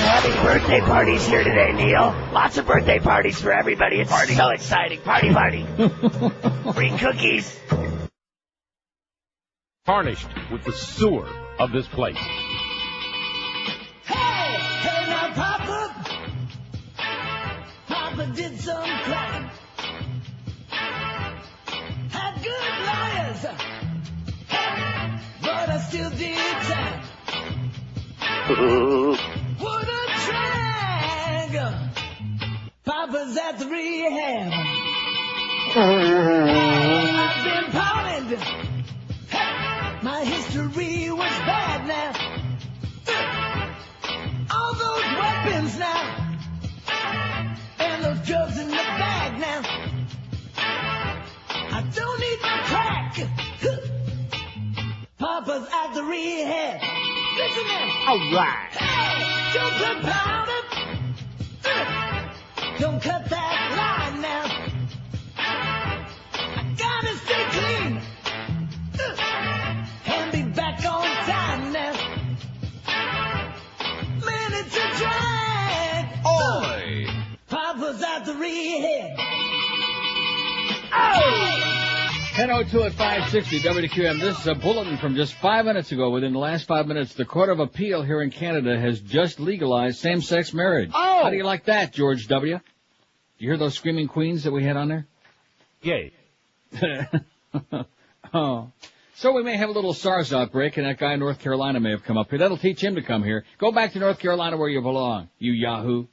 having birthday parties here today, Neil. Lots of birthday parties for everybody. It's so exciting. Party. Free cookies. Tarnished with the sewer of this place. Hey, now, Papa. Papa did some crime. Had good lawyers. But I still did time. What a drag. Papa's at the rehab. I've been pardoned. My history was bad now. All those weapons now. And those drugs in the bag now. I don't need my crack. Papa's at the rehab. Listen now. All right. Hey, don't put powder. Don't cut that line now. I gotta stay clean. And be back on time now. Man, it's a drag. Oi. Papa's at the rehab. Oh! 10:02 at 560 WQM. This is a bulletin from just 5 minutes ago. Within the last 5 minutes, the Court of Appeal here in Canada has just legalized same-sex marriage. Oh! How do you like that, George W.? You hear those screaming queens that we had on there? Yay. Oh. So we may have a little SARS outbreak, and that guy in North Carolina may have come up here. That'll teach him to come here. Go back to North Carolina where you belong, you yahoo.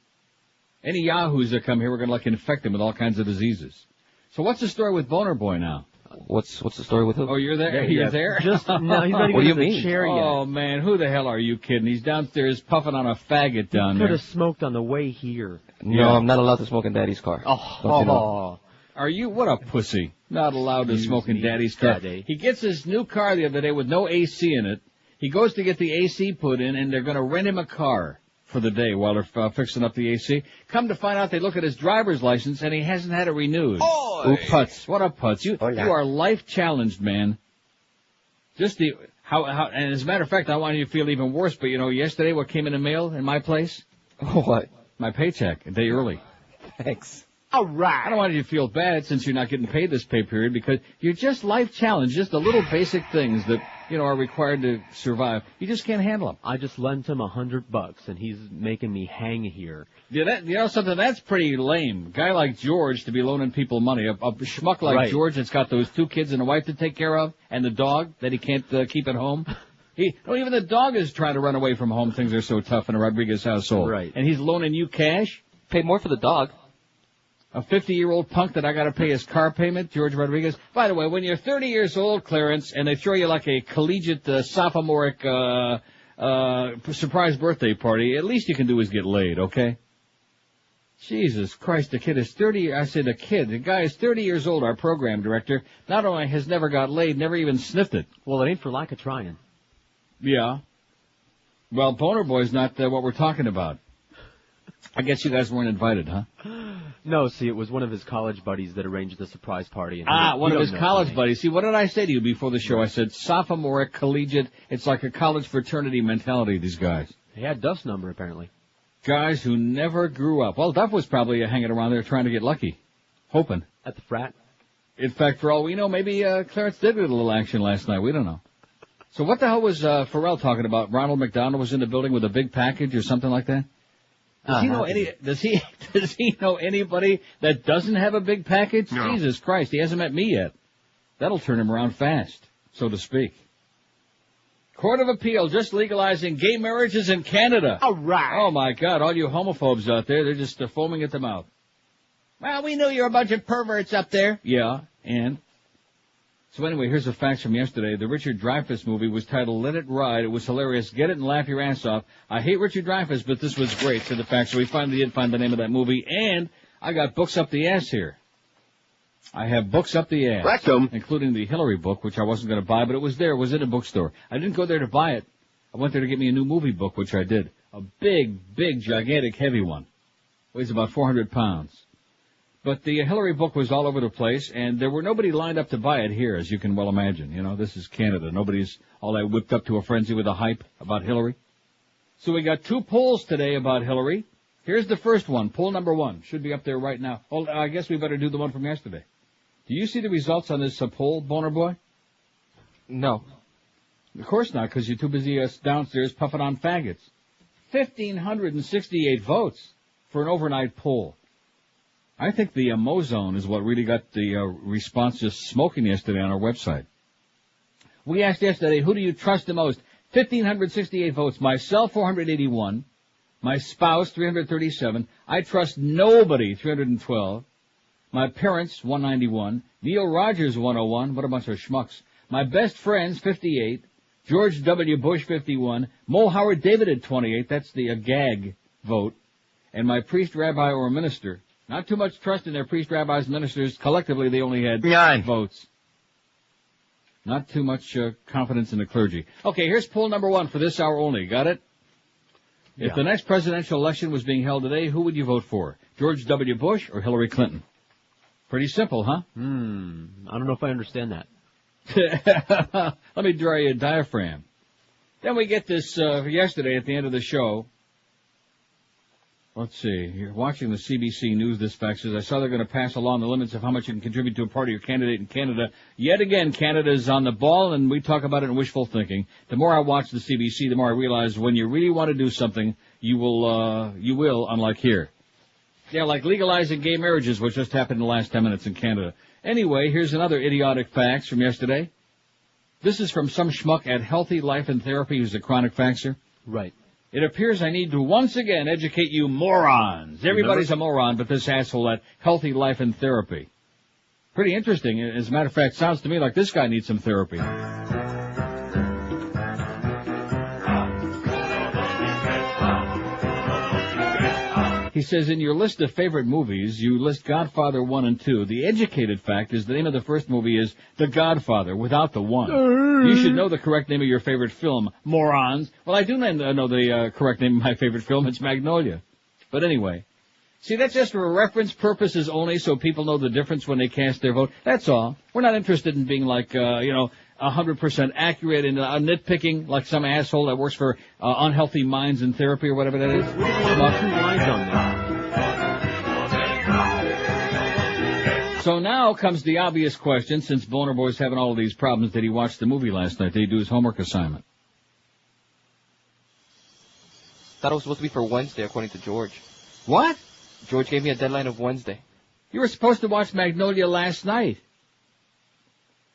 Any yahoos that come here, we're going to infect them with all kinds of diseases. So what's the story with Boner Boy now? What's the story with him? Oh, you're there? You're there? No, he's not even What do you in the mean? chair yet. Oh, man, who the hell are you kidding? He's downstairs puffing on a faggot down Could there. have smoked on the way here. No, Yeah. I'm not allowed to smoke in Daddy's car. Don't you know? Are you? What a pussy. Not allowed to smoke in Daddy's car. Daddy. He gets his new car the other day with no AC in it. He goes to get the AC put in, and they're going to rent him a car for the day while they're fixing up the AC. Come to find out, they look at his driver's license, and he hasn't had it renewed. Ooh, putz. What a putz. You are life challenged, man. Just and as a matter of fact, I want you to feel even worse, but yesterday what came in the mail in my place? What? My paycheck, a day early. Thanks. All right. I don't want you to feel bad since you're not getting paid this pay period because you're just life challenged, just the little basic things that, are required to survive. You just can't handle them. I just lent him $100, and he's making me hang here. Yeah, something that's pretty lame. A guy like George to be loaning people money. A schmuck like George that's got those 2 kids and a wife to take care of, and the dog that he can't keep at home. Even the dog is trying to run away from home. Things are so tough in a Rodriguez household. Right. And he's loaning you cash? Paid more for the dog. A 50-year-old punk that I got to pay his car payment, George Rodriguez. By the way, when you're 30 years old, Clarence, and they throw you like a collegiate sophomoric surprise birthday party, at least you can do is get laid, okay? Jesus Christ, the kid is 30. I said the kid. The guy is 30 years old, our program director. Not only has never got laid, never even sniffed it. Well, it ain't for lack of trying. Yeah. Well, Boner Boy's not what we're talking about. I guess you guys weren't invited, huh? No, see, it was one of his college buddies that arranged the surprise party. And one of his college buddies. See, what did I say to you before the show? I said sophomoric, collegiate. It's like a college fraternity mentality, these guys. He had Duff's number, apparently. Guys who never grew up. Well, Duff was probably hanging around there trying to get lucky. Hoping. At the frat? In fact, for all we know, maybe Clarence did get a little action last night. We don't know. So what the hell was Pharrell talking about? Ronald McDonald was in the building with a big package or something like that? Does he know does he know anybody that doesn't have a big package? No. Jesus Christ, he hasn't met me yet. That'll turn him around fast, so to speak. Court of Appeal just legalizing gay marriages in Canada. All right. Oh my God, all you homophobes out there, they're just foaming at the mouth. Well, we knew you were a bunch of perverts up there. Yeah, and? So anyway, here's the facts from yesterday. The Richard Dreyfuss movie was titled Let It Ride. It was hilarious. Get it and laugh your ass off. I hate Richard Dreyfuss, but this was great, said the facts. So we finally did find the name of that movie. And I got books up the ass here. I have books up the ass. Rectum. Including the Hillary book, which I wasn't going to buy, but it was there. It was in a bookstore. I didn't go there to buy it. I went there to get me a new movie book, which I did. A big, gigantic, heavy one. Weighs about 400 pounds. But the Hillary book was all over the place, and there were nobody lined up to buy it here, as you can well imagine. This is Canada. Nobody's all that whipped up to a frenzy with a hype about Hillary. So we got 2 polls today about Hillary. Here's the first one, poll number 1. Should be up there right now. Oh, I guess we better do the one from yesterday. Do you see the results on this poll, Boner Boy? No. Of course not, because you're too busy downstairs puffing on faggots. 1,568 votes for an overnight poll. I think the Mozone is what really got the response just smoking yesterday on our website. We asked yesterday, who do you trust the most? 1,568 votes. Myself, 481. My spouse, 337. I trust nobody, 312. My parents, 191. Neil Rogers, 101. What a bunch of schmucks. My best friends, 58. George W. Bush, 51. Mo Howard David at 28. That's the gag vote. And my priest, rabbi, or minister. Not too much trust in their priest, rabbis, ministers. Collectively, they only had 9 votes. Not too much confidence in the clergy. Okay, here's poll number 1 for this hour only. Got it? Yeah. If the next presidential election was being held today, who would you vote for? George W. Bush or Hillary Clinton? Pretty simple, huh? I don't know if I understand that. Let me draw you a diaphragm. Then we get this yesterday at the end of the show. Let's see. You're watching the CBC News Dispatch says, I saw they're going to pass along the limits of how much you can contribute to a party or candidate in Canada. Yet again, Canada is on the ball, and we talk about it in wishful thinking. The more I watch the CBC, the more I realize when you really want to do something, you will, unlike here. Yeah, like legalizing gay marriages, which just happened in the last 10 minutes in Canada. Anyway, here's another idiotic facts from yesterday. This is from some schmuck at Healthy Life and Therapy who's a chronic faxer. Right. It appears I need to once again educate you morons. Everybody's a moron but this asshole at Healthy Life and Therapy. Pretty interesting. As a matter of fact, sounds to me like this guy needs some therapy. He says, in your list of favorite movies, you list Godfather 1 and 2. The educated fact is the name of the first movie is The Godfather, without the 1. You should know the correct name of your favorite film, morons. Well, I do know the correct name of my favorite film. It's Magnolia. But anyway, see, that's just for reference purposes only, so people know the difference when they cast their vote. That's all. We're not interested in being like, 100% accurate and nitpicking like some asshole that works for Unhealthy Minds in Therapy or whatever that is. About 2 lines on there. So now comes the obvious question, since Boner Boy's having all of these problems. Did he watch the movie last night? Did he do his homework assignment? Thought it was supposed to be for Wednesday, according to George. What? George gave me a deadline of Wednesday. You were supposed to watch Magnolia last night.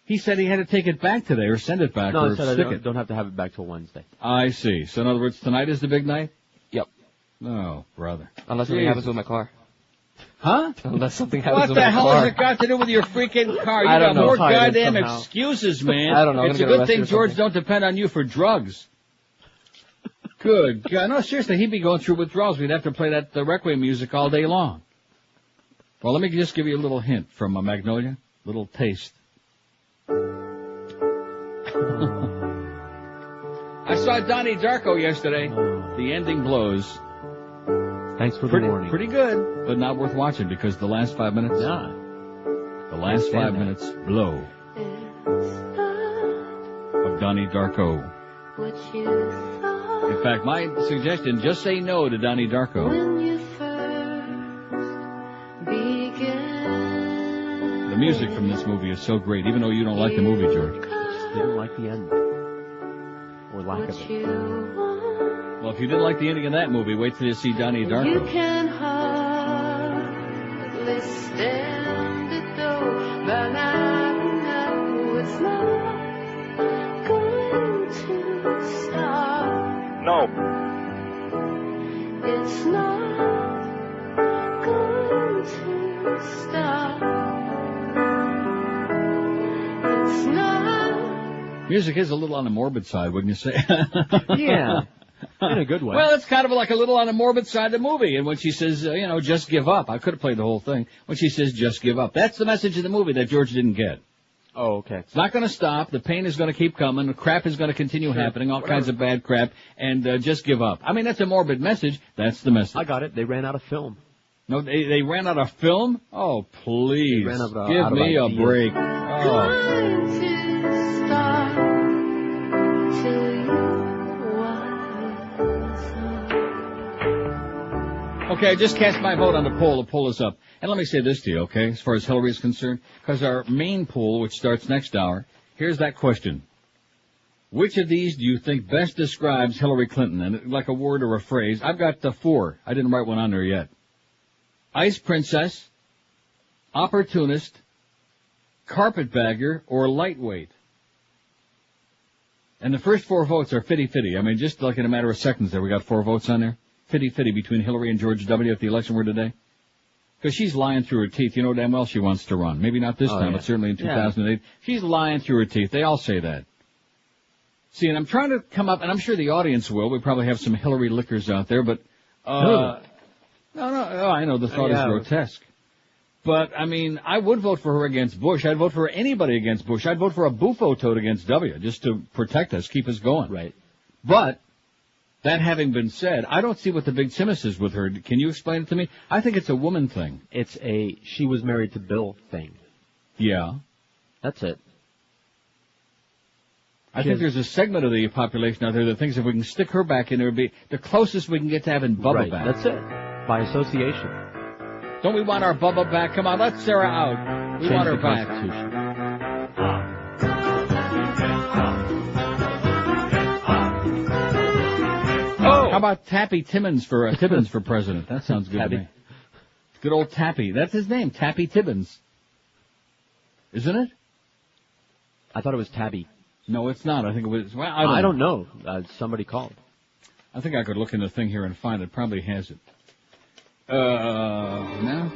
He said he had to take it back today or send it back or stick it. Don't have to have it back till Wednesday. I see. So in other words, tonight is the big night? Yep. Oh, brother. Unless something happens with my car. Huh? Unless something happens with my car. What the hell has it got to do with your freaking car? You got more goddamn excuses, man. I don't know. It's a good thing George don't depend on you for drugs. Good God. No, seriously, he'd be going through withdrawals. We'd have to play the Requiem music all day long. Well, let me just give you a little hint from Magnolia. Little taste. I saw Donnie Darko yesterday. The ending blows. Thanks for the warning. Pretty good, but not worth watching because the last 5 minutes. Yeah. The last 5 minutes blow. Of Donnie Darko. In fact, my suggestion: just say no to Donnie Darko. The music from this movie is so great, even though you don't like the movie, George. Didn't like the end. Or lack of it. Well, if you didn't like the ending of that movie, wait till you see Donnie Darko. You can hardly stand it though, but I know it's not going to stop. No. It's not going to stop. It's not. Music is a little on the morbid side, wouldn't you say? Yeah. In a good way. Well, it's kind of like a little on the morbid side of the movie. And when she says, just give up. I could have played the whole thing. When she says, just give up. That's the message of the movie that George didn't get. Oh, okay. It's not going to stop. The pain is going to keep coming. The crap is going to continue happening. All kinds of bad crap. And just give up. I mean, that's a morbid message. That's the message. I got it. They ran out of film. No, they ran out of film? Oh, please. They ran out of, give me a break. Okay, I just cast my vote on the poll. The poll is up. And let me say this to you, okay, as far as Hillary is concerned, because our main poll, which starts next hour, here's that question. Which of these do you think best describes Hillary Clinton? And like a word or a phrase, I've got the 4. I didn't write one on there yet. Ice princess, opportunist, carpetbagger, or lightweight. And the first 4 votes are 50-50. I mean, just like in a matter of seconds there, we got 4 votes on there. 50-50 between Hillary and George W. if the election were today. Because she's lying through her teeth. You know damn well she wants to run. Maybe not this time, but certainly in 2008. Yeah. She's lying through her teeth. They all say that. See, and I'm trying to come up, and I'm sure the audience will. We probably have some Hillary lickers out there, but, no, I know the thought is grotesque. But, I mean, I would vote for her against Bush. I'd vote for anybody against Bush. I'd vote for a bufo toad against W, just to protect us, keep us going. Right. But, that having been said, I don't see what the big simus is with her. Can you explain it to me? I think it's a woman thing. It's a she was married to Bill thing. Yeah. That's it. I think there's a segment of the population out there that thinks if we can stick her back in, it would be the closest we can get to having Bubba back. That's it. By association. Don't we want our Bubba back? Come on, let Sarah out. We want her back. Oh! How about Tappy Timmons for Tibbins for president? That sounds good to me. Good old Tappy. That's his name, Tappy Tibbins. Isn't it? I thought it was Tabby. No, it's not. I think it was. Well, I don't know. Somebody called. I think I could look in the thing here and find it. Probably has it. No.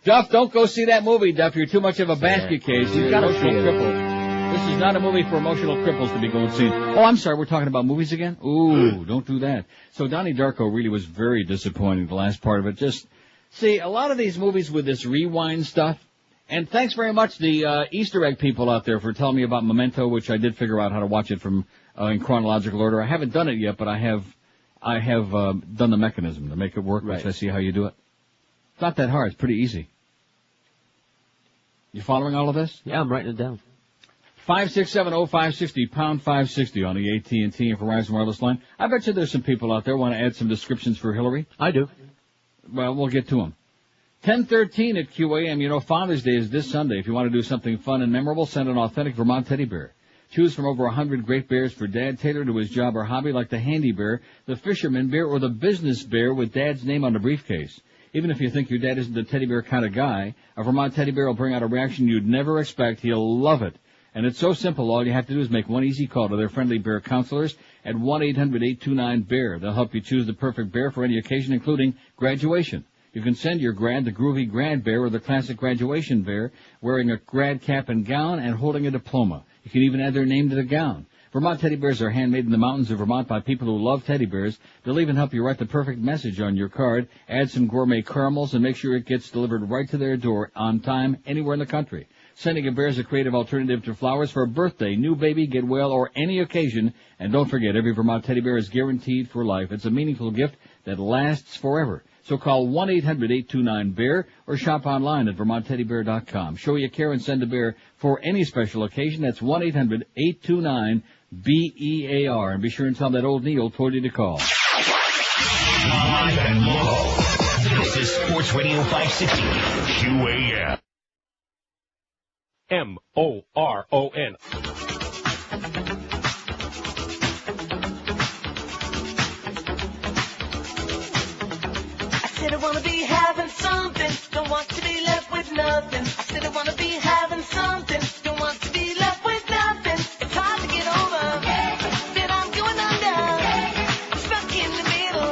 Duff, don't go see that movie, Duff. You're too much of a basket case. You've got emotional cripple. This is not a movie for emotional cripples to be going see. Oh, I'm sorry. We're talking about movies again? Ooh, don't do that. So Donnie Darko really was very disappointing, the last part of it. Just, see, a lot of these movies with this rewind stuff, and thanks very much, the Easter egg people out there, for telling me about Memento, which I did figure out how to watch it from in chronological order. I haven't done it yet, but I have done the mechanism to make it work, which I see how you do it. It's not that hard. It's pretty easy. You following all of this? Yeah, I'm writing it down. 5670560, pound 560 on the AT&T and Verizon wireless line. I bet you there's some people out there want to add some descriptions for Hillary. I do. Well, we'll get to them. 10:13 at QAM. You know, Father's Day is this Sunday. If you want to do something fun and memorable, send an authentic Vermont teddy bear. Choose from over 100 great bears for Dad, tailored to his job or hobby, like the handy bear, the fisherman bear, or the business bear with Dad's name on the briefcase. Even if you think your dad isn't a teddy bear kind of guy, a Vermont teddy bear will bring out a reaction you'd never expect. He'll love it. And it's so simple. All you have to do is make one easy call to their friendly bear counselors at 1-800-829-BEAR. They'll help you choose the perfect bear for any occasion, including graduation. You can send your grad the groovy grad bear or the classic graduation bear, wearing a grad cap and gown and holding a diploma. You can even add their name to the gown. Vermont teddy bears are handmade in the mountains of Vermont by people who love teddy bears. They'll even help you write the perfect message on your card, add some gourmet caramels, and make sure it gets delivered right to their door on time anywhere in the country. Sending a bear is a creative alternative to flowers for a birthday, new baby, get well, or any occasion. And don't forget, every Vermont teddy bear is guaranteed for life. It's a meaningful gift that lasts forever. So call 1-800-829-BEAR or shop online at vermontteddybear.com. Show your care and send a bear for any special occasion. That's 1-800-829-BEAR. And be sure and tell that old Neil told you to call. Live and local. This is Sports Radio 560 QAM. MORON. I said I wanna be having something, don't want to be left with nothing. I said I wanna be having something, don't want to be left with nothing. It's hard to get over that I'm going under. I'm stuck in the middle.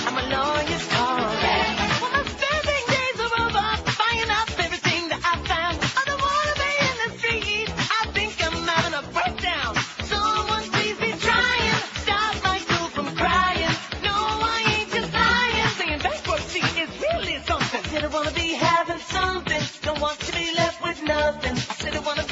I'm a lawyer's call. When my spending days are over, buying up everything that I found. I don't wanna be in the street. I think I'm having a breakdown. Someone please be trying, stop my soul from crying. No, I ain't just lying, saying bankruptcy is really something. I said I wanna be having something, don't want to be left with nothing. I said I wanna be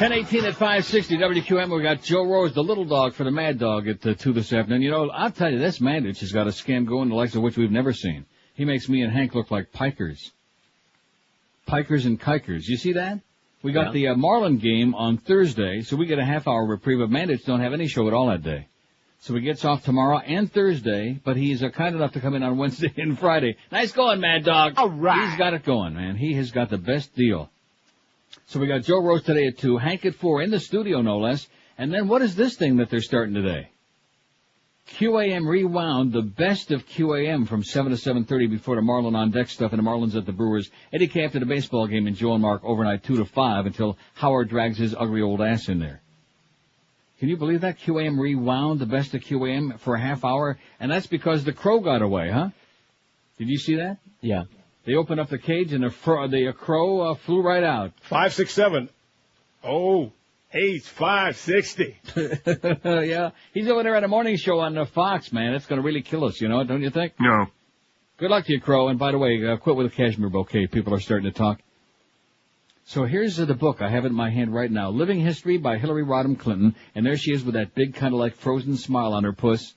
10:18 at 560 WQM. We got Joe Rose, the little dog for the Mad Dog at 2 this afternoon. You know, I'll tell you, this Mandich has got a scam going, the likes of which we've never seen. He makes me and Hank look like pikers. Pikers and kikers. You see that? We got the Marlin game on Thursday, so we get a half-hour reprieve. But Mandich don't have any show at all that day. So he gets off tomorrow and Thursday, but he's kind enough to come in on Wednesday and Friday. Nice going, Mad Dog. All right. He's got it going, man. He has got the best deal. So we got Joe Rose today at 2, Hank at 4, in the studio no less. And then what is this thing that they're starting today? QAM Rewound, the best of QAM from 7 to 7:30 before the Marlin on deck stuff and the Marlins at the Brewers. Eddie K after the baseball game and Joe and Mark overnight 2 to 5 until Howard drags his ugly old ass in there. Can you believe that? QAM Rewound, the best of QAM for a half hour. And that's because the crow got away, huh? Did you see that? Yeah. They opened up the cage and the crow flew right out. 567. Oh, he's 560. Yeah, he's over there at a morning show on Fox, man. It's going to really kill us, you know, don't you think? No. Good luck to you, Crow. And by the way, quit with the cashmere bouquet. People are starting to talk. So here's the book. I have it in my hand right now. Living History by Hillary Rodham Clinton. And there she is with that big kind of like frozen smile on her puss.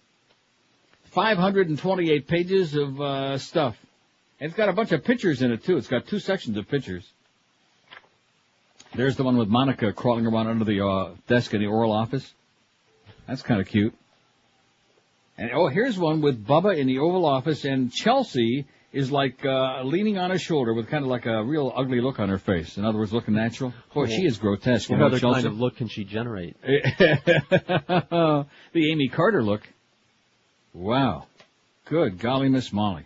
528 pages of stuff. It's got a bunch of pictures in it, too. It's got 2 sections of pictures. There's the one with Monica crawling around under the desk in the Oral Office. That's kind of cute. And, here's one with Bubba in the Oval Office, and Chelsea is like leaning on his shoulder with kind of like a real ugly look on her face. In other words, looking natural. Boy, she is grotesque. What other kind of look can she generate? The Amy Carter look. Wow. Good golly, Miss Molly.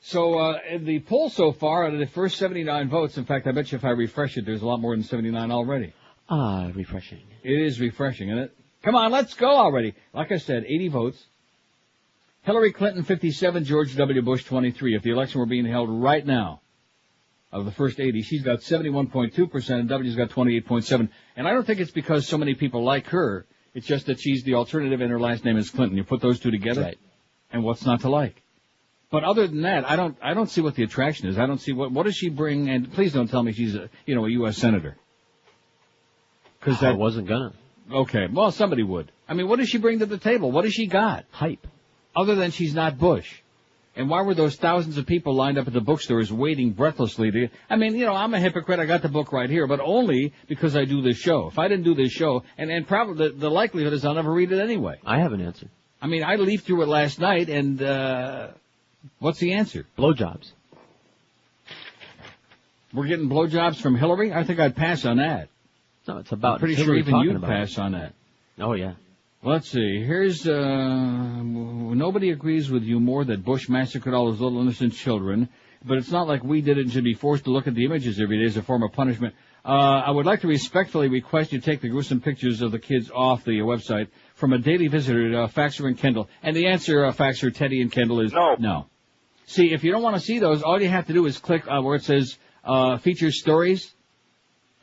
So, the poll so far, out of the first 79 votes, in fact, I bet you if I refresh it, there's a lot more than 79 already. Refreshing. It is refreshing, isn't it? Come on, let's go already. Like I said, 80 votes. Hillary Clinton, 57, George W. Bush, 23. If the election were being held right now, of the first 80, she's got 71.2%, and W's got 28.7%. And I don't think it's because so many people like her. It's just that she's the alternative and her last name is Clinton. You put those two together, right. And what's not to like? But other than that, I don't see what the attraction is. I don't see what does she bring, and please don't tell me she's a U.S. Senator. Because that wasn't gonna. Okay, well, somebody would. I mean, what does she bring to the table? What does she got? Hype. Other than she's not Bush. And why were those thousands of people lined up at the bookstores waiting breathlessly I mean, I'm a hypocrite. I got the book right here, but only because I do this show. If I didn't do this show, and probably the likelihood is I'll never read it anyway. I have an answer. I mean, I leafed through it last night, and what's the answer? Blowjobs. We're getting blowjobs from Hillary? I think I'd pass on that. No, it's about I'm pretty Hillary sure even you'd about pass on that. Oh, yeah. Let's see. Here's, nobody agrees with you more that Bush massacred all those little innocent children, but it's not like we did it and should be forced to look at the images every day as a form of punishment. I would like to respectfully request you take the gruesome pictures of the kids off the website from a daily visitor, Faxer and Kendall. And the answer, Faxer, Teddy, and Kendall is no. See, if you don't want to see those, all you have to do is click where it says feature stories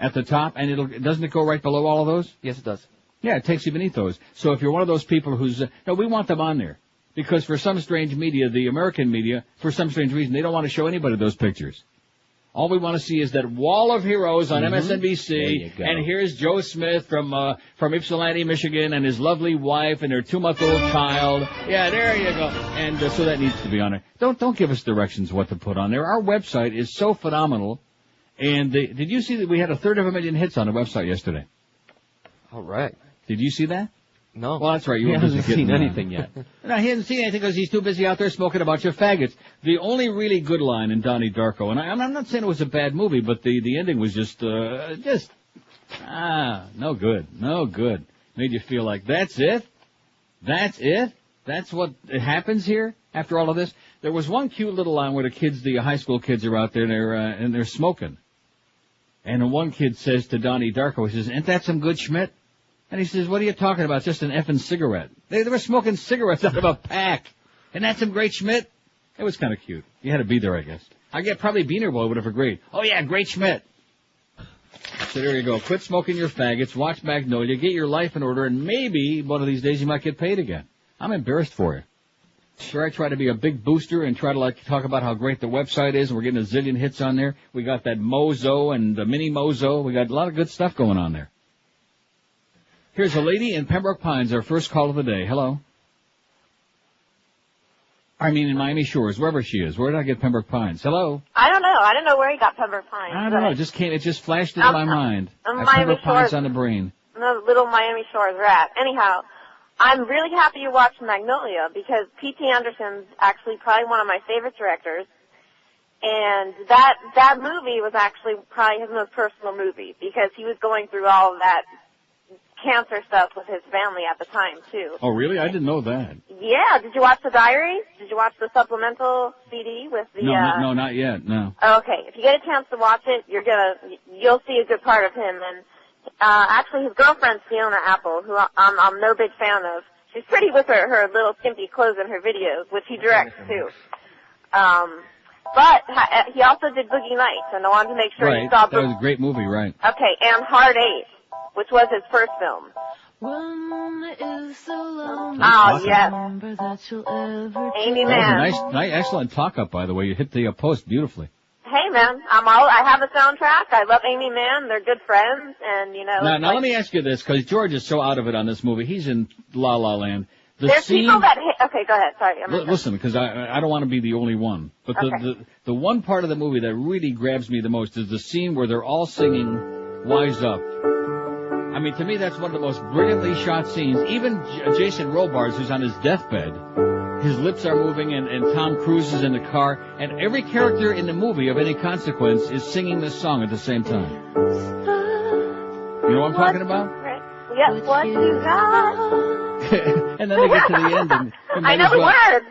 at the top, and doesn't it go right below all of those? Yes, it does. Yeah, it takes you beneath those. So if you're one of those people who's... no, we want them on there. Because for some strange media, the American media, for some strange reason, they don't want to show anybody those pictures. All we want to see is that wall of heroes on MSNBC, and here's Joe Smith from Ypsilanti, Michigan, and his lovely wife and their 2-month-old child. Yeah, there you go. And so that needs to be on there. Don't give us directions what to put on there. Our website is so phenomenal. And did you see that we had 1/3 hits on the website yesterday? All right. Did you see that? No. Well, that's right. He hasn't seen anything yet. No, he hasn't seen anything because he's too busy out there smoking a bunch of faggots. The only really good line in Donnie Darko, and I'm not saying it was a bad movie, but the ending was just no good. No good. Made you feel like, that's it? That's it? That's what happens here after all of this? There was one cute little line where the high school kids are out there and they're smoking. And one kid says to Donnie Darko, he says, "Ain't that some good Schmidt?" And he says, "What are you talking about? It's just an effing cigarette." They were smoking cigarettes out of a pack. Isn't that some great Schmidt? It was kind of cute. You had to be there, I guess. I get probably Beaner Boy would have agreed. Oh, yeah, great Schmidt. So there you go. Quit smoking your faggots, watch Magnolia, get your life in order, and maybe one of these days you might get paid again. I'm embarrassed for you. Sure, I try to be a big booster and try to like talk about how great the website is, and we're getting a zillion hits on there. We got that Mozo and the Mini Mozo. We got a lot of good stuff going on there. Here's a lady in Pembroke Pines, our first call of the day. Hello. I mean in Miami Shores, wherever she is. Where did I get Pembroke Pines? Hello. I don't know. I don't know where he got Pembroke Pines. I don't know. It just flashed into my mind. I have Miami Pembroke Pines Shores on the brain. I'm a little Miami Shores rat. Anyhow, I'm really happy you watched Magnolia because P.T. Anderson's actually probably one of my favorite directors. And that movie was actually probably his most personal movie because he was going through all of that cancer stuff with his family at the time, too. Oh, really? I didn't know that. Yeah. Did you watch the diary? Did you watch the supplemental CD with the... No, not yet, no. Okay. If you get a chance to watch it, you'll see a good part of him. And actually, his girlfriend, Fiona Apple, who I'm no big fan of, she's pretty with her little skimpy clothes in her videos, which he directs, too. But he also did Boogie Nights, and I wanted to make sure you saw... That was a great movie, right. Okay, and Hard Eight, which was his first film. Oh, yes. Amy Mann. Nice, excellent talk-up, by the way. You hit the post beautifully. Hey, man, I have a soundtrack. I love Amy Mann. They're good friends, and, Now let me ask you this, because George is so out of it on this movie. He's in La La Land. There's people that... Okay, go ahead. Sorry. Listen, because I don't want to be the only one. But the one part of the movie that really grabs me the most is the scene where they're all singing Wise Up. I mean, to me, that's one of the most brilliantly shot scenes. Even Jason Robards, who's on his deathbed, his lips are moving, and Tom Cruise is in the car, and every character in the movie of any consequence is singing this song at the same time. You know what I'm talking about? Yes, what you got? And then they get to the end, and I know the words.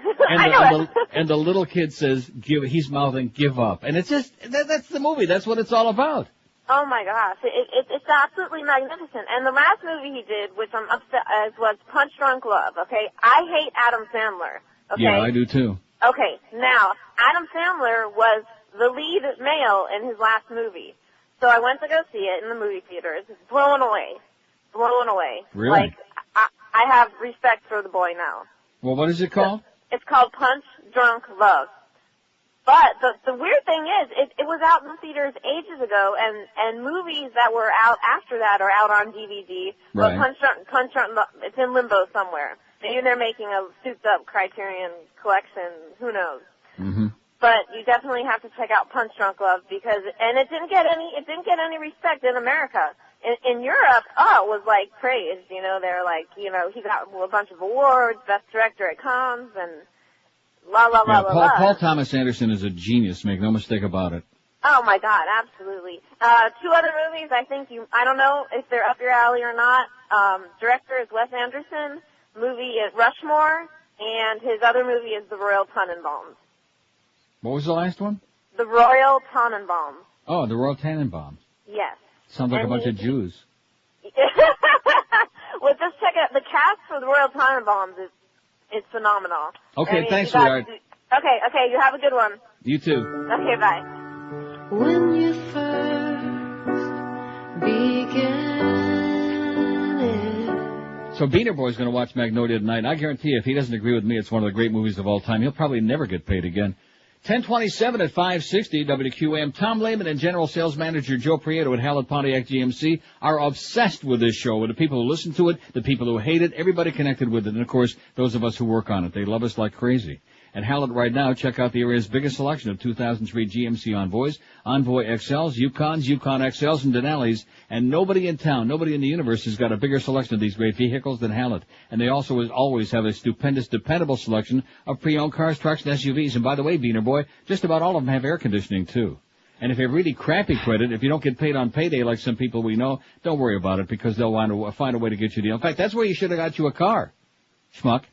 And the little kid says, he's mouthing, give up. And it's just, that's the movie. That's what it's all about. Oh my gosh, it's absolutely magnificent. And the last movie he did, which I'm upset was Punch Drunk Love. Okay, I hate Adam Sandler. Okay, yeah, I do too. Okay, now Adam Sandler was the lead male in his last movie, so I went to go see it in the movie theaters. Blown away. Really? Like I have respect for the boy now. Well, what is it called? It's called Punch Drunk Love. But the weird thing is, it was out in the theaters ages ago, and movies that were out after that are out on DVD. Right. But Punch Drunk Love, it's in limbo somewhere. Maybe they're making a souped-up Criterion collection. Who knows? Mm-hmm. But you definitely have to check out Punch Drunk Love because it didn't get any respect in America. In Europe, it was like praised. They're like, he got a bunch of awards, best director at Cannes, and. Paul Thomas Anderson is a genius, make no mistake about it. Oh my God, absolutely. Two other movies I don't know if they're up your alley or not. Director is Wes Anderson, movie is Rushmore, and his other movie is The Royal Tenenbaums. What was the last one? The Royal Tenenbaums. Oh, The Royal Tenenbaums. Yes. Sounds like a bunch of Jews. Well, just check out the cast for The Royal Tenenbaums is phenomenal. Okay, thanks, sweetheart. Okay, you have a good one. You too. Okay, bye. When you first began. So Beaner Boy's going to watch Magnolia tonight. I guarantee you, if he doesn't agree with me, it's one of the great movies of all time. He'll probably never get paid again. 1027 at 560 WQAM. Tom Lehman and General Sales Manager Joe Prieto at Hallett Pontiac GMC are obsessed with this show, with the people who listen to it, the people who hate it, everybody connected with it, and of course, those of us who work on it. They love us like crazy. At Hallett right now, check out the area's biggest selection of 2003 GMC Envoys, Envoy XLs, Yukons, Yukon XLs, and Denali's, and nobody in town, nobody in the universe has got a bigger selection of these great vehicles than Hallett. And they also always have a stupendous, dependable selection of pre-owned cars, trucks, and SUVs. And by the way, Beaner Boy, just about all of them have air conditioning, too. And if you have really crappy credit, if you don't get paid on payday like some people we know, don't worry about it, because they'll want to find a way to get you a deal. In fact, that's where you should have got you a car. Schmuck.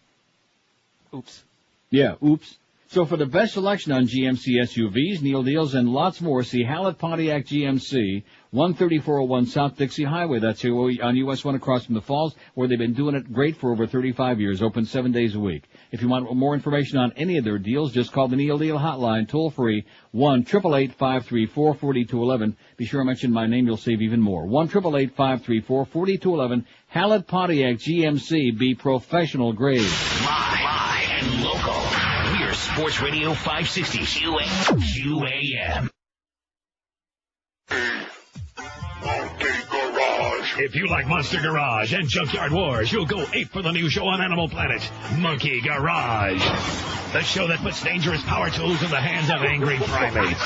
Oops. Yeah, oops. So for the best selection on GMC SUVs, Neil deals, and lots more, see Hallett Pontiac GMC, 13401 South Dixie Highway. That's here on US 1 across from the Falls, where they've been doing it great for over 35 years, open 7 days a week. If you want more information on any of their deals, just call the Neil Deal hotline, toll-free, 1-888-534-4211. Be sure to mention my name, you'll save even more. 1-888-534-4211. Hallett Pontiac GMC, be professional grade. Live and local. We're Sports Radio 560 QAM. If you like Monster Garage and Junkyard Wars, you'll go ape for the new show on Animal Planet, Monkey Garage. The show that puts dangerous power tools in the hands of angry primates.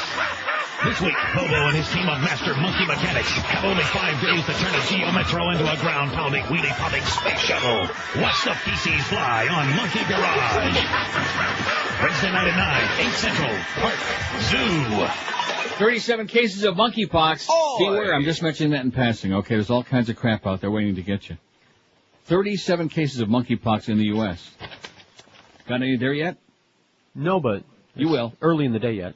This week, Bobo and his team of master monkey mechanics have only 5 days to turn a Geo Metro into a ground-pounding, wheelie-popping space shuttle. Watch the feces fly on Monkey Garage. Wednesday night at 9, 8 Central, Park Zoo. 37 cases of monkeypox. Beware, I'm just mentioning that in passing. Okay, there's all kinds of crap out there waiting to get you. 37 cases of monkeypox in the U.S. Got any there yet? No, but you will. Early in the day yet.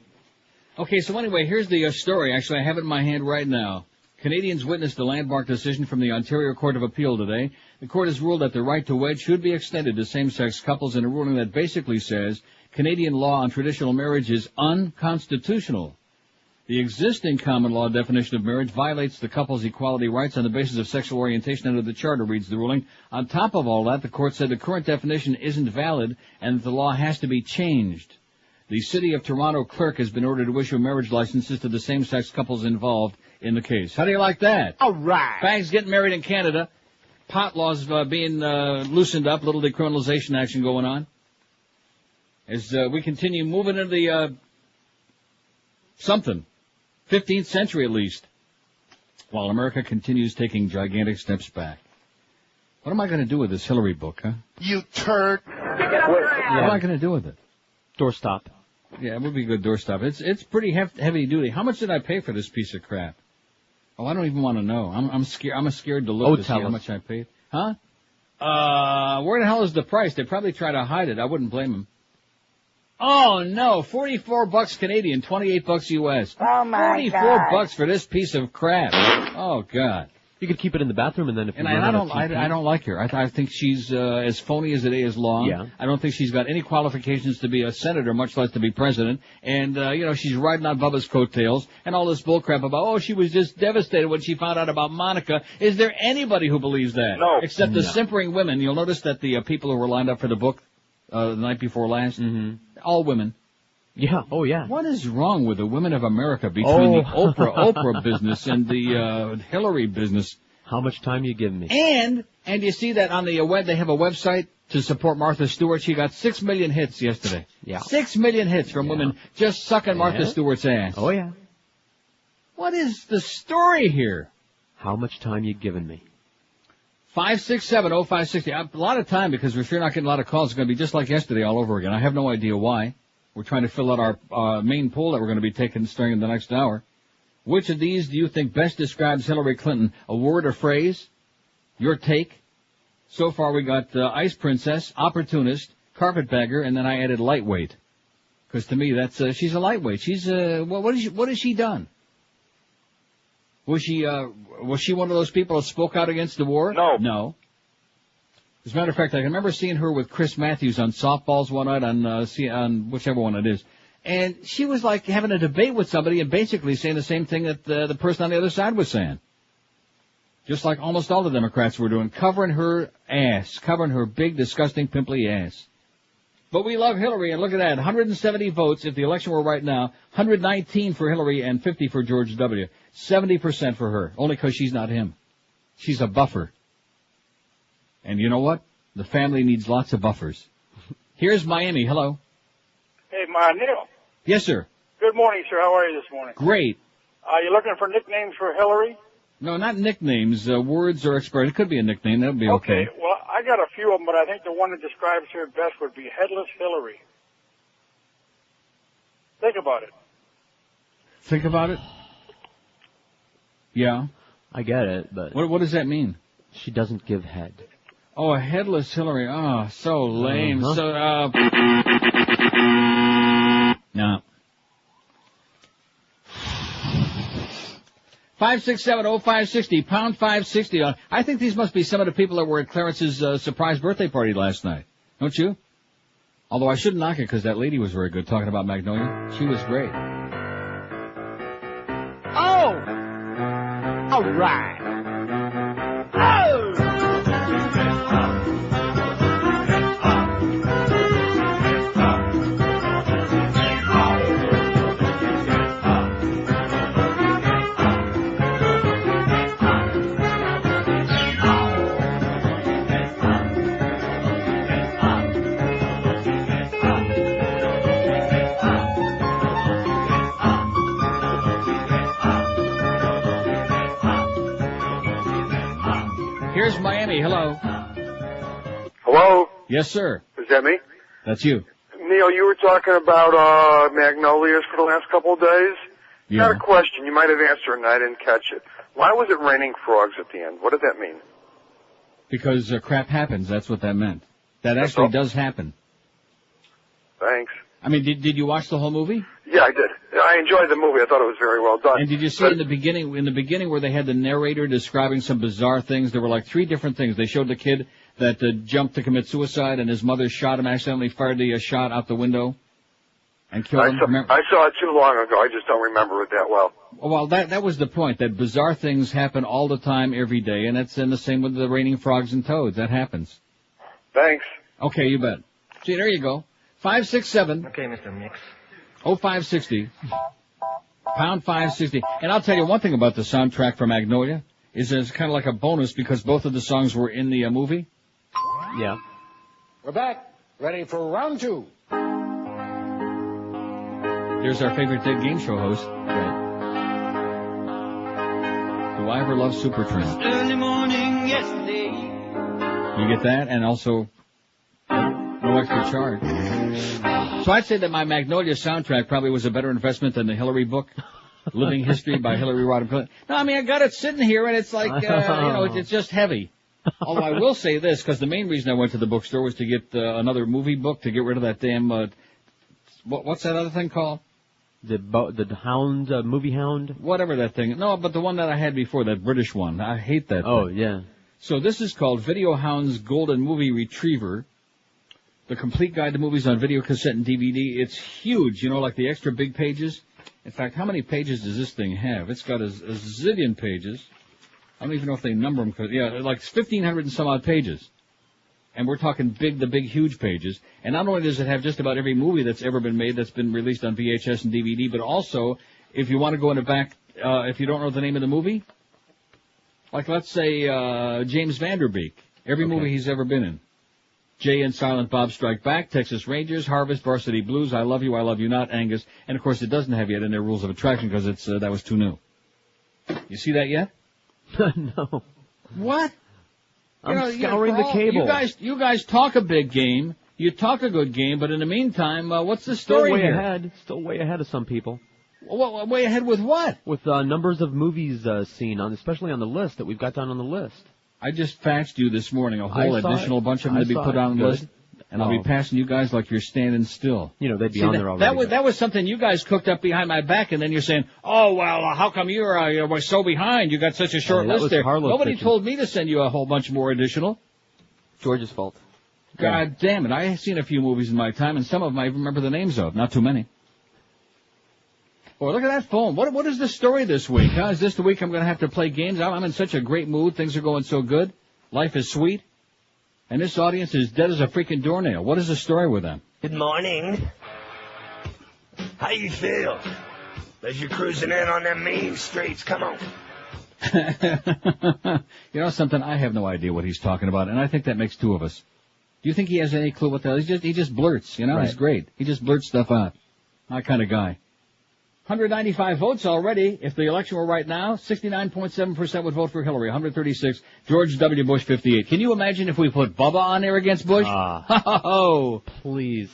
Okay, so anyway, here's the story. Actually, I have it in my hand right now. Canadians witnessed a landmark decision from the Ontario Court of Appeal today. The court has ruled that the right to wed should be extended to same-sex couples in a ruling that basically says Canadian law on traditional marriage is unconstitutional. The existing common law definition of marriage violates the couple's equality rights on the basis of sexual orientation under the Charter, reads the ruling. On top of all that, the court said the current definition isn't valid and that the law has to be changed. The City of Toronto clerk has been ordered to issue marriage licenses to the same-sex couples involved in the case. How do you like that? All right. Fags getting married in Canada. Pot laws being loosened up. Little decriminalization action going on. As we continue moving into the something. 15th century at least. While America continues taking gigantic steps back. What am I going to do with this Hillary book, huh? You turd. What am I going to do with it? Doorstop. Yeah, it would be a good doorstop. It's pretty heavy duty. How much did I pay for this piece of crap? Oh, I don't even want to know. I'm scared. I'm scared to look to see how much I paid. Huh? Where the hell is the price? They probably try to hide it. I wouldn't blame them. Oh no, $44 Canadian, $28 US. Oh my God. $44 for this piece of crap. Oh God. You could keep it in the bathroom, and then if you I don't like her. I think she's as phony as the day is long. Yeah. I don't think she's got any qualifications to be a senator, much less to be president. And she's riding on Bubba's coattails and all this bullcrap about she was just devastated when she found out about Monica. Is there anybody who believes that? No. Except the simpering women. You'll notice that the people who were lined up for the book the night before last, all women. Yeah. Oh, yeah. What is wrong with the women of America between the Oprah business and the Hillary business? How much time you giving me? And you see that on the web, they have a website to support Martha Stewart. She got 6 million hits yesterday. Yeah. 6 million hits from women just sucking Martha Stewart's ass. Oh, yeah. What is the story here? How much time you giving me? 567-0560. A lot of time because we're sure not getting a lot of calls. It's going to be just like yesterday all over again. I have no idea why. We're trying to fill out our main poll that we're going to be taking during the next hour. Which of these do you think best describes Hillary Clinton? A word or phrase? Your take? So far we got Ice Princess, Opportunist, Carpetbagger, and then I added lightweight. Because to me that's she's a lightweight. She's what has she done? Was she one of those people that spoke out against the war? No. No. As a matter of fact, I can remember seeing her with Chris Matthews on Softballs one night on whichever one it is. And she was like having a debate with somebody and basically saying the same thing that the person on the other side was saying. Just like almost all the Democrats were doing, covering her ass, covering her big, disgusting, pimply ass. But we love Hillary, and look at that, 170 votes if the election were right now, 119 for Hillary and 50 for George W. 70% for her, only because she's not him. She's a buffer. And you know what? The family needs lots of buffers. Here's Miami. Hello. Hey, Neil. Yes, sir. Good morning, sir. How are you this morning? Great. Are you looking for nicknames for Hillary? No, not nicknames. Words or expressions. It could be a nickname. That would be okay. Well, I got a few of them, but I think the one that describes her best would be Headless Hillary. Think about it. Think about it? Yeah. I get it, but... What does that mean? She doesn't give head. Oh, a headless Hillary. Oh, so lame. So, no. 567-0560, pound 560. I think these must be some of the people that were at Clarence's surprise birthday party last night. Don't you? Although I shouldn't knock it because that lady was very good talking about Magnolia. She was great. Oh! All right. Oh! hello. Hello? Yes, sir. Is that me? That's you. Neil, you were talking about magnolias for the last couple of days. Yeah. Got a question. You might have answered and I didn't catch it. Why was it raining frogs at the end? What did that mean? Because crap happens. That's what that meant. That actually does happen. Thanks. I mean, did you watch the whole movie? Yeah, I did. I enjoyed the movie. I thought it was very well done. And did you see in the beginning where they had the narrator describing some bizarre things? There were like 3 different things. They showed the kid that jumped to commit suicide, and his mother shot him, accidentally fired the shot out the window and killed him. I saw it too long ago. I just don't remember it that well. Well, that was the point, that bizarre things happen all the time, every day, and it's in the same with the raining frogs and toads. That happens. Thanks. Okay, you bet. See, there you go. 567. Okay, Mr. Mix. 0560. Pound 560. And I'll tell you one thing about the soundtrack for Magnolia, is it's kind of like a bonus because both of the songs were in the movie. Yeah. We're back. Ready for round 2. There's our favorite dead game show host. Right. Do I ever love Supertramp? Early morning yesterday. You get that, and also no extra charge. So I'd say that my Magnolia soundtrack probably was a better investment than the Hillary book, Living History by Hillary Rodham Clinton. No, I mean, I got it sitting here, and it's like, it's just heavy. Although I will say this, because the main reason I went to the bookstore was to get another movie book to get rid of that damn, what's that other thing called? The Hound, Movie Hound? Whatever that thing. No, but the one that I had before, that British one. I hate that Oh, thing. yeah. So this is called Video Hound's Golden Movie Retriever. The complete guide to movies on video, cassette, and DVD. It's huge, like the extra big pages. In fact, how many pages does this thing have? It's got a zillion pages. I don't even know if they number them. Like 1,500 and some odd pages. And we're talking the big, huge pages. And not only does it have just about every movie that's ever been made that's been released on VHS and DVD, but also, if you want to go in the back, if you don't know the name of the movie, like let's say James Van Der Beek, every movie he's ever been in. Jay and Silent Bob Strike Back, Texas Rangers, Harvest, Varsity Blues, I Love You, I Love You Not, Angus. And, of course, it doesn't have yet in their Rules of Attraction because that was too new. You see that yet? No. What? I'm scouring the cable. You guys talk a big game. You talk a good game, but in the meantime, what's the story here? Still way ahead of some people. Well, way ahead with what? With numbers of movies seen, especially on the list that we've got down on the list. I just faxed you this morning a whole additional bunch of them to be put on the list, and I'll be passing you guys like you're standing still. They'd be on there already. That was something you guys cooked up behind my back, and then you're saying, oh, well, how come you're so behind? You got such a short list there. Nobody told me to send you a whole bunch more additional. George's fault. God damn it. I have seen a few movies in my time, and some of them I remember the names of. Not too many. Boy, look at that phone. What is the story this week? Huh? Is this the week I'm going to have to play games? I'm in such a great mood. Things are going so good. Life is sweet. And this audience is dead as a freaking doornail. What is the story with them? Good morning. How you feel? As you're cruising in on them mean streets, come on. You know something? I have no idea what he's talking about, and I think that makes 2 of us. Do you think he has any clue what the hell? He just blurts, Right. He's great. He just blurts stuff out. My kind of guy. 195 votes already. If the election were right now, 69.7% would vote for Hillary, 136. George W. Bush, 58. Can you imagine if we put Bubba on there against Bush? Oh, please.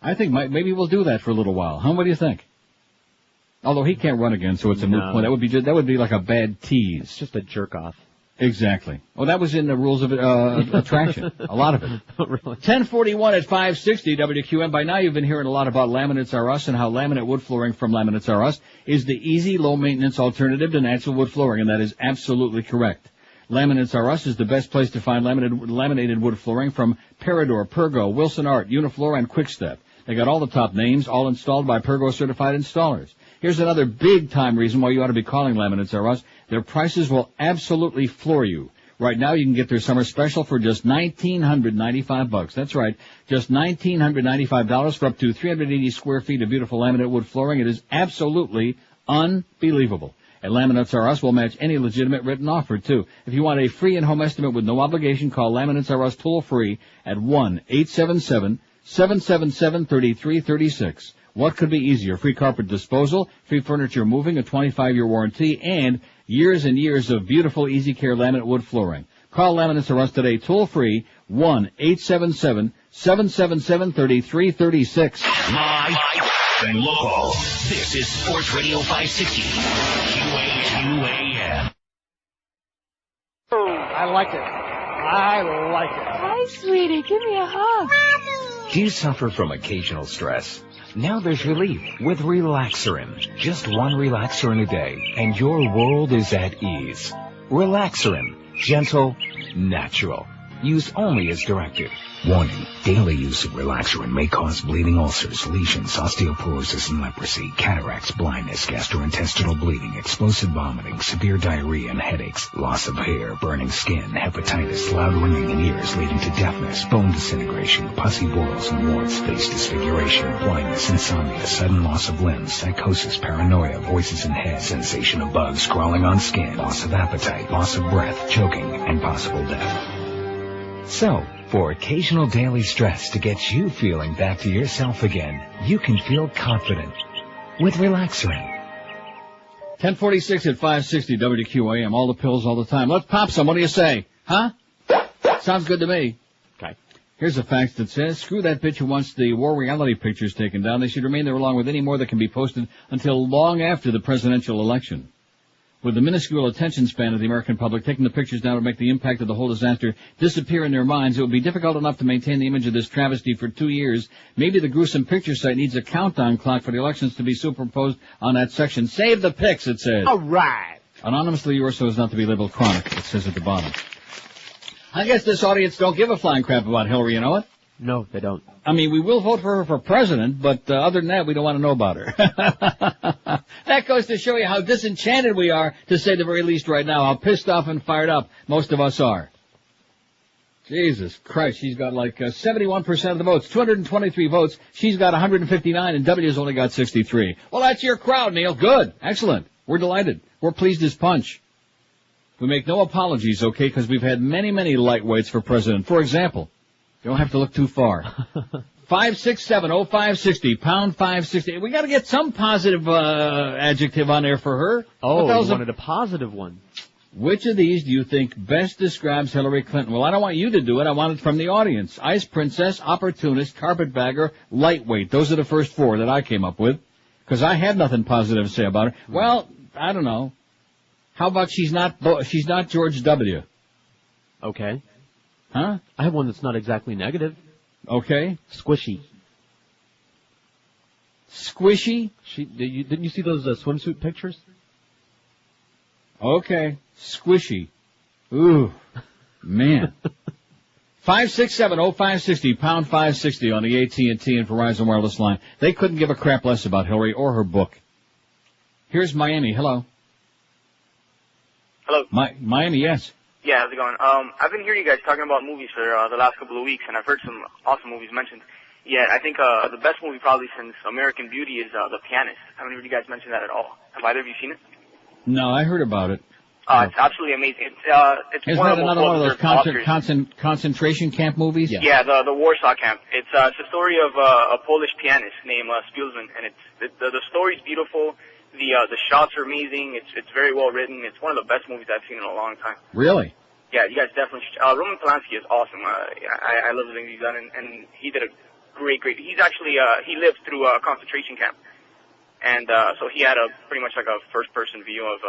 I think maybe we'll do that for a little while. What do you think? Although he can't run again, so it's a moot point. That would be like a bad tease. It's just a jerk off. Exactly. Well, that was in the Rules of Attraction. A lot of it. Really? 1041 at 560 WQM. By now you've been hearing a lot about Laminates R Us and how laminate wood flooring from Laminates R Us is the easy, low-maintenance alternative to natural wood flooring, and that is absolutely correct. Laminates R Us is the best place to find laminated wood flooring from Parador, Pergo, Wilson Art, Uniflora, and Quickstep. They got all the top names, all installed by Pergo-certified installers. Here's another big-time reason why you ought to be calling Laminates R Us. Their prices will absolutely floor you. Right now, you can get their summer special for just $1,995. That's right, just $1,995 for up to 380 square feet of beautiful laminate wood flooring. It is absolutely unbelievable. And Laminates R Us will match any legitimate written offer, too. If you want a free in-home estimate with no obligation, call Laminates R Us toll-free at 1-877-777-3336. What could be easier? Free carpet disposal, free furniture moving, a 25-year warranty, and years and years of beautiful Easy Care laminate wood flooring. Call Laminates or us today, toll-free, 1-877-777-3336. Live and local. This is Sports Radio 560. QAM. I like it. I like it. Hi, sweetie. Give me a hug. Do you suffer from occasional stress? Now there's relief with Relaxerin. Just one Relaxerin a day, and your world is at ease. Relaxerin. Gentle, natural. Use only as directed. Warning, daily use of Relaxerin may cause bleeding ulcers, lesions, osteoporosis and leprosy, cataracts, blindness, gastrointestinal bleeding, explosive vomiting, severe diarrhea and headaches, loss of hair, burning skin, hepatitis, loud ringing in ears leading to deafness, bone disintegration, pussy boils and warts, face disfiguration, blindness, insomnia, sudden loss of limbs, psychosis, paranoia, voices in head, sensation of bugs crawling on skin, loss of appetite, loss of breath, choking, and possible death. So, for occasional daily stress to get you feeling back to yourself again, you can feel confident with Relaxerin. 1046 at 560 WQAM. All the pills all the time. Let's pop some. What do you say? Huh? Sounds good to me. Okay. Here's a fax that says, screw that bitch who wants the war reality pictures taken down. They should remain there along with any more that can be posted until long after the presidential election. With the minuscule attention span of the American public, taking the pictures down would make the impact of the whole disaster disappear in their minds. It would be difficult enough to maintain the image of this travesty for 2 years. Maybe the gruesome picture site needs a countdown clock for the elections to be superimposed on that section. Save the pics, it says. All right. Anonymously yours so as not to be labeled chronic, it says at the bottom. I guess this audience don't give a flying crap about Hillary, you know what? No, they don't. I mean, we will vote for her for president, but other than that, we don't want to know about her. That goes to show you how disenchanted we are, to say the very least right now, how pissed off and fired up most of us are. Jesus Christ, she's got like 71% of the votes, 223 votes. She's got 159, and W's only got 63. Well, that's your crowd, Neil. Good. Excellent. We're delighted. We're pleased as punch. We make no apologies, okay, because we've had many, many lightweights for president. For example, you don't have to look too far. 567-0560, pound 560. We got to get some positive adjective on there for her. Oh, you wanted a positive one. Which of these do you think best describes Hillary Clinton? Well, I don't want you to do it. I want it from the audience. Ice princess, opportunist, carpetbagger, lightweight. Those are the first four that I came up with, because I had nothing positive to say about her. Well, I don't know. How about she's not George W.? Okay. Huh? I have one that's not exactly negative. Okay. Squishy. Squishy? Didn't you see those swimsuit pictures? Okay. Squishy. Ooh. Man. 567-0560, pound 560 on the AT&T and Verizon wireless line. They couldn't give a crap less about Hillary or her book. Here's Miami. Hello. Hello. Miami, yes. Yeah, how's it going? I've been hearing you guys talking about movies for the last couple of weeks, and I've heard some awesome movies mentioned. Yeah, I think the best movie probably since American Beauty is The Pianist. Haven't heard you guys mention that at all. Have either of you seen it? No, I heard about it. It's absolutely amazing. It's Isn't one that of another one of those Oscars. concentration camp movies? Yeah, the Warsaw Camp. It's a story of a Polish pianist named Spielman, and the story's beautiful. The shots are amazing. It's very well written. It's one of the best movies I've seen in a long time. Really? Yeah, you guys definitely should. Roman Polanski is awesome. I love the things he's done, and he did a great. He's actually he lived through a concentration camp, and so he had pretty much like a first-person view of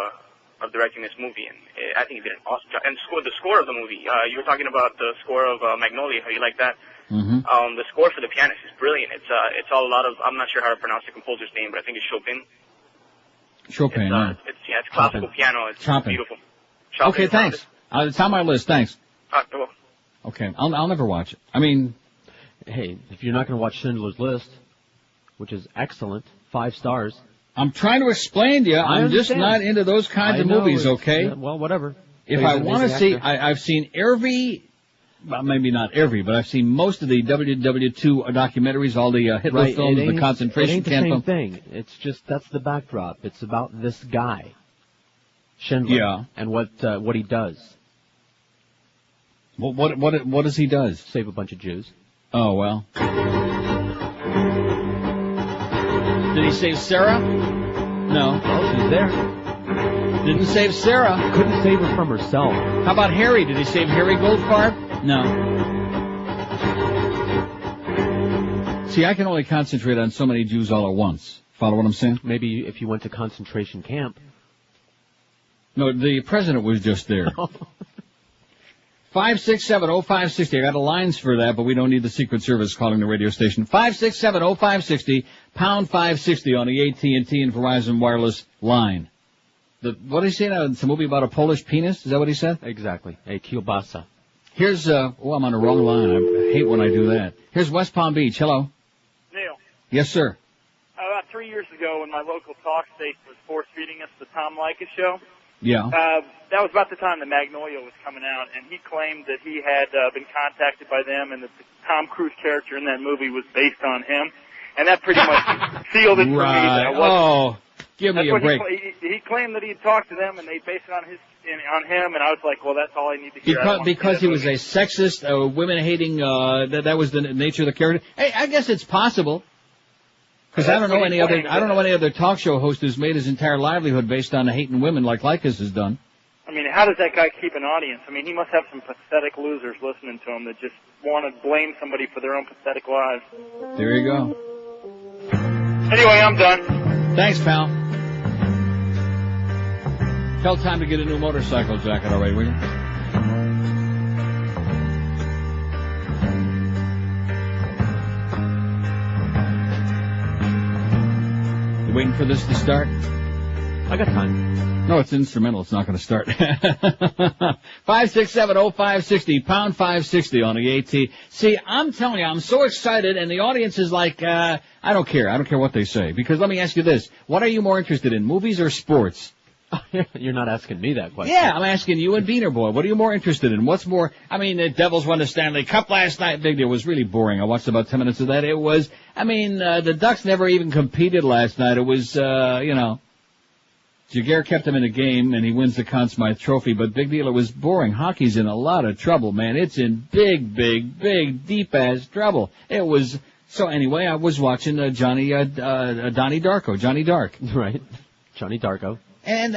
directing this movie, and I think he did an awesome job. And the score of the movie. You were talking about the score of Magnolia. How you like that? Mm-hmm. The score for The Pianist is brilliant. It's all a lot of, I'm not sure how to pronounce the composer's name, but I think it's Chopin. Chopin. It's classical piano. It's beautiful. Chopin, okay, thanks. It's on my list. Thanks. You're welcome. Okay, I'll never watch it. I mean, hey, if you're not going to watch Schindler's List, which is excellent, 5 stars. I'm trying to explain to you. I'm just not into those kinds of movies. Okay. Yeah, well, whatever. If I want to see, I've seen every. Well, maybe not every, but I've seen most of the WW2 documentaries, all the Hitler films, the concentration camp. It ain't the same thing. It's just, that's the backdrop. It's about this guy, Schindler, and what he does. What does he does? Save a bunch of Jews. Oh, well. Did he save Sarah? No. Well, she's there. Didn't save Sarah. Couldn't save her from herself. How about Harry? Did he save Harry Goldfarb? No. See, I can only concentrate on so many Jews all at once. Follow what I'm saying? Maybe if you went to concentration camp. No, the president was just there. 567-0560. I got the lines for that, but we don't need the Secret Service calling the radio station. 567-0560, pound 560 on the AT&T and Verizon wireless line. What did he say now? It's a movie about a Polish penis? Is that what he said? Exactly. A kielbasa. Here's, I'm on the wrong line. I hate when I do that. Here's West Palm Beach. Hello. Neil. Yes, sir. About 3 years ago when my local talk station was force-feeding us the Tom Leykis show. Yeah. That was about the time that Magnolia was coming out, and he claimed that he had been contacted by them and that the Tom Cruise character in that movie was based on him. And that pretty much sealed it for me. That I wasn't, give me a break. He claimed that he had talked to them and they based it on him, and I was like, well, that's all I need to hear. Because he was a sexist, women-hating, that was the nature of the character. Hey, I guess it's possible. Because I don't know any other talk show host who's made his entire livelihood based on hating women like Leykis has done. I mean, how does that guy keep an audience? I mean, he must have some pathetic losers listening to him that just want to blame somebody for their own pathetic lives. There you go. Anyway, I'm done. Thanks, pal. Tell Tom to get a new motorcycle jacket already, will you? You waiting for this to start? I got time. No, it's instrumental. It's not going to start. 567-0560, pound 560 on the AT. See, I'm telling you, I'm so excited, and the audience is like, I don't care. I don't care what they say. Because let me ask you this. What are you more interested in, movies or sports? You're not asking me that question. Yeah, I'm asking you and Beaner Boy. What are you more interested in? What's more, the Devils won the Stanley Cup last night. Big deal. It was really boring. I watched about 10 minutes of that. It was, the Ducks never even competed last night. It was, Jaguar kept him in a game, and he wins the Conn Smythe Trophy, but big deal, it was boring. Hockey's in a lot of trouble, man. It's in big, deep-ass trouble. It was, so anyway, I was watching Donnie Darko, Johnny Dark. Right. Johnny Darko. And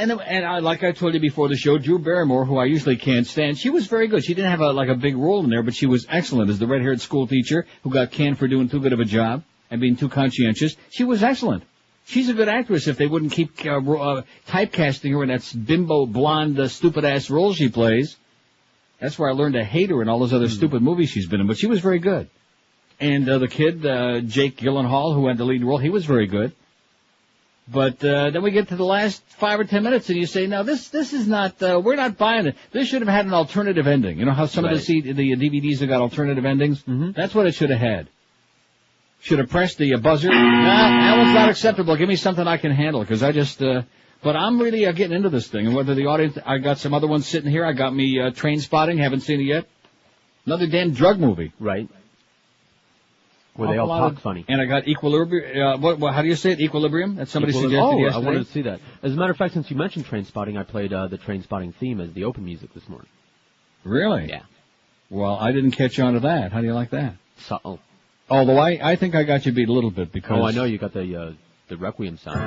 like I told you before the show, Drew Barrymore, who I usually can't stand, she was very good. She didn't have a big role in there, but she was excellent as the red-haired school teacher who got canned for doing too good of a job and being too conscientious. She was excellent. She's a good actress if they wouldn't keep typecasting her in that bimbo, blonde, stupid-ass role she plays. That's where I learned to hate her in all those other stupid movies she's been in, but she was very good. And the kid, Jake Gyllenhaal, who had the lead role, he was very good. But then we get to the last 5 or 10 minutes, and you say, no, this is not, we're not buying it. This should have had an alternative ending. You know how some of the DVDs have got alternative endings? Mm-hmm. That's what it should have had. Should have pressed the buzzer. That one's not acceptable. Give me something I can handle, because I just, but I'm really getting into this thing. And whether the audience, I got some other ones sitting here. I got me Train Spotting. Haven't seen it yet. Another damn drug movie. Right. Where they all talk funny. And I got Equilibrium. How do you say it? Equilibrium? That somebody suggested yesterday. I wanted to see that. As a matter of fact, since you mentioned Train Spotting, I played the Train Spotting theme as the open music this morning. Really? Yeah. Well, I didn't catch on to that. How do you like that? Subtle. Although I think I got you beat a little bit because... Oh, I know you got the Requiem sound.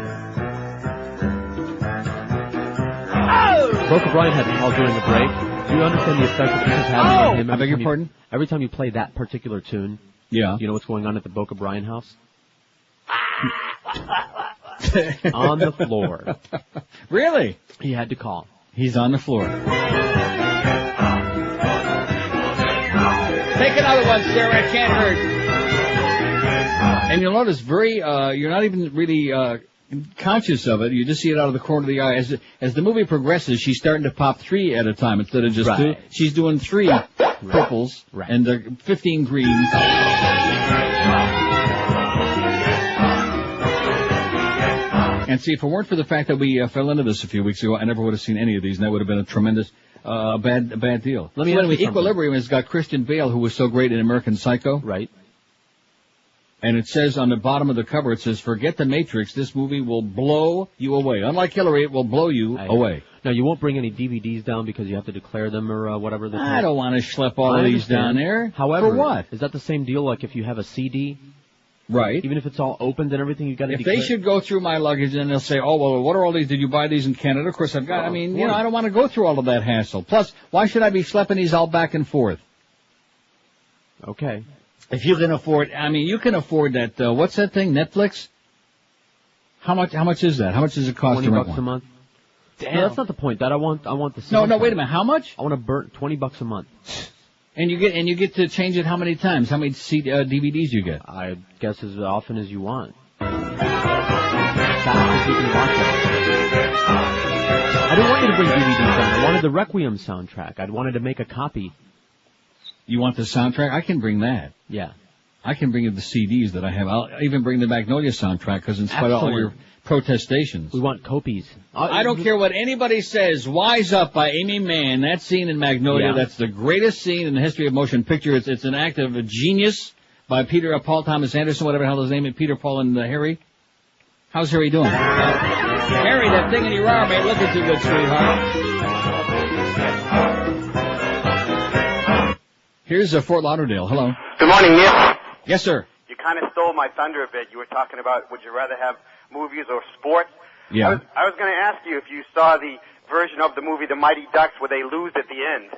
Broke O'Brien had to call during the break. Do you understand the effect that this is having on him? I beg your pardon? Every time you play that particular tune, yeah. You know what's going on at the Boca Brian house? On the floor. Really? He had to call. He's on the floor. Take another one, Sarah. It can't hurt. And you'll notice you're not even really conscious of it. You just see it out of the corner of the eye. As the movie progresses, she's starting to pop 3 at a time instead of just 2. She's doing 3 purples and 15 greens. And see, if it weren't for the fact that we fell into this a few weeks ago, I never would have seen any of these, and that would have been a tremendous bad deal. Let me ask you Equilibrium has got Christian Bale, who was so great in American Psycho. Right. And it says on the bottom of the cover, it says, forget the Matrix, this movie will blow you away. Unlike Hillary, it will blow you away. Now, you won't bring any DVDs down because you have to declare them or whatever. I don't want to schlep all of these down there. However, for what? Is that the same deal like if you have a CD Right. Even if it's all opened and everything, you got to. If they should go through my luggage and they'll say, "Oh well, what are all these? Did you buy these in Canada?" Of course, I've got. I mean, I don't want to go through all of that hassle. Plus, why should I be schlepping these all back and forth? Okay. If you can afford, you can afford that. What's that thing? Netflix. How much is that? How much does it cost to rent $20 one? a month. Damn. No, that's not the point. I want the. No, wait a minute. How much? I want to burn $20 a month. And you get to change it how many times? How many DVDs you get? I guess as often as you want. I didn't want you to bring DVDs down. I wanted the Requiem soundtrack. I wanted to make a copy. You want the soundtrack? I can bring that. Yeah. I can bring you the CDs that I have. I'll even bring the Magnolia soundtrack because in spite of all your protestations. We want copies. I don't care what anybody says. Wise Up by Amy Mann. That scene in Magnolia, that's the greatest scene in the history of motion picture. It's an act of genius by Paul Thomas Anderson, whatever the hell his name is, Peter, Paul, and Harry. How's Harry doing? Harry, that thing in your arm ain't looking too good, sweetheart. Here's Fort Lauderdale. Hello. Good morning, Neil. Yes, sir. You kind of stole my thunder a bit. You were talking about would you rather have movies or sports? Yeah. I was going to ask you if you saw the version of the movie The Mighty Ducks where they lose at the end.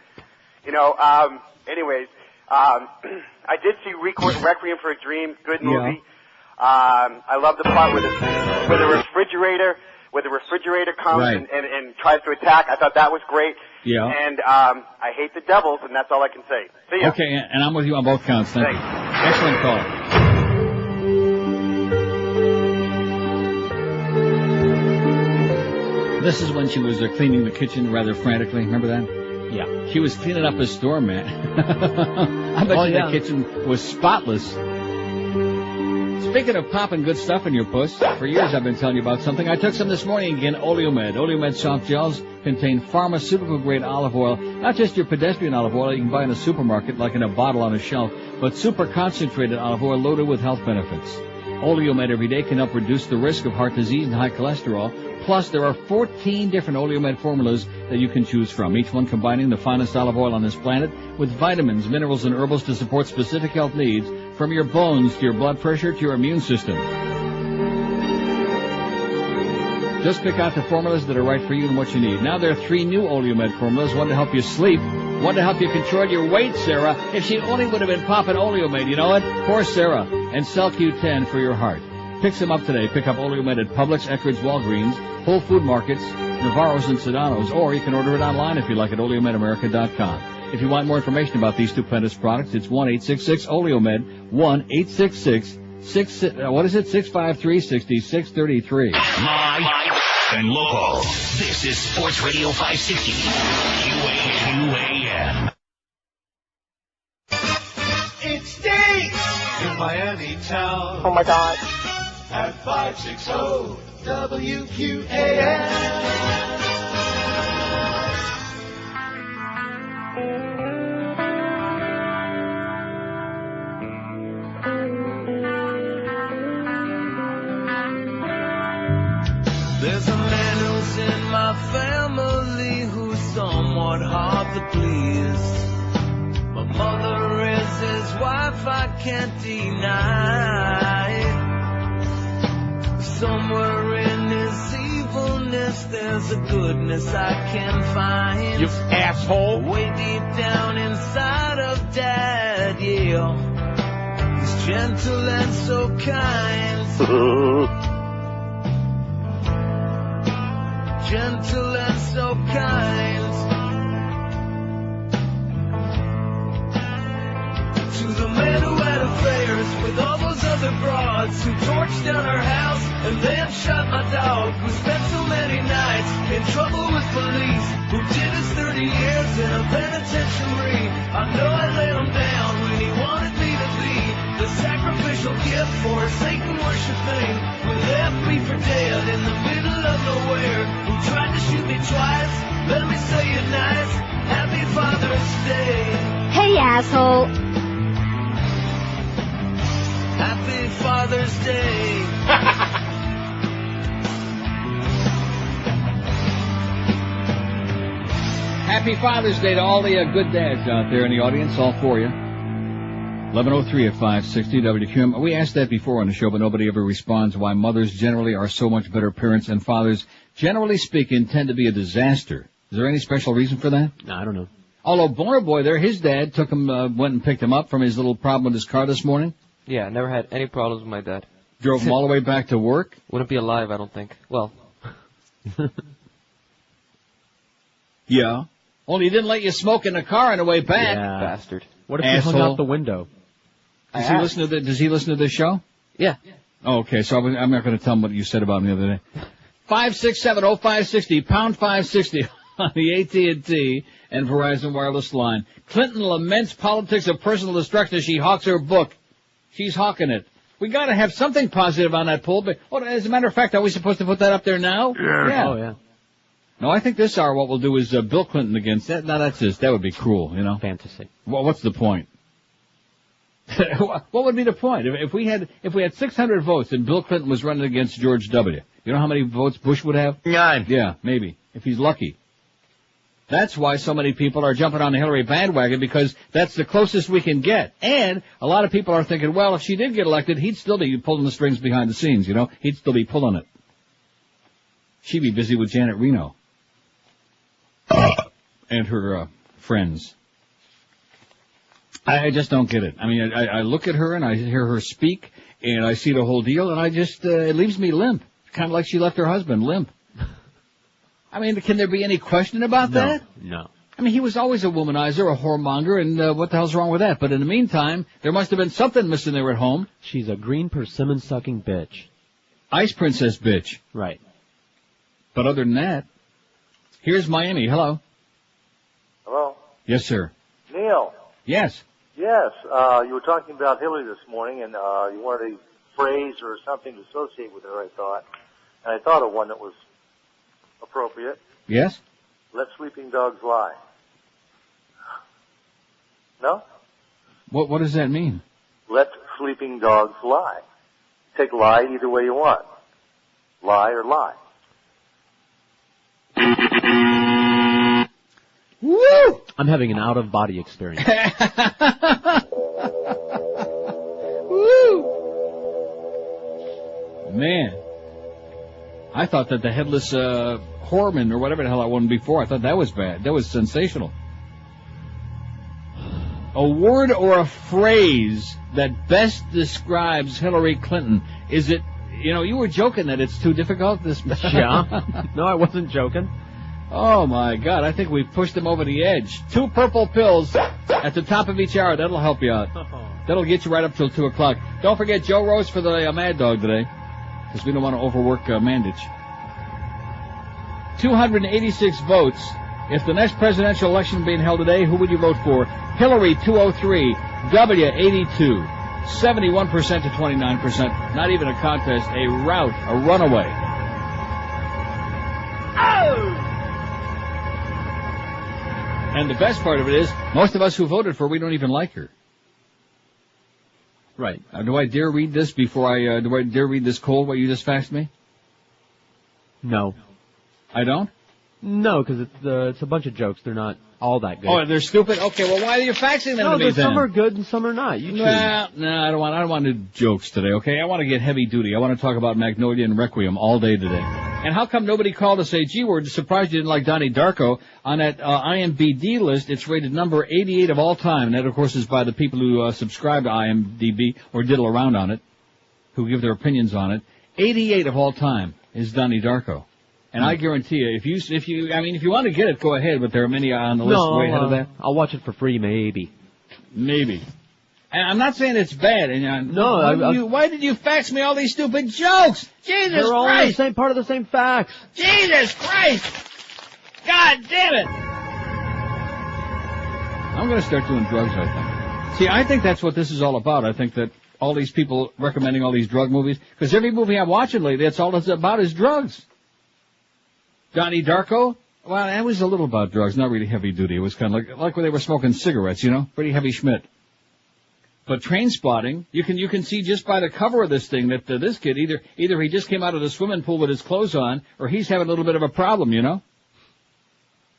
I did see Requiem for a Dream. Good movie. I love the part where the refrigerator comes and tries to attack. I thought that was great. Yeah. And I hate the Devils, and that's all I can say. See ya. Okay, and I'm with you on both counts. Thank you. Excellent call. This is when she was cleaning the kitchen rather frantically. Remember that? Yeah. She was cleaning up a store, man. I bet the kitchen was spotless. Speaking of popping good stuff in your puss, for years I've been telling you about something. I took some this morning again, Oleomed. Oleomed soft gels contain pharmaceutical-grade olive oil. Not just your pedestrian olive oil you can buy in a supermarket like in a bottle on a shelf, but super concentrated olive oil loaded with health benefits. Oleomed every day can help reduce the risk of heart disease and high cholesterol. Plus, there are 14 different Oleomed formulas that you can choose from, each one combining the finest olive oil on this planet with vitamins, minerals, and herbals to support specific health needs, from your bones to your blood pressure to your immune system. Just pick out the formulas that are right for you and what you need. Now there are 3 new Oleomed formulas, one to help you sleep, one to help you control your weight, Sarah. If she only would have been popping Oleomed, you know what? Poor Sarah. And CellQ10 for your heart. Pick some up today. Pick up Oleomed at Publix, Eckerd's, Walgreens, Whole Food Markets, Navarro's, and Sedano's, or you can order it online if you like at oleomedamerica.com. If you want more information about these stupendous products, it's 1-866-OLEOMED, 1-866-653-6633. Live and local. This is Sports Radio 560. QAM. It stinks in Miami town. Oh my God. At 560 WQAM. There's a man who's in my family who's somewhat hard to please. My mother is his wife, I can't deny. Somewhere in his evilness, there's a goodness I can find. You asshole! Way deep down inside of Dad, yeah. He's gentle and so kind. Gentle and so kind. To the man who had affairs with all those other broads, who torched down our house and then shot my dog, who spent so many nights in trouble with police, who did his 30 years in a penitentiary. I know I let him down when he wanted me to be the sacrificial gift for a Satan worshiping, who left me for dead in the middle of nowhere, who tried to shoot me twice. Let me say it nice. Happy Father's Day. Hey, asshole. Happy Father's Day. Happy Father's Day to all the good dads out there in the audience, all for you. 11:03 at 560 WQM. We asked that before on the show, but nobody ever responds why mothers generally are so much better parents and fathers, generally speaking, tend to be a disaster. Is there any special reason for that? No, I don't know. Although Boner Boy there, his dad took him, went and picked him up from his little problem with his car this morning. Yeah, never had any problems with my dad. Drove him all the way back to work. Wouldn't be alive, I don't think. Well. Yeah. Only he didn't let you smoke in the car on the way back. Yeah. Bastard. What if you hung out the window? Does he listen to this show? Yeah. Oh, okay, so I'm not going to tell him what you said about him the other day. 567-0560, pound 560 on the AT&T and Verizon wireless line. Clinton laments politics of personal destruction as she hawks her book. She's hawking it. We got to have something positive on that poll. But as a matter of fact, are we supposed to put that up there now? Yeah. Oh, yeah. No, I think this hour what we'll do is Bill Clinton against that. No, that's just, that would be cruel, you know. Fantasy. Well, what's the point? What would be the point? If we had 600 votes and Bill Clinton was running against George W., you know how many votes Bush would have? 9. Yeah, maybe, if he's lucky. That's why so many people are jumping on the Hillary bandwagon, because that's the closest we can get. And a lot of people are thinking, well, if she did get elected, he'd still be pulling the strings behind the scenes, you know? He'd still be pulling it. She'd be busy with Janet Reno and her friends. I just don't get it. I mean, I look at her and I hear her speak and I see the whole deal and I just, it leaves me limp. Kind of like she left her husband limp. I mean, can there be any question about that? No. I mean, he was always a womanizer, a whoremonger, and what the hell's wrong with that? But in the meantime, there must have been something missing there at home. She's a green persimmon-sucking bitch. Ice princess bitch. Right. But other than that, here's Miami. Hello. Hello. Yes, sir. Neil. Yes. Yes. You were talking about Hillary this morning, and you wanted a phrase or something to associate with her, I thought. And I thought of one that was appropriate. Yes? Let sleeping dogs lie. No? What does that mean? Let sleeping dogs lie. Take lie either way you want. Lie or lie. Woo! I'm having an out-of-body experience. Woo! Man. I thought that the headless Horman or whatever the hell I won before, I thought that was bad. That was sensational. A word or a phrase that best describes Hillary Clinton. Is it, you were joking that it's too difficult? Yeah. No, I wasn't joking. Oh, my God. I think we've pushed them over the edge. 2 purple pills at the top of each hour. That'll help you out. That'll get you right up till 2 o'clock. Don't forget Joe Rose for the Mad Dog today, because we don't want to overwork Mandich. 286 votes. If the next presidential election being held today, who would you vote for? Hillary, 203. W, 82. 71% to 29%. Not even a contest. A rout. A runaway. Oh! And the best part of it is, most of us who voted for her, we don't even like her. Right. Do I dare read this before do I dare read this cold, what you just faxed me? No. I don't? No, because it's a bunch of jokes. They're not all that good. Oh, they're stupid? Okay, well, why are you faxing them to me then? Some are good and some are not. You choose. No, I don't want to do jokes today, okay? I want to get heavy duty. I want to talk about Magnolia and Requiem all day today. And how come nobody called to say, gee, we're surprised you didn't like Donnie Darko? On that IMDb list, it's rated number 88 of all time. And that, of course, is by the people who subscribe to IMDb or diddle around on it, who give their opinions on it. 88 of all time is Donnie Darko. And I guarantee you, if you want to get it, go ahead, but there are many on the list way ahead of that. I'll watch it for free, maybe. Maybe. And I'm not saying it's bad. And why did you fax me all these stupid jokes? Jesus They're all Christ! the same part of the same facts. Jesus Christ! God damn it! I'm going to start doing drugs, I think. See, I think that's what this is all about. I think that all these people recommending all these drug movies, because every movie I'm watching lately, that's all it's about is drugs. Donnie Darko? Well, that was a little about drugs, not really heavy duty. It was kind of like when they were smoking cigarettes, pretty heavy schmidt. But Train Spotting, you can see just by the cover of this thing that this kid either he just came out of the swimming pool with his clothes on, or he's having a little bit of a problem,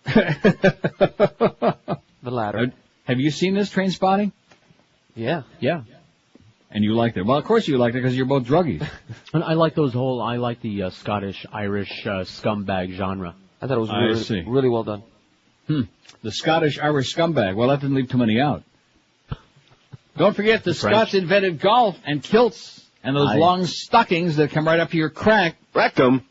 The latter. Have you seen this Train Spotting? Yeah. Yeah. And you liked it. Well, of course you liked it because you're both druggies. And I like the Scottish, Irish scumbag genre. I thought it was really well done. The Scottish, Irish scumbag. Well, that didn't leave too many out. Don't forget the Scots invented golf and kilts and those long stockings that come right up to your crack. Rectum.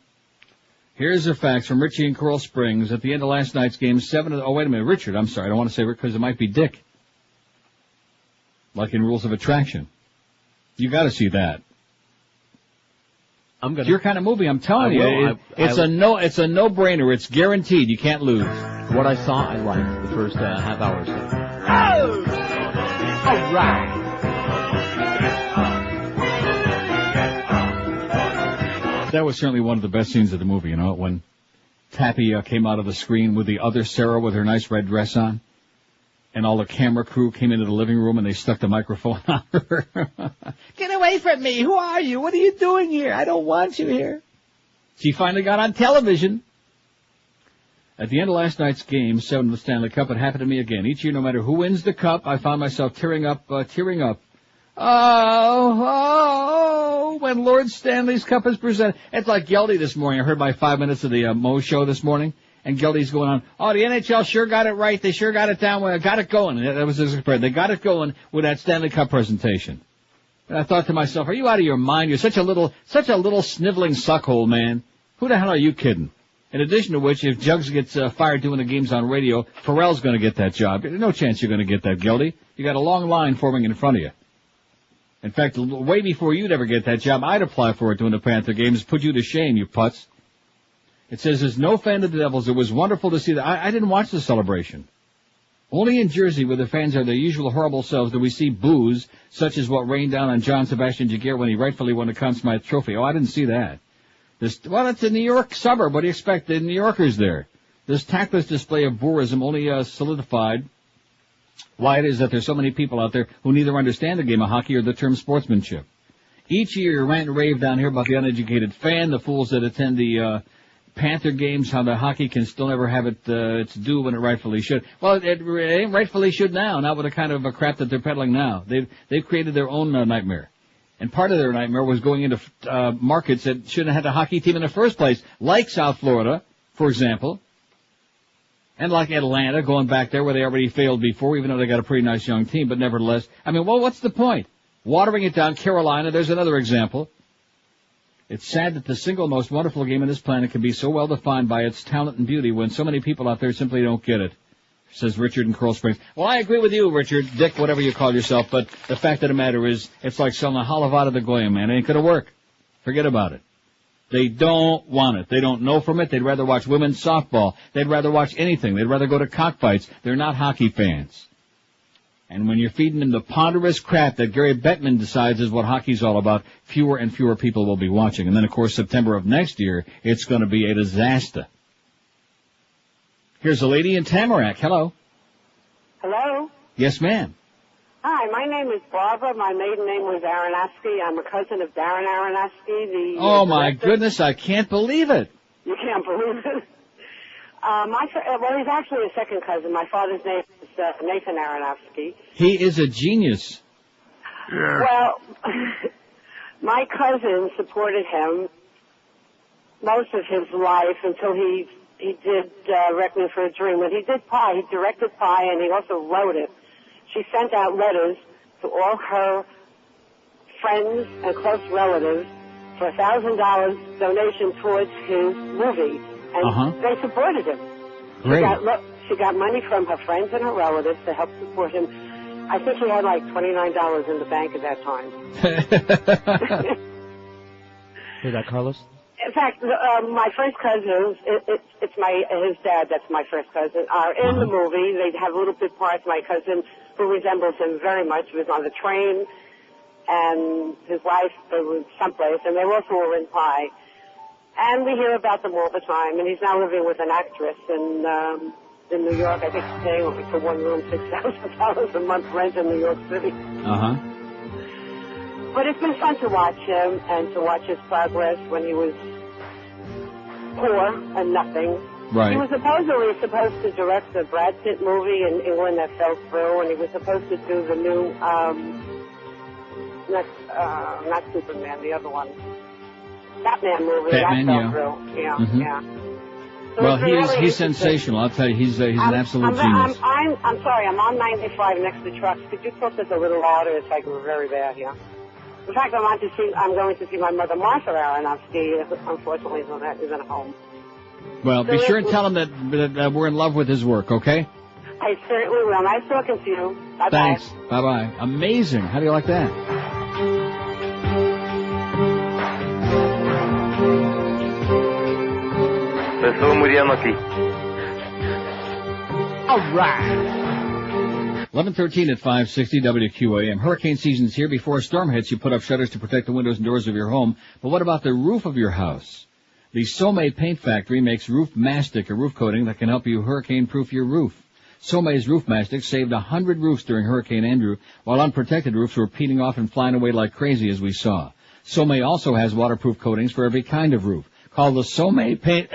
Here's the facts from Richie in Coral Springs. At the end of last night's game, wait a minute, Richard, I'm sorry. I don't want to say Rick because it might be Dick. Like in Rules of Attraction. You gotta see that. It's your kind of movie, I'm telling you. It's a no-brainer. It's guaranteed. You can't lose. What I saw, I liked the first half hour or so. Oh! All right. That was certainly one of the best scenes of the movie, you know, when Tappy came out of the screen with the other Sarah with her nice red dress on, and all the camera crew came into the living room and they stuck the microphone on her. Get away from me! Who are you? What are you doing here? I don't want you here. She finally got on television. At the end of last night's game, 7 of the Stanley Cup, it happened to me again. Each year, no matter who wins the cup, I found myself tearing up. Oh, when Lord Stanley's Cup is presented. It's like Geldy this morning. I heard my 5 minutes of the Mo show this morning, and Geldy's going on, oh, the NHL sure got it right. They sure got it down. Got it going. That was his expression. They got it going with that Stanley Cup presentation. And I thought to myself, are you out of your mind? You're such a little sniveling suckhole, man. Who the hell are you kidding? In addition to which, if Jugs gets fired doing the games on radio, Pharrell's going to get that job. There's no chance you're going to get that, Geldy. You got a long line forming in front of you. In fact, way before you'd ever get that job, I'd apply for it during the Panther games. Put you to shame, you putz. It says, there's no fan of the Devils. It was wonderful to see that. I didn't watch the celebration. Only in Jersey, where the fans are their usual horrible selves, do we see boos, such as what rained down on John Sebastian Jaguar when he rightfully won the Conn Smythe Trophy. Oh, I didn't see that. Well, it's a New York suburb. What do you expect? The New Yorkers there. This tactless display of boorism only solidified why it is that there's so many people out there who neither understand the game of hockey or the term sportsmanship. Each year, you rant and rave down here about the uneducated fan, the fools that attend the Panther games, how the hockey can still never have its due when it rightfully should. Well, it ain't rightfully should now, not with the kind of crap that they're peddling now. They've created their own nightmare. And part of their nightmare was going into markets that shouldn't have had a hockey team in the first place, like South Florida, for example, and like Atlanta, going back there where they already failed before, even though they got a pretty nice young team, but nevertheless, I mean, well, what's the point? Watering it down. Carolina, there's another example. It's sad that the single most wonderful game on this planet can be so well defined by its talent and beauty when so many people out there simply don't get it, says Richard in Coral Springs. Well, I agree with you, Richard, Dick, whatever you call yourself, but the fact of the matter is, it's like selling a halava to Goya, man. It ain't gonna work. Forget about it. They don't want it. They don't know from it. They'd rather watch women's softball. They'd rather watch anything. They'd rather go to cockfights. They're not hockey fans. And when you're feeding them the ponderous crap that Gary Bettman decides is what hockey's all about, fewer and fewer people will be watching. And then, of course, September of next year, it's going to be a disaster. Here's a lady in Tamarack. Hello. Hello? Yes, ma'am. Hi, my name is Barbara. My maiden name was Aronofsky. I'm a cousin of Darren Aronofsky, the Oh, my director. goodness, I can't believe it. You can't believe it. Well, he's actually a second cousin. My father's name is Nathan Aronofsky. He is a genius. Well, my cousin supported him most of his life until he did Requiem for a Dream. When he did Pi, he directed Pi, and he also wrote it. She sent out letters to all her friends and close relatives for $1,000 donation towards his movie, and they supported him. Great. She got money from her friends and her relatives to help support him. I think he had like $29 in the bank at that time. Hear that, Carlos? In fact, my first cousins, it's his dad, that's my first cousin, are in the movie. They have little bit parts. My cousin, who resembles him very much, was on the train, and his wife was someplace, and they also were in Pi. And we hear about them all the time, and he's now living with an actress in New York. I think he's paying for one room $6,000 a month rent in New York City. But it's been fun to watch him and to watch his progress when he was poor and nothing Right. He was supposedly supposed to direct the Brad Pitt movie, and when that fell through, and he was supposed to do the new, not Superman, the other one, Batman movie. Batman, that fell through. Yeah, Mhm. yeah. So Well, it's really he's sensational. I'll tell you, he's an absolute genius. I'm sorry, I'm on 95 next to trucks. Could you talk this a little louder? It's like very bad here. In fact, I'm going to see my mother, Martha Aronofsky. Unfortunately, so that isn't home. Well, be sure and tell him that we're in love with his work, okay? I certainly will. Nice talking to you. Bye-bye. Thanks. Bye-bye. Amazing. How do you like that? All right. 11:13 at 560 WQAM. Hurricane season's here. Before a storm hits, you put up shutters to protect the windows and doors of your home. But what about the roof of your house? The Somay Paint Factory makes Roof Mastic, a roof coating that can help you hurricane-proof your roof. Somay's Roof Mastic saved 100 roofs during Hurricane Andrew, while unprotected roofs were peeling off and flying away like crazy, as we saw. Somay also has waterproof coatings for every kind of roof. Call the Somay Paint,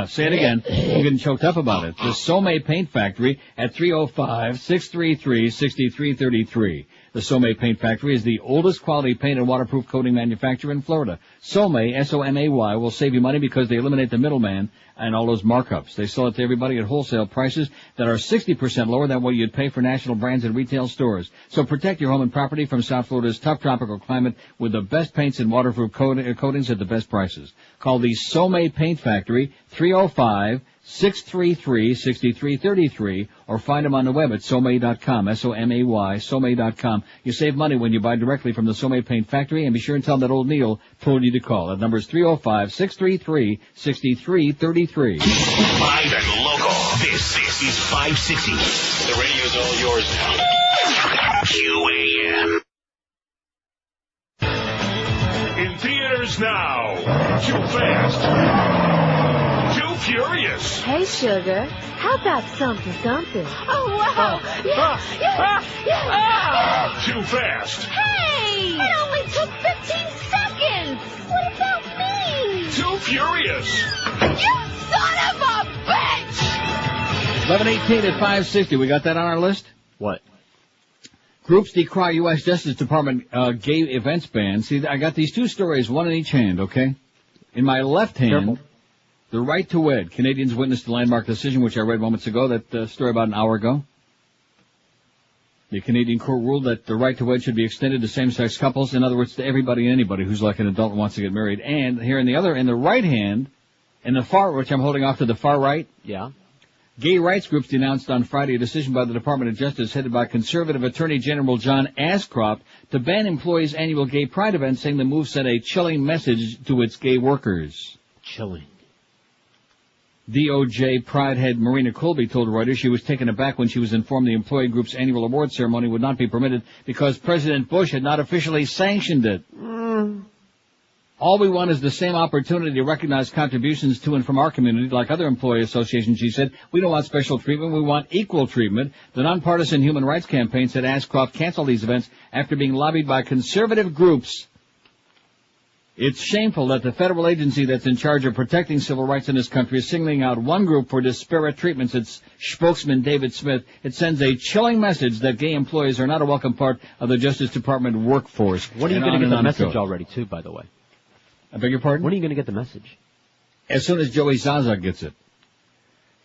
say it again, you're getting choked up about it. The Somay Paint Factory at 305-633-6333. The Somay Paint Factory is the oldest quality paint and waterproof coating manufacturer in Florida. Somay, S-O-M-A-Y, will save you money because they eliminate the middleman and all those markups. They sell it to everybody at wholesale prices that are 60% lower than what you'd pay for national brands in retail stores. So protect your home and property from South Florida's tough tropical climate with the best paints and waterproof coatings at the best prices. Call the Somay Paint Factory, 305-633-6333, or find them on the web at somay.com, S-O-M-A-Y, somay.com. You save money when you buy directly from the Somay Paint Factory, and be sure and tell them that old Neil told you to call. That number is 305-633-6333. Live and local. This is 560. The radio's all yours now. QAM. In theaters now. Too fast. Too furious. Hey, sugar, how about something? Oh, wow. Yeah. Too fast. Hey! It only took 15 seconds. What about me? Too furious. You son of a bitch! 11:18 at 560. We got that on our list? What? Groups decry U.S. Justice Department gay events ban. See, I got these two stories, one in each hand, okay? In my left hand, the right to wed. Canadians witnessed the landmark decision, which I read moments ago, that story about an hour ago. The Canadian court ruled that the right to wed should be extended to same-sex couples. In other words, to everybody and anybody who's like an adult and wants to get married. And here in the right hand, in the far, which I'm holding off to the far right. Yeah. Gay rights groups denounced on Friday a decision by the Department of Justice headed by conservative Attorney General John Ashcroft to ban employees' annual gay pride events, saying the move sent a chilling message to its gay workers. Chilling. DOJ Pride head Marina Colby told Reuters she was taken aback when she was informed the employee group's annual award ceremony would not be permitted because President Bush had not officially sanctioned it. All we want is the same opportunity to recognize contributions to and from our community, like other employee associations, she said. We don't want special treatment. We want equal treatment. The nonpartisan human rights campaign said Ashcroft canceled these events after being lobbied by conservative groups. It's shameful that the federal agency that's in charge of protecting civil rights in this country is singling out one group for disparate treatment, said spokesman David Smith. It sends a chilling message that gay employees are not a welcome part of the Justice Department workforce. When are you going to get the message already, too, by the way? I beg your pardon? When are you going to get the message? As soon as Joey Zaza gets it.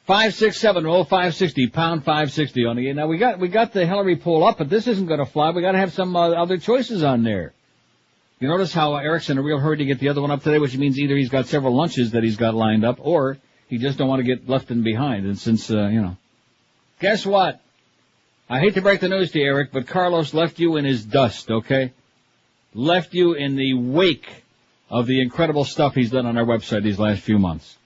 567-0560, pound 560 on the. Now we got the Hillary poll up, but this isn't going to fly. We got to have some other choices on there. You notice how Eric's in a real hurry to get the other one up today, which means either he's got several lunches that he's got lined up, or he just don't want to get left in behind. And since guess what? I hate to break the news to you, Eric, but Carlos left you in his dust. Okay, left you in the wake of the incredible stuff he's done on our website these last few months.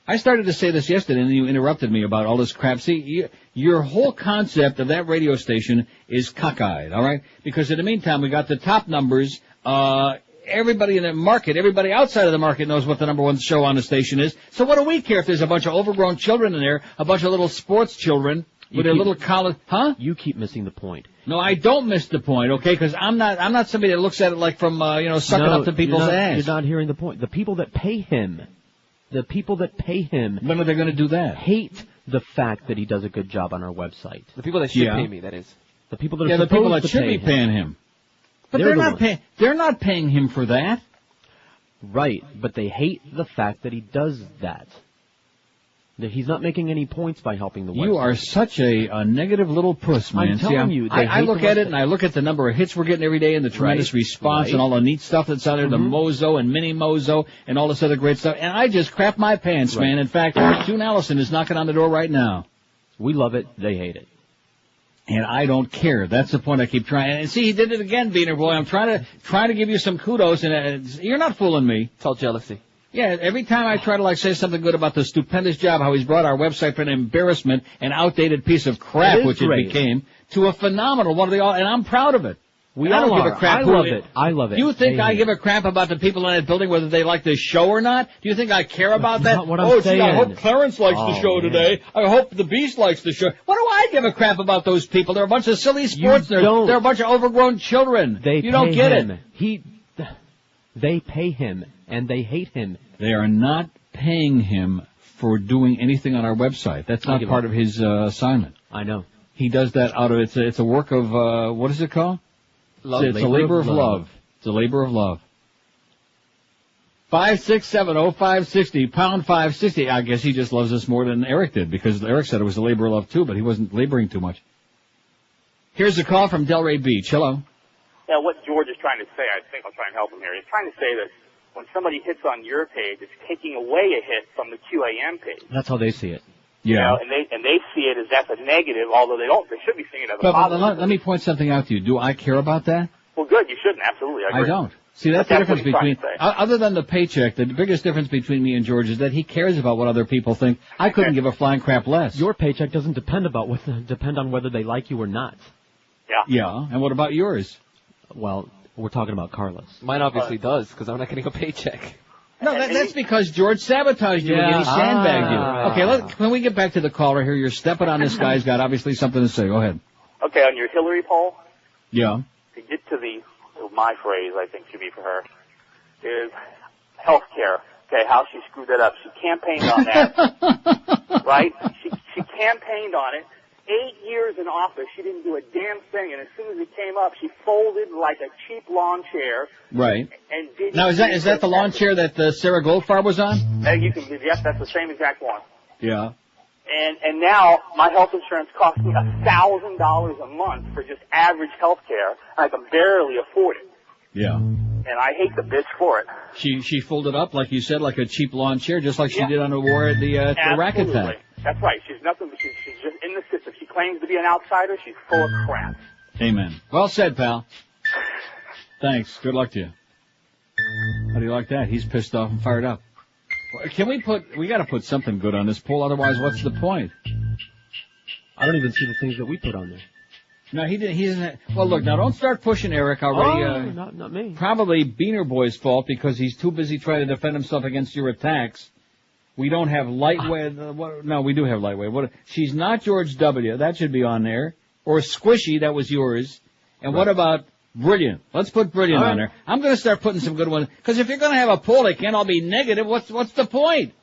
I started to say this yesterday, and you interrupted me about all this crap. See, your whole concept of that radio station is cockeyed, all right? Because in the meantime, we got the top numbers. Everybody in the market, everybody outside of the market knows what the number one show on the station is. So what do we care if there's a bunch of overgrown children in there, a bunch of little sports children with their little college, huh? You keep missing the point. No, I don't miss the point, okay? Because I'm not somebody that looks at it like from, sucking up to people's ass. You're not hearing the point. The people that pay him The people that pay him. When are they going to do that? Hate the fact that he does a good job on our website. The people that should pay me, that is. The people that are the supposed people that to should pay be paying him. But they're not paying. They're not paying him for that. Right, but they hate the fact that he does that. That he's not making any points by helping the website. You are such a negative little puss, man. I'm telling you. I look at it and I look at the number of hits we're getting every day and the tremendous response and all the neat stuff that's out there, the Mozo and Mini Mozo and all this other great stuff. And I just crap my pants, man. In fact, June Allison is knocking on the door right now. We love it. They hate it. And I don't care. That's the point I keep trying. And see, he did it again, Beaner Boy. I'm trying to give you some kudos, and you're not fooling me. It's all jealousy. Yeah, every time I try to say something good about the stupendous job, how he's brought our website from an embarrassment, an outdated piece of crap, which it became, to a phenomenal one of the all, and I'm proud of it. I don't give a crap. I love it. You think I give a crap about the people in that building, whether they like this show or not? Do you think I care about that? Not what I'm saying. I hope Clarence likes the show today. I hope the Beast likes the show. What do I give a crap about those people? They're a bunch of silly sports nerds. They're a bunch of overgrown children. You don't get it. They pay him, and they hate him. They are not paying him for doing anything on our website. That's not part of his assignment. I know. He does that out of it's a work of what is it called? Love. It's a labor of love. It's a labor of love. 5670560 pound 560. I guess he just loves us more than Eric did, because Eric said it was a labor of love too, but he wasn't laboring too much. Here's a call from Delray Beach. Hello. Yeah, what George is trying to say, I think I'll try and help him here. He's trying to say that when somebody hits on your page, it's taking away a hit from the QAM page. That's how they see it. Yeah. You know, and they see it as that's a negative, although they should be seeing it as a positive. Let me point something out to you. Do I care about that? Well, good. You shouldn't. Absolutely. I agree. I don't. See, that's the difference between, other than the paycheck, the biggest difference between me and George is that he cares about what other people think. I couldn't give a flying crap less. Your paycheck doesn't depend on whether they like you or not. Yeah. Yeah. And what about yours? Well, we're talking about Carlos. Mine obviously does, because I'm not getting a paycheck. No, that's because George sabotaged you again. He sandbagged you. Okay, can we get back to the caller here? You're stepping on this guy. He's got obviously something to say. Go ahead. Okay, on your Hillary poll. Yeah. To get to my phrase, I think should be for her, is health care. Okay, how she screwed that up. She campaigned on that. Right? She campaigned on it. 8 years in office, she didn't do a damn thing, and as soon as it came up, she folded like a cheap lawn chair. Right. And now, is that the lawn chair that Sarah Goldfarb was on? Yes, that's the same exact one. Yeah. And now my health insurance costs me $1,000 a month for just average health care, and I can barely afford it. Yeah. And I hate the bitch for it. She folded up, like you said, like a cheap lawn chair, just like she did on the war at the Iraq attack. That's right. She's nothing. She's just in the system. She claims to be an outsider. She's full of crap. Amen. Well said, pal. Thanks. Good luck to you. How do you like that? He's pissed off and fired up. Can we got to put something good on this poll, otherwise what's the point? I don't even see the things that we put on there. No, he doesn't. Well, look, now don't start pushing Eric already. Not me. Probably Beaner Boy's fault because he's too busy trying to defend himself against your attacks. We don't have Lightweight. No, we do have Lightweight. She's not George W. That should be on there. Or Squishy, that was yours. And what about Brilliant? Let's put Brilliant on there. I'm going to start putting some good ones. Because if you're going to have a poll, they can't all be negative. What's the point?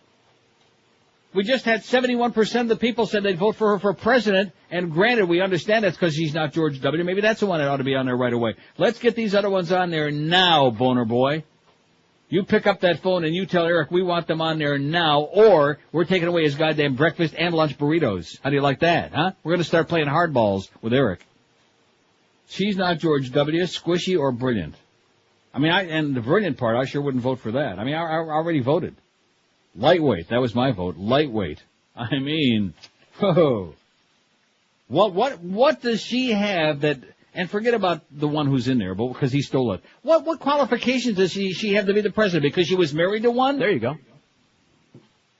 We just had 71% of the people said they'd vote for her for president. And granted, we understand that's because she's not George W. Maybe that's the one that ought to be on there right away. Let's get these other ones on there now, Boner Boy. You pick up that phone and you tell Eric we want them on there now, or we're taking away his goddamn breakfast and lunch burritos. How do you like that, huh? We're going to start playing hardballs with Eric. She's not George W., Squishy, or Brilliant. I mean, and the Brilliant part, I sure wouldn't vote for that. I mean, I already voted. Lightweight, that was my vote. Lightweight. I mean, whoa. What does she have that... And forget about the one who's in there, but because he stole it. What qualifications does she have to be the president? Because she was married to one? There you go.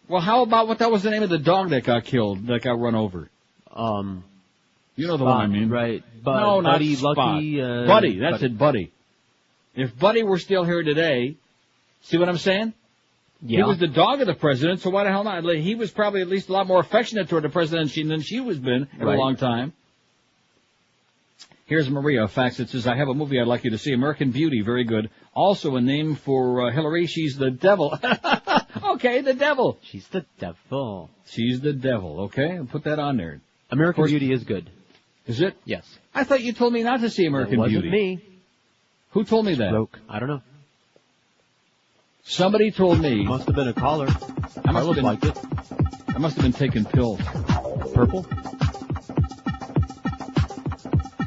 Well, how about what was the name of the dog that got killed, that got run over? You know the one I mean. Right. No, not Buddy, Spot. Lucky, Buddy, that's it, Buddy. If Buddy were still here today, see what I'm saying? Yeah. He was the dog of the president, so why the hell not? He was probably at least a lot more affectionate toward the president than she was been in a long time. Here's Maria, a fax that says, I have a movie I'd like you to see, American Beauty, very good. Also a name for Hillary, she's the devil. Okay, Okay, the devil. She's the devil. She's the devil. Okay, I'll put that on there. American Beauty is good. Is it? Yes. I thought you told me not to see American It wasn't Beauty. me. Who told me that? Broke. I don't know. Somebody told me. Must have been a caller. I must have liked it. I must have been taking pills. Purple?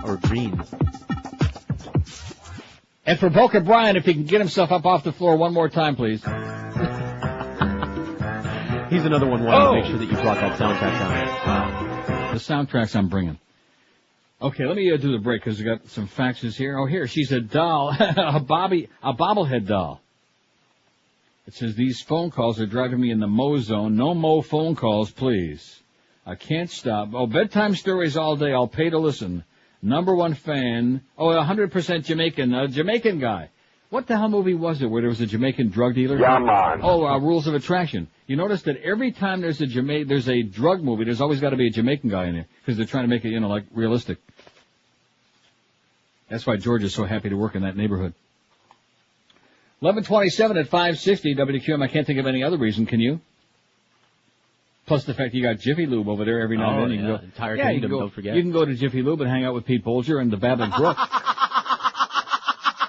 Or green? And for Boca Brian, if he can get himself up off the floor one more time, please. He's another one wanting to make sure that you brought that soundtrack down. The soundtracks I'm bringing. Okay, let me do the break because we got some faxes here. Oh, here, she's a doll, a bobblehead doll. It says, these phone calls are driving me in the Mo zone. No Mo phone calls, please. I can't stop. Oh, bedtime stories all day. I'll pay to listen. Number one fan. Oh, 100% Jamaican. Jamaican guy. What the hell movie was it where there was a Jamaican drug dealer? Yeah, man. Oh, Rules of Attraction. You notice that every time there's a drug movie, there's always got to be a Jamaican guy in there because they're trying to make it, like realistic. That's why George is so happy to work in that neighborhood. 11:27 at 560 WQM. I can't think of any other reason. Can you? Plus the fact you got Jiffy Lube over there every now and then. You can go, entire kingdom, don't forget. You can go to Jiffy Lube and hang out with Pete Bolger and the Babbling Brook.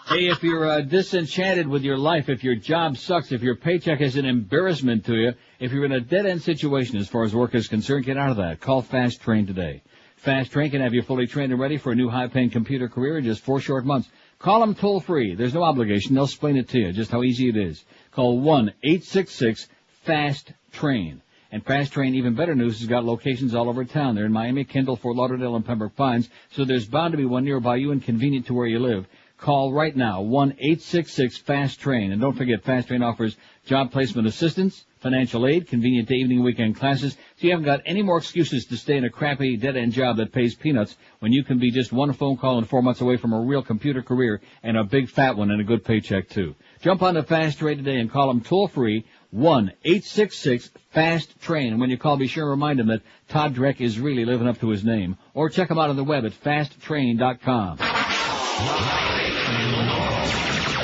Hey, if you're disenchanted with your life, if your job sucks, if your paycheck is an embarrassment to you, if you're in a dead-end situation as far as work is concerned, get out of that. Call Fast Train today. Fast Train can have you fully trained and ready for a new high-paying computer career in just 4 short months. Call them toll-free. There's no obligation. They'll explain it to you, just how easy it is. Call 1-866-FAST-TRAIN. And Fast Train, even better news, has got locations all over town. They're in Miami, Kendall, Fort Lauderdale, and Pembroke Pines, so there's bound to be one nearby you and convenient to where you live. Call right now, 1-866-FAST-TRAIN. And don't forget, Fast Train offers job placement assistance, financial aid, convenient day, evening, weekend classes, so you haven't got any more excuses to stay in a crappy, dead-end job that pays peanuts when you can be just one phone call and 4 months away from a real computer career and a big fat one and a good paycheck, too. Jump on the Fast Train today and call them toll-free, 1-866-FAST-TRAIN. And when you call, be sure to remind them that Todd Dreck is really living up to his name. Or check him out on the web at fasttrain.com.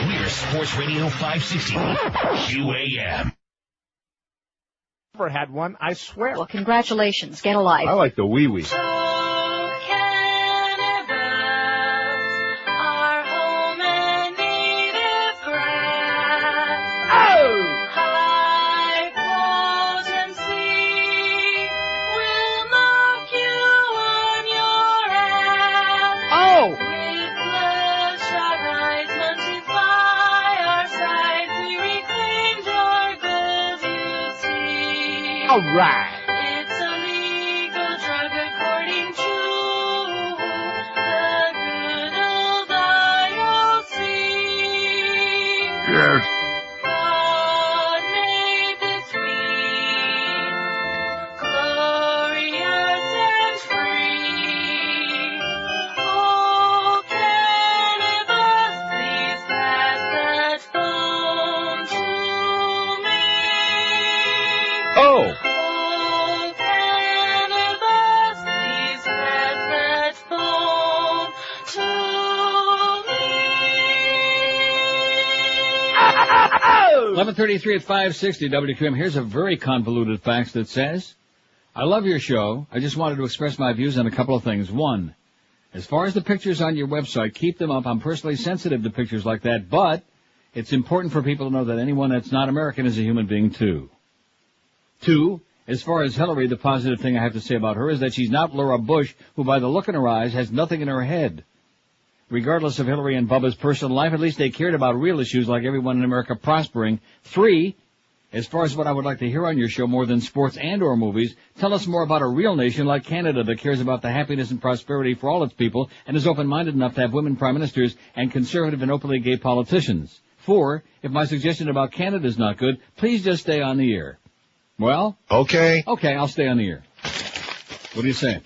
We're Sports Radio 560 QAM. Never had one, I swear. Well, congratulations. Get a life. I like the wee-wee. All right. It's a legal drug according to the good old IOC. Yes. God made this weed glorious and free. Oh, cannabis, please pass that phone to me. Oh. Cannabis, please pass that phone to me. 11:33 at 560 WQM. Here's a very convoluted fax that says, I love your show. I just wanted to express my views on a couple of things. One, as far as the pictures on your website, keep them up. I'm personally sensitive to pictures like that, but it's important for people to know that anyone that's not American is a human being, too. Two, as far as Hillary, the positive thing I have to say about her is that she's not Laura Bush, who by the look in her eyes has nothing in her head. Regardless of Hillary and Bubba's personal life, at least they cared about real issues like everyone in America prospering. Three, as far as what I would like to hear on your show more than sports and or movies, tell us more about a real nation like Canada that cares about the happiness and prosperity for all its people and is open-minded enough to have women prime ministers and conservative and openly gay politicians. 4, if my suggestion about Canada is not good, please just stay on the air. Well? Okay, I'll stay on the air. What do you say?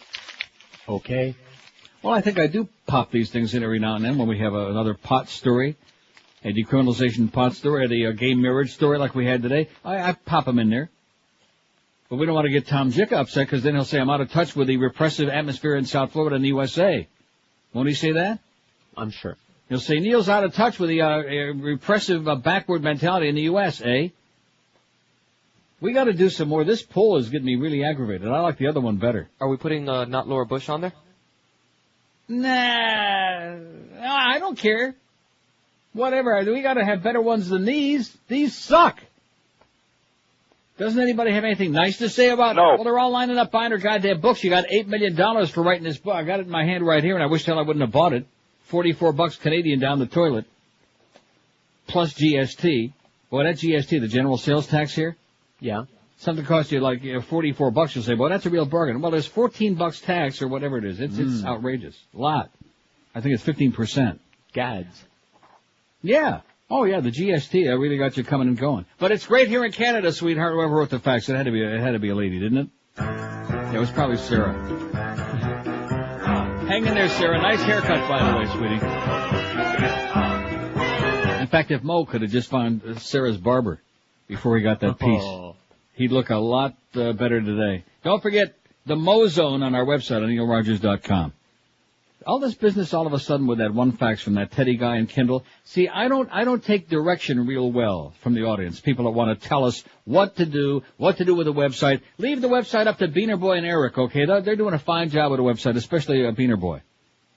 Okay. Well, I think I do pop these things in every now and then when we have another pot story, a decriminalization pot story, a gay marriage story like we had today. I pop them in there. But we don't want to get Tom Jicka upset because then he'll say I'm out of touch with the repressive atmosphere in South Florida and the USA. Won't he say that? I'm sure. He'll say Neil's out of touch with the repressive backward mentality in the U.S., eh? We got to do some more. This poll is getting me really aggravated. I like the other one better. Are we putting not Laura Bush on there? Nah, I don't care. Whatever. We got to have better ones than these. These suck. Doesn't anybody have anything nice to say about it? No. Well, they're all lining up buying their goddamn books. You got $8 million for writing this book. I got it in my hand right here, and I wish hell I wouldn't have bought it. $44 Canadian down the toilet. Plus GST. Well, that GST, the general sales tax here? Yeah. Something costs you like $44. You'll say, well, that's a real bargain. Well, there's $14 tax or whatever it is. It's outrageous. A lot. I think it's 15%. Gads. Yeah. Oh, yeah, the GST, that really got you coming and going. But it's great here in Canada, sweetheart. Whoever wrote the facts, it had to be a lady, didn't it? Yeah, it was probably Sarah. Hang in there, Sarah. Nice haircut, by the way, sweetie. In fact, if Mo could have just found Sarah's barber before he got that piece, he'd look a lot better today. Don't forget the Mo Zone on our website on neilrogers.com. All this business all of a sudden with that one fax from that Teddy guy in Kindle. See, I don't take direction real well from the audience. People that want to tell us what to do with the website. Leave the website up to Beaner Boy and Eric, okay? They're doing a fine job with the website, especially Beaner Boy.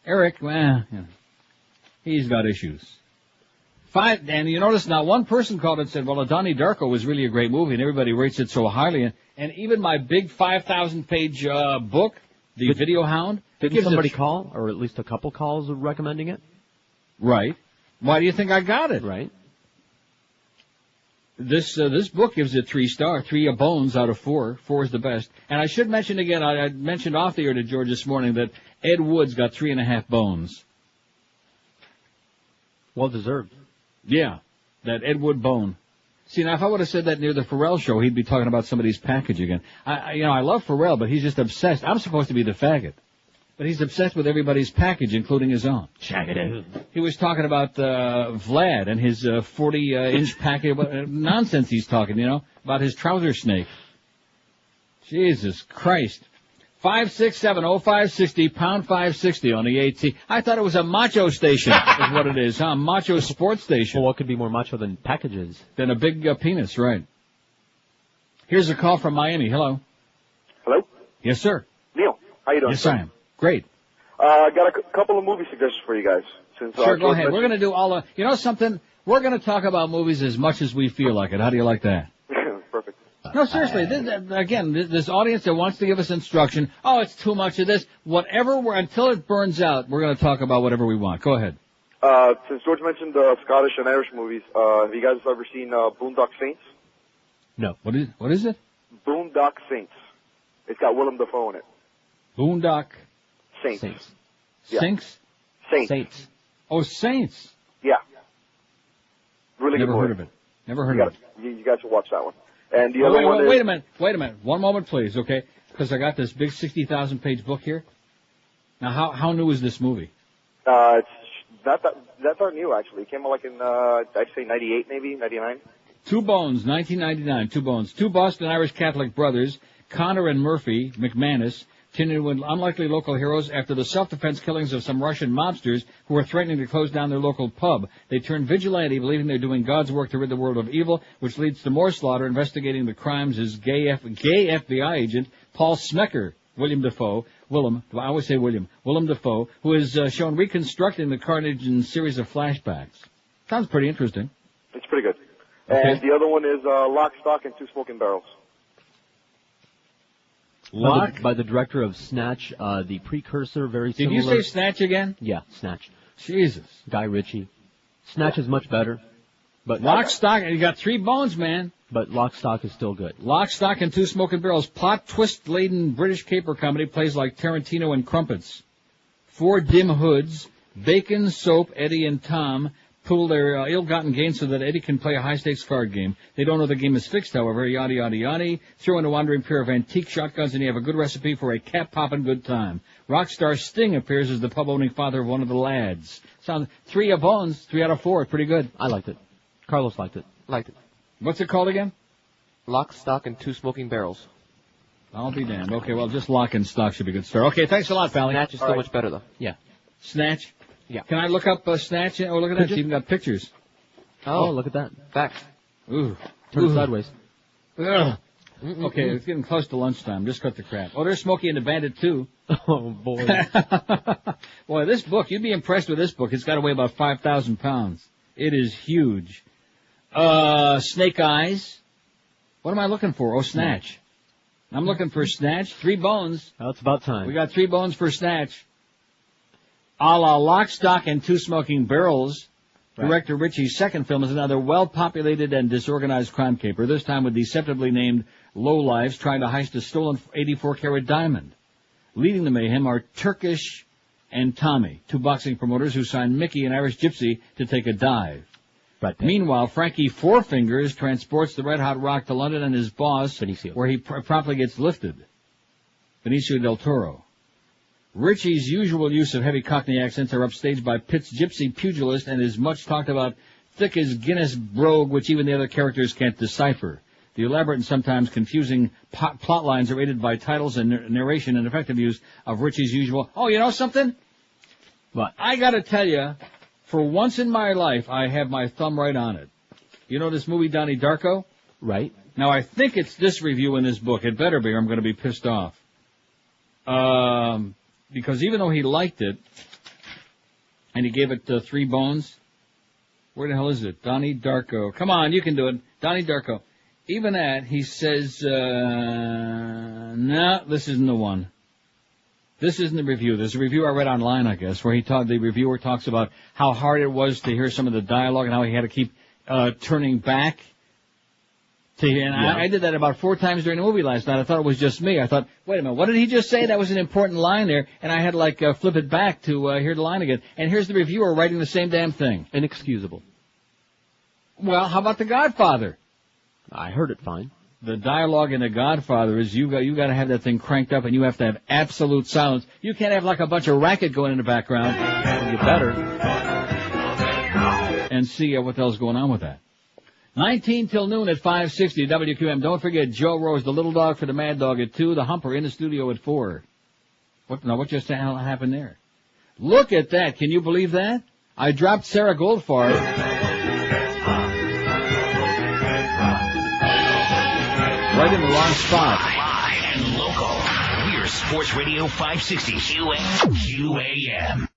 Eric, he's got issues. Fine, and you notice now one person called and said, well, Donnie Darko was really a great movie, and everybody rates it so highly. And even my big 5,000-page book, The Video Hound, didn't somebody call, or at least a couple calls recommending it? Right. Why do you think I got it? Right. This book gives it 3 stars, 3 bones out of 4. 4 is the best. And I should mention again, I mentioned off the air to George this morning that Ed Wood's got 3.5 bones. Well deserved. Yeah, that Ed Wood bone. See, now if I would have said that near the Pharrell show, he'd be talking about somebody's package again. I love Pharrell, but he's just obsessed. I'm supposed to be the faggot. But he's obsessed with everybody's package, including his own. Check it out. He was talking about Vlad and his 40-inch package. Nonsense he's talking, about his trouser snake. Jesus Christ. 567-0560, pound 560 on the AT. I thought it was a macho station, is what it is, huh? Macho sports station. Well, what could be more macho than packages? Than a big penis, right. Here's a call from Miami. Hello. Hello? Yes, sir. Neil, how you doing? Yes, I am. Great. Got a couple of movie suggestions for you guys. Sure, go ahead. We're going to do all the... You know something? We're going to talk about movies as much as we feel like it. How do you like that? Perfect. No, seriously. This audience that wants to give us instruction, it's too much of this. Until it burns out, we're going to talk about whatever we want. Go ahead. Since George mentioned Scottish and Irish movies, have you guys ever seen Boondock Saints? No. What is it? Boondock Saints. It's got Willem Dafoe in it. Boondock... Saints. Yeah. Saints? Saints. Oh, Saints. Yeah. Really good movie. Never heard of it. Never heard of it. You guys should watch that one. And the other one is... Wait a minute. One moment, please, okay? Because I got this big 60,000-page book here. Now, how new is this movie? It's not that new, actually. It came out like in, I'd say 98, maybe, 99. 2 Bones, 1999, 2 Bones. 2 Boston Irish Catholic brothers, Connor and Murphy McManus, teamed with unlikely local heroes after the self-defense killings of some Russian mobsters who were threatening to close down their local pub. They turned vigilante, believing they're doing God's work to rid the world of evil, which leads to more slaughter. Investigating the crimes is gay FBI agent Paul Smecker, Willem Dafoe, who is shown reconstructing the carnage in a series of flashbacks. Sounds pretty interesting. It's pretty good. Okay. And the other one is Lock, Stock, and Two Smoking Barrels. By the director of Snatch, the precursor, very similar. Did you say Snatch again? Yeah, Snatch. Jesus. Guy Ritchie. Snatch is much better. But Lock, Stock, you got 3 Bones, man. But Lock, Stock is still good. Lock, Stock, and Two Smoking Barrels. Plot twist-laden British caper comedy plays like Tarantino and Crumpets. 4 dim hoods, Bacon, Soap, Eddie, and Tom pool their ill-gotten gains so that Eddie can play a high-stakes card game. They don't know the game is fixed, however. Yada, yada, yada. Throw in a wandering pair of antique shotguns and you have a good recipe for a cap-popping good time. Rock star Sting appears as the pub-owning father of one of the lads. Sounds 3 Bones, 3 out of 4. Pretty good. I liked it. Carlos liked it. What's it called again? Lock, Stock, and Two Smoking Barrels. I'll be damned. Okay, well, just Lock and Stock should be a good start. Okay, thanks a lot, Pally. Snatch is so much better, though. Yeah. Snatch? Yeah. Can I look up Snatch? Oh, look at that. It's even got pictures. Oh, look at that. Facts. Ooh. Turn it sideways. Ugh. Okay, it's getting close to lunchtime. Just cut the crap. Oh, there's Smokey and the Bandit, too. Oh, boy. Boy, this book, you'd be impressed with this book. It's got to weigh about 5,000 pounds. It is huge. Snake Eyes. What am I looking for? Oh, Snatch. I'm looking for Snatch. 3 bones. Well, it's about time. We got 3 bones for Snatch. A la Lock, Stock, and Two Smoking Barrels. Right. Director Ritchie's second film is another well-populated and disorganized crime caper, this time with deceptively named lowlifes trying to heist a stolen 84-carat diamond. Leading the mayhem are Turkish and Tommy, 2 boxing promoters who signed Mickey, an Irish gypsy, to take a dive. Right. Meanwhile, Frankie Four Fingers transports the Red Hot Rock to London and his boss, Benicio, where he promptly gets lifted. Benicio del Toro. Ritchie's usual use of heavy Cockney accents are upstaged by Pitt's gypsy pugilist and his much-talked-about thick-as-Guinness brogue, which even the other characters can't decipher. The elaborate and sometimes confusing plot lines are aided by titles and narration and effective use of Ritchie's usual... Oh, you know something? What? I gotta tell you, for once in my life, I have my thumb right on it. You know this movie, Donnie Darko? Right. Now, I think it's this review in this book. It better be, or I'm going to be pissed off. Because even though he liked it, and he gave it 3 bones, where the hell is it? Donnie Darko. Come on, you can do it. Donnie Darko. Even that, he says, no, this isn't the one. This isn't the review. There's a review I read online, I guess, where the reviewer talks about how hard it was to hear some of the dialogue and how he had to keep turning back. I did that about 4 times during the movie last night. I thought it was just me. I thought, wait a minute, what did he just say? That was an important line there. And I had to flip it back to hear the line again. And here's the reviewer writing the same damn thing. Inexcusable. Well, how about The Godfather? I heard it fine. The dialogue in The Godfather is you got to have that thing cranked up and you have to have absolute silence. You can't have like a bunch of racket going in the background. You better. And see what the hell's going on with that. 19 till noon at 560 WQM. Don't forget Joe Rose, the little dog for the mad dog at 2, the humper in the studio at 4. What just happened there? Look at that. Can you believe that? I dropped Sarah Goldfarb. Right in the wrong spot. Live and local. We're Sports Radio 560 QAM.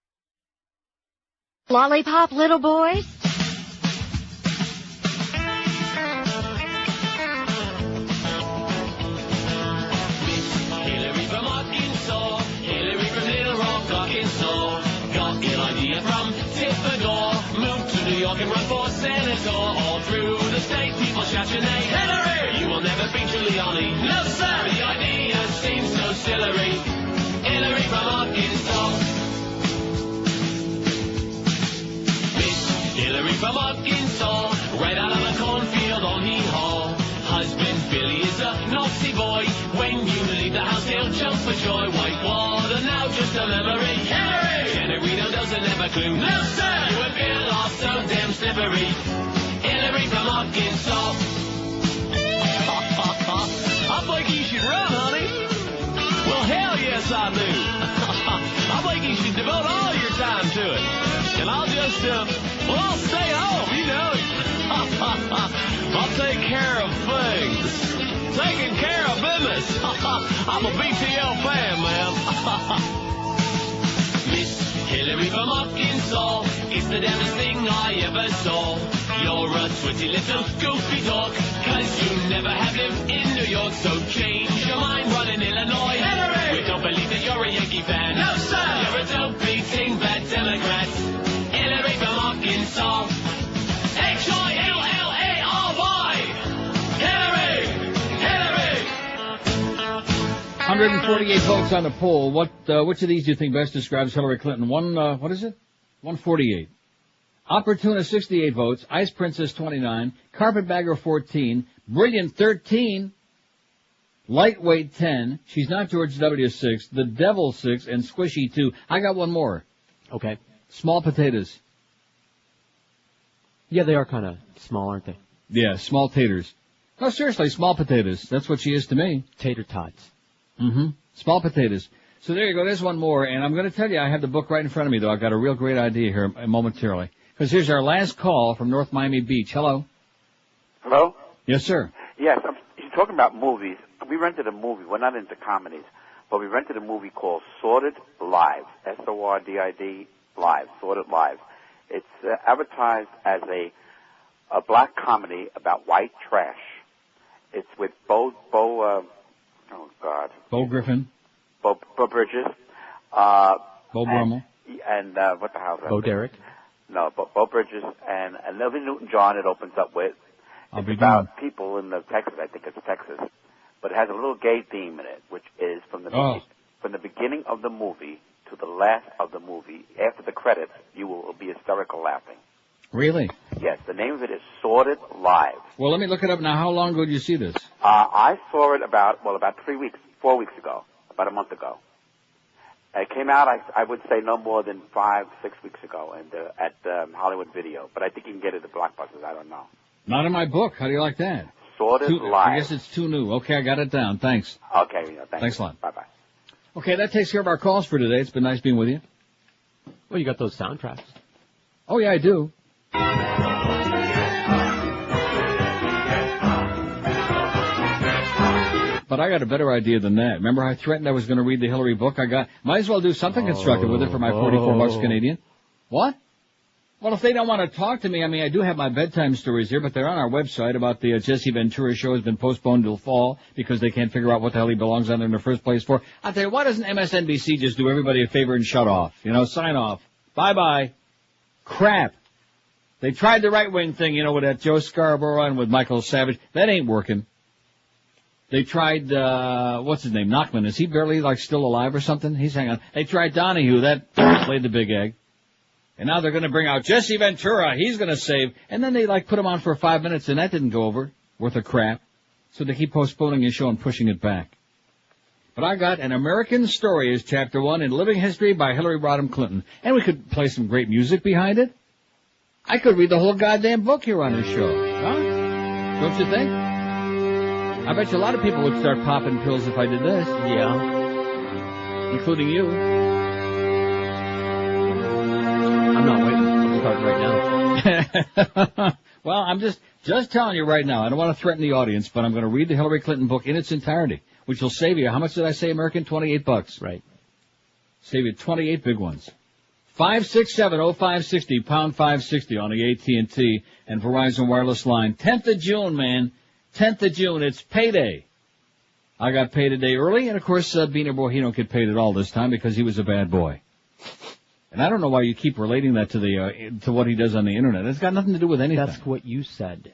Lollipop, little boys? And run for senator all through the state. People shout your name, Hillary. You will never beat Giuliani. No, sir. The idea seems so silly. Hillary from Arkansas. Miss Hillary from Arkansas, right out of the cornfield on Hee-Haw. Husband Billy is a naughty boy. When you leave the house, he'll jump for joy. Whitewater now just a memory. Hillary! Generino doesn't have a clue. No, sir. You and Bill are so damn slippery. Hillary from Arkansas. I think you should run, honey. Well, hell yes, I do. I think you should devote all your time to it. And I'll just, I'll stay home, you know. I'll take care of things. Taking care of business. I'm a BTL fan, man. Miss Hillary from Arkansas is the damnest thing I ever saw. You're a twitty little goofy dog, 'cause you never have lived in New York, so change your mind, run in Illinois. Hillary! We don't believe that you're a Yankee fan. No, sir! You're a dope-beating bad Democrat. Hillary from Arkansas. H-I-L-L-A-R-Y! Hillary! Hillary! 148 votes on the poll. Which of these do you think best describes Hillary Clinton? What is it? 148. Opportunist 68 votes. Ice Princess 29. Carpetbagger 14. Brilliant 13. Lightweight 10. She's not George W 6. The Devil 6. And Squishy 2. I got one more. Okay. Small potatoes. Yeah, they are kind of small, aren't they? Yeah, small taters. No, seriously, small potatoes. That's what she is to me. Tater tots. Mm-hmm. Small potatoes. So there you go. There's one more. And I'm going to tell you, I have the book right in front of me, though. I've got a real great idea here momentarily. Because here's our last call from North Miami Beach. Hello. Hello? Yes, sir. Yes, talking about movies, we rented a movie. We're not into comedies, but we rented a movie called Sordid Live. S-O-R-D-I-D Live. Sordid Live. It's advertised as a black comedy about white trash. It's with Bo Griffin. Bo Bridges. Bo Brummel. And what the hell is that? Bo Derek. No, Bo Bridges and Olivia Newton-John it opens up with. It's about people in the Texas, I think it's Texas. But it has a little gay theme in it, which is from the beginning of the movie to the last of the movie, after the credits, you will be hysterical laughing. Really? Yes, the name of it is Sordid Live. Well, let me look it up now. How long ago did you see this? I saw it about 4 weeks ago, about a month ago. It came out, I would say, no more than 5-6 weeks ago at Hollywood Video. But I think you can get it at Blockbusters. I don't know. Not in my book. How do you like that? Sordid Live. I guess it's too new. Okay, I got it down. Thanks. Okay, thanks a lot. Bye-bye. Okay, that takes care of our calls for today. It's been nice being with you. Well, you got those soundtracks. Oh, yeah, I do. But I got a better idea than that. Remember I threatened I was going to read the Hillary book I got? Might as well do something constructive with it for my $44 Canadian. What? Well, if they don't want to talk to me, I mean, I do have my bedtime stories here, but they're on our website about the Jesse Ventura show has been postponed till fall because they can't figure out what the hell he belongs on there in the first place for. I'll tell you, why doesn't MSNBC just do everybody a favor and shut off? You know, sign off. Bye-bye. Crap. They tried the right-wing thing, you know, with that Joe Scarborough and with Michael Savage. That ain't working. They tried, what's his name, Nachman. Is he barely, still alive or something? He's hanging on. They tried Donahue. That laid the big egg. And now they're going to bring out Jesse Ventura. He's going to save. And then they, put him on for 5 minutes, and that didn't go over. Worth of crap. So they keep postponing his show and pushing it back. But I got An American Story as Chapter 1 in Living History by Hillary Rodham Clinton. And we could play some great music behind it. I could read the whole goddamn book here on this show. Huh? Don't you think? I bet you a lot of people would start popping pills if I did this. Yeah. Including you. I'm not waiting. I'm starting right now. Well, I'm just telling you right now. I don't want to threaten the audience, but I'm going to read the Hillary Clinton book in its entirety, which will save you. How much did I say, American? $28. Right. Save you 28 big ones. 567-0560, pound 560 on the AT&T and Verizon wireless line. 10th of June, man. 10th of June. It's payday. I got paid a day early, and of course, Beaner Boy, he don't get paid at all this time because he was a bad boy. And I don't know why you keep relating that to to what he does on the internet. It's got nothing to do with anything. That's what you said.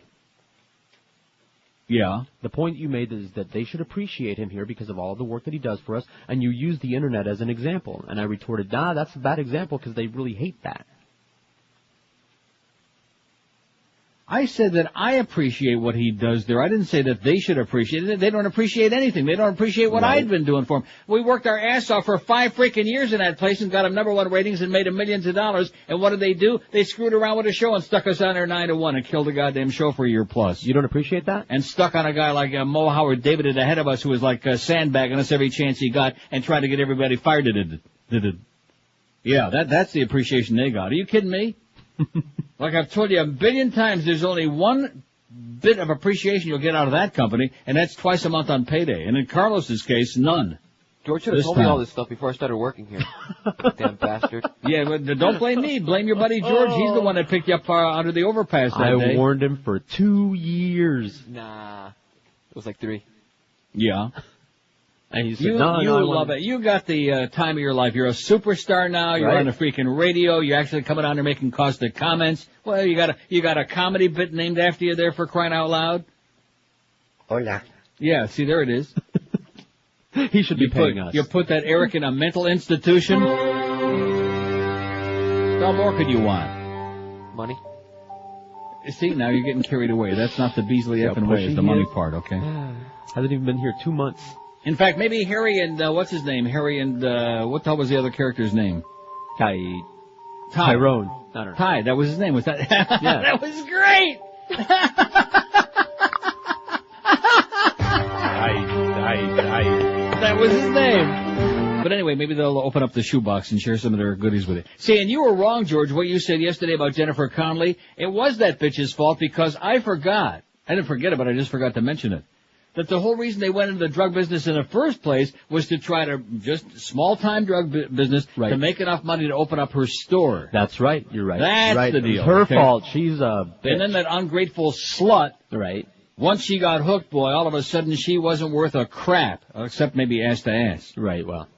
Yeah. The point you made is that they should appreciate him here because of all the work that he does for us, and you used the internet as an example. And I retorted, nah, that's a bad example because they really hate that. I said that I appreciate what he does there. I didn't say that they should appreciate it. They don't appreciate anything. They don't appreciate what I'd been doing for them. We worked our ass off for 5 freaking years in that place and got them #1 ratings and made them millions of dollars. And what did they do? They screwed around with the show and stuck us on there 9-1 and killed the goddamn show for a year plus. You don't appreciate that? And stuck on a guy like Mo Howard David at the head of us who was sandbagging us every chance he got and tried to get everybody fired. Yeah, that's the appreciation they got. Are you kidding me? Like I've told you a billion times, there's only one bit of appreciation you'll get out of that company, and that's twice a month on payday. And in Carlos's case, none. George should have told me all this stuff before I started working here. Damn bastard. Yeah, but don't blame me. Blame your buddy George. He's the one that picked you up under the overpass that day. I warned him for 2 years. Nah. It was like 3. Yeah. And he said, you love it. You got the time of your life. You're a superstar now. You're on the freaking radio. You're actually coming on there making caustic comments. Well, you got a comedy bit named after you there for crying out loud. Hola. Yeah, see, there it is. He should be paying us. You put that Eric in a mental institution. What more could you want? Money. See, now you're getting carried away. That's not the Beasley effing way. It's the money part, okay? Hasn't even been here 2 months. In fact, maybe Harry and, what's his name? Harry and, what the hell was the other character's name? Tyrone. I don't know. Ty, that was his name. Was that? Yeah. That was great! That was his name. But anyway, maybe they'll open up the shoebox and share some of their goodies with you. See, and you were wrong, George, what you said yesterday about Jennifer Connelly. It was that bitch's fault because I forgot. I didn't forget it, but I just forgot to mention it. that the whole reason they went into the drug business in the first place was to try to just small-time drug business to make enough money to open up her store. That's right. You're right. That's the deal. It's her fault. She's a bitch. And then that ungrateful slut. Right. Once she got hooked, boy, all of a sudden she wasn't worth a crap, except maybe ass to ass. Right, well.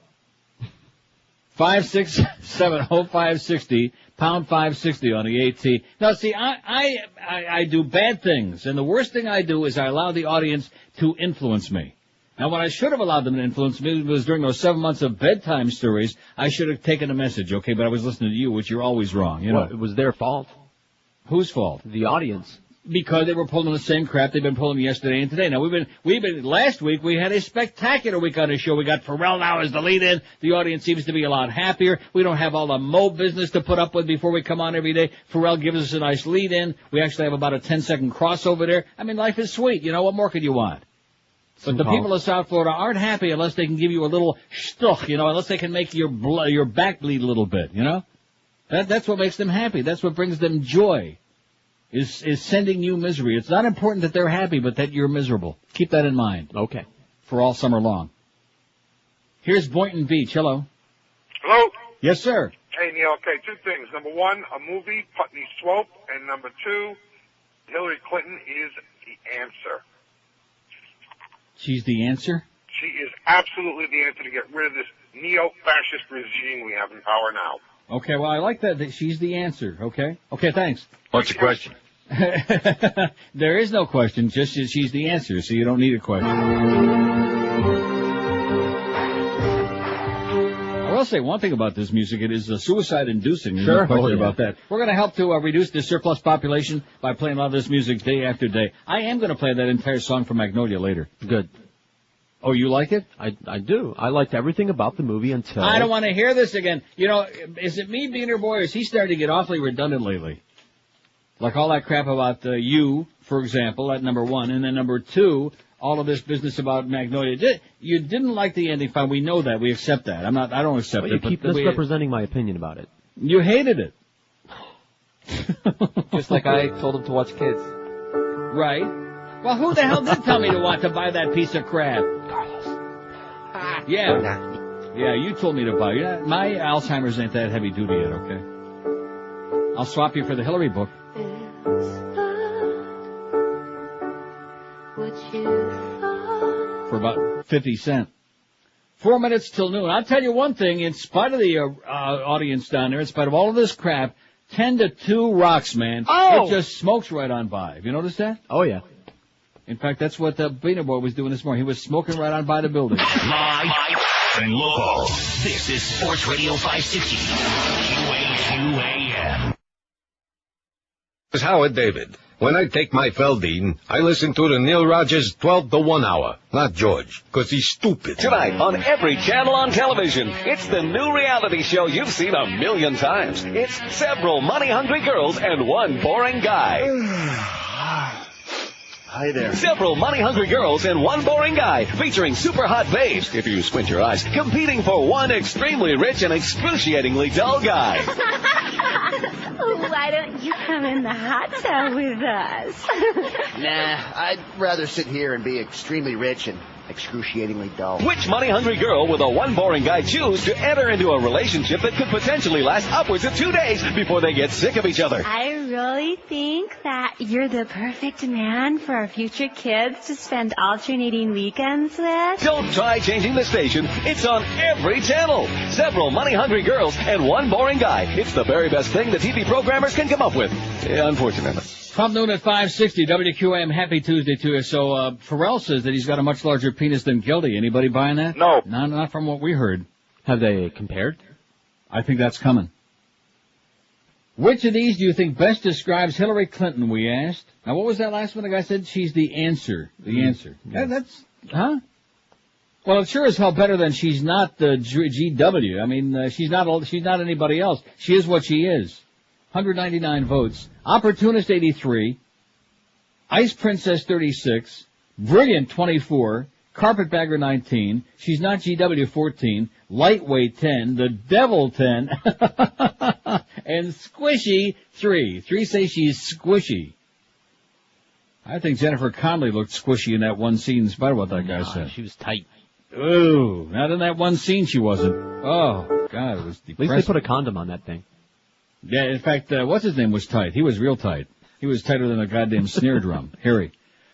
5670560, pound 560 on the AT. Now, see, I do bad things, and the worst thing I do is I allow the audience to influence me. Now, what I should have allowed them to influence me was during those 7 months of bedtime stories, I should have taken a message, okay, but I was listening to you, which you're always wrong, you know. Well, it was their fault. Whose fault? The audience. Because they were pulling the same crap they've been pulling yesterday and today. Now, we've been, last week we had a spectacular week on the show. We got Pharrell now as the lead-in. The audience seems to be a lot happier. We don't have all the Mo business to put up with before we come on every day. Pharrell gives us a nice lead-in. We actually have about a 10-second crossover there. I mean, life is sweet. You know, what more could you want? But the people of South Florida aren't happy unless they can give you a little shtuch, you know, unless they can make your back bleed a little bit, you know? That's what makes them happy. That's what brings them joy. Is sending you misery. It's not important that they're happy, but that you're miserable. Keep that in mind. Okay. For all summer long. Here's Boynton Beach. Hello. Hello? Yes, sir. Hey, Neil. Okay, two things. Number one, a movie, Putney Swope. And number two, Hillary Clinton is the answer. She's the answer? She is absolutely the answer to get rid of this neo-fascist regime we have in power now. Okay, well, I like that she's the answer, okay? Okay, thanks. What's the question? There is no question, just she's the answer, so you don't need a question. I will say one thing about this music, it is suicide-inducing. There's no question about that. We're going to help to reduce the surplus population by playing a lot of this music day after day. I am going to play that entire song from Magnolia later. Good. Oh, you like it? I do. I liked everything about the movie until... I don't want to hear this again. You know, is it me, Beaner Boy, or is he starting to get awfully redundant lately? Like all that crap about you, for example, at number one, and then number two, all of this business about Magnolia. You didn't like the ending, fine, we know that, we accept that. I don't accept it. You keep misrepresenting my opinion about it. You hated it. Just like I told him to watch Kids. Right. Well, who the hell did tell me to buy that piece of crap? Carlos. Yeah. Yeah, you told me to buy it. My Alzheimer's ain't that heavy duty yet, okay? I'll swap you for the Hillary book. For about 50 cents. 4 minutes till noon. I'll tell you one thing, in spite of the audience down there, in spite of all of this crap, 10 to 2 rocks, man. Oh! It just smokes right on by. Have you noticed that? Oh, yeah. In fact, that's what the Beaner Boy was doing this morning. He was smoking right on by the building. Live and local. This is Sports Radio 560. QAQAM. This is Howard David. When I take my Feldine, I listen to the Neil Rogers 12 to 1 hour. Not George, because he's stupid. Tonight on every channel on television, it's the new reality show you've seen 1,000,000 times. It's several money-hungry girls and one boring guy. Hi there. Several money-hungry girls and one boring guy, featuring super hot babes, if you squint your eyes, competing for one extremely rich and excruciatingly dull guy. Why don't you come in the hot tub with us? Nah, I'd rather sit here and be extremely rich and excruciatingly dull. Which money-hungry girl will the one boring guy choose to enter into a relationship that could potentially last upwards of 2 days before they get sick of each other? I really think that you're the perfect man for our future kids to spend alternating weekends with. Don't try changing the station. It's on every channel. Several money-hungry girls and one boring guy. It's the very best thing the TV programmers can come up with. Unfortunately. From noon at 560, WQAM, happy Tuesday to you. So, Pharrell says that he's got a much larger penis than Gildy. Anybody buying that? No. Not from what we heard. Have they compared? I think that's coming. Which of these do you think best describes Hillary Clinton, we asked. Now, what was that last one? The guy said she's the answer. The answer. Yeah, that's, huh? Well, it's sure as hell better than she's not the GW. I mean, she's not anybody else. She is what she is. 199 votes. Opportunist 83. Ice Princess 36. Brilliant 24. Carpetbagger 19. She's not GW 14. Lightweight 10. The Devil 10. And Squishy 3. 3 say she's squishy. I think Jennifer Connelly looked squishy in that one scene in spite of what that guy said. She was tight. Ooh, not in that one scene she wasn't. Oh, God, it was depressing. At least they put a condom on that thing. Yeah, in fact, what's his name was tight. He was real tight. He was tighter than a goddamn snare drum. Harry.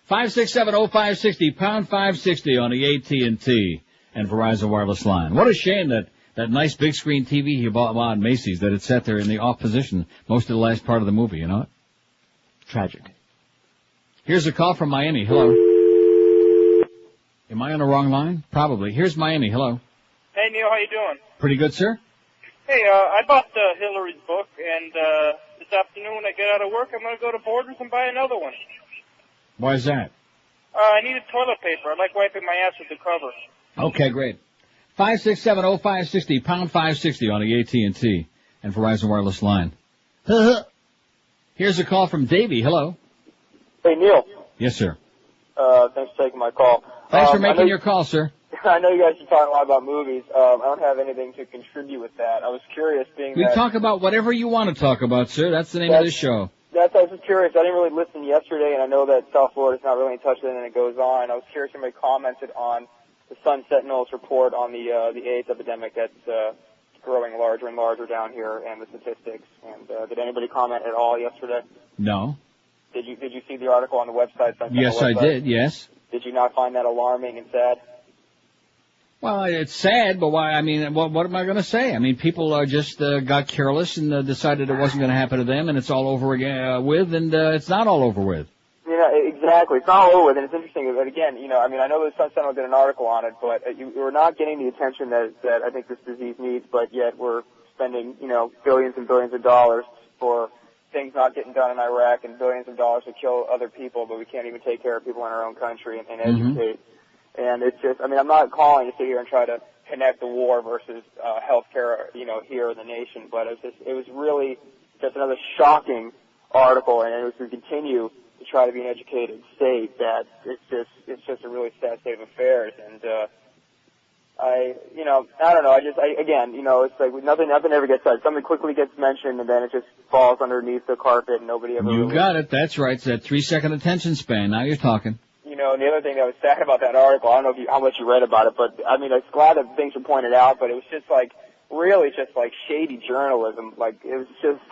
5670560, pound 560 on the AT&T and Verizon wireless line. What a shame that nice big screen TV he bought at Macy's, that it sat there in the off position most of the last part of the movie, you know? Tragic. Here's a call from Miami. Hello. Am I on the wrong line? Probably. Here's Miami. Hello. Hey, Neil, how you doing? Pretty good, sir? Hey, I bought Hillary's book, and this afternoon when I get out of work, I'm going to go to Borders and buy another one. Why is that? I needed toilet paper. I like wiping my ass with the cover. Okay, great. 5670560, pound 560 on the AT&T and Verizon wireless line. Here's a call from Davey. Hello. Hey, Neil. Yes, sir. Thanks for taking my call. Thanks for making your call, sir. I know you guys are talking a lot about movies. I don't have anything to contribute with that. I was curious, We talk about whatever you want to talk about, sir. That's the name of this show. I was just curious. I didn't really listen yesterday, and I know that South Florida's not really in touch with it, and it goes on. I was curious if anybody commented on the Sun Sentinel's report on the AIDS epidemic that's growing larger and larger down here, and the statistics. And did anybody comment at all yesterday? No. Did you see the article on the website? Yes, I did. Yes. Did you not find that alarming and sad? Well, it's sad, but why? I mean, what am I going to say? I mean, people just got careless and decided it wasn't going to happen to them, and it's all over again with, and it's not all over with. Yeah, exactly. It's not all over with, and it's interesting that, again, I mean, I know the Sun Sentinel did an article on it, but we're not getting the attention that I think this disease needs, but yet we're spending, billions and billions of dollars for things not getting done in Iraq and billions of dollars to kill other people, but we can't even take care of people in our own country and educate. And it's just, I mean, I'm not calling to sit here and try to connect the war versus healthcare, here in the nation, but it was really just another shocking article, and as we continue to try to be an educated state, that it's just a really sad state of affairs, and I don't know. It's like nothing ever gets said. Something quickly gets mentioned, and then it just falls underneath the carpet, and nobody ever. You got it. That's right. It's that 3-second attention span. Now you're talking. And the other thing that was sad about that article, I don't know how much you read about it, but I mean, I was glad that things were pointed out, but it was just like really just like shady journalism. Like it was just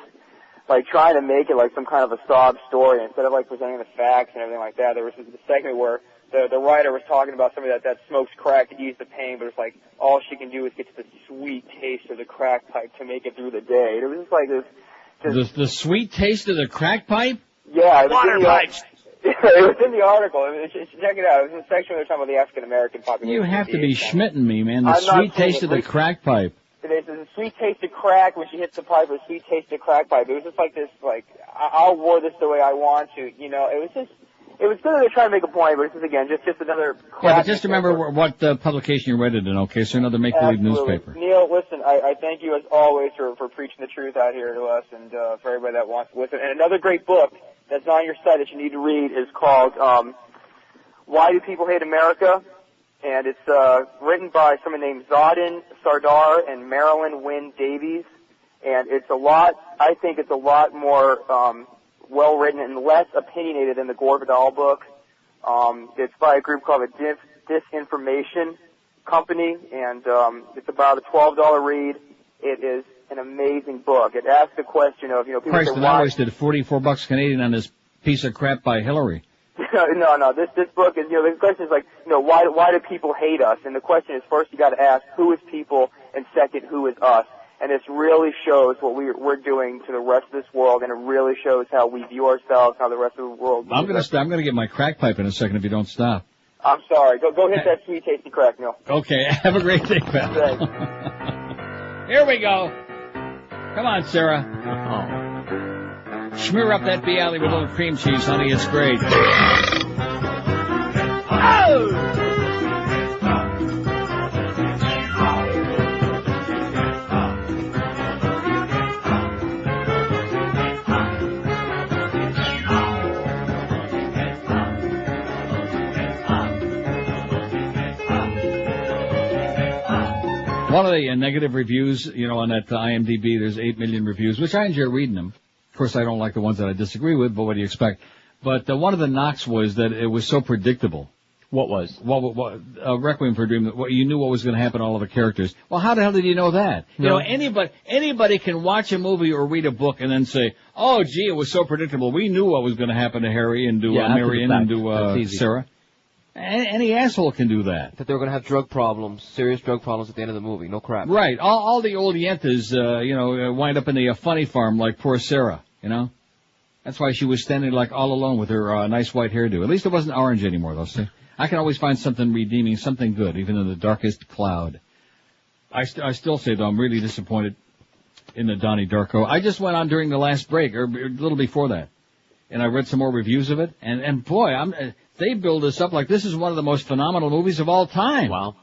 like trying to make it like some kind of a sob story instead of like presenting the facts and everything like that. There was this segment where the writer was talking about somebody that smokes crack to ease the pain, but it's like all she can do is get to the sweet taste of the crack pipe to make it through the day. It was just like this. The sweet taste of the crack pipe? Yeah, it was water pipes. It was in the article. Check it out. It was in the section where they're talking about the African American population. You have to be schmitting me, man. The sweet taste of the crack pipe. There's a sweet taste of crack when she hits the pipe, a sweet taste of crack pipe. It was just like this, like, I'll wear this the way I want to, It was just, it was good that they're trying to make a point, but this is, again, just another crack. Yeah, but just remember what publication you read it in, okay? So another make-believe newspaper. Neil, listen, I thank you as always for preaching the truth out here to us and for everybody that wants to listen. And another great book that's on your site that you need to read is called Why Do People Hate America? And it's written by someone named Zadin Sardar and Marilyn Wynn Davies. And I think it's a lot more well written and less opinionated than the Gore Vidal book. It's by a group called the Disinformation Company, and it's about a $12 read. It is an amazing book. It asks the question of, people Christ, say, and I wasted $44 Canadian on this piece of crap by Hillary. No. This book is, the question is like, why do people hate us? And the question is, first you got to ask, who is people, and second, who is us? And this really shows what we're doing to the rest of this world, and it really shows how we view ourselves, how the rest of the world views us. I'm gonna get my crack pipe in a second if you don't stop. I'm sorry. Go hit that sweet tasty crack, Neil. Okay. Have a great day, pal. Thanks. Here we go. Come on, Sarah. Smear up that Bialy with a little cream cheese, honey. It's great. Oh! One of the negative reviews, on that IMDb, there's 8 million reviews, which I enjoy reading them. Of course, I don't like the ones that I disagree with, but what do you expect? But one of the knocks was that it was so predictable. What was? Requiem for a Dream. You knew what was going to happen to all of the characters. Well, how the hell did you know that? No. You know, anybody can watch a movie or read a book and then say, "Oh, gee, it was so predictable. We knew what was going to happen to Harry and to Marion and to Sarah." Any asshole can do that. That they were going to have drug problems, serious drug problems at the end of the movie. No crap. Right. All the old yentas, wind up in the funny farm like poor Sarah. You know. That's why she was standing like all alone with her nice white hairdo. At least it wasn't orange anymore, though. See? I can always find something redeeming, something good, even in the darkest cloud. I still say, though, I'm really disappointed in the Donnie Darko. I just went on during the last break, or a little before that, and I read some more reviews of it, and boy, they build this up like this is one of the most phenomenal movies of all time. Wow.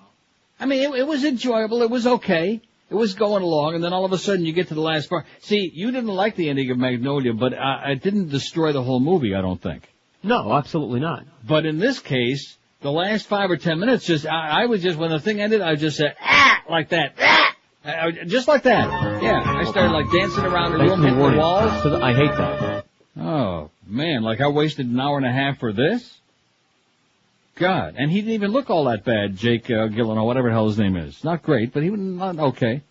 I mean, it was enjoyable, it was okay, it was going along, and then all of a sudden you get to the last part. See, you didn't like the ending of Magnolia, but it didn't destroy the whole movie, I don't think. No, absolutely not. But in this case, the last 5 or 10 minutes, I was just, when the thing ended, I just said, like that, just like that. Yeah, I started like dancing around the room, hitting the walls. I hate that. Oh, man, like I wasted an hour and a half for this? God, and he didn't even look all that bad, Jake Gyllenhaal, whatever the hell his name is. Not great, but he was not okay.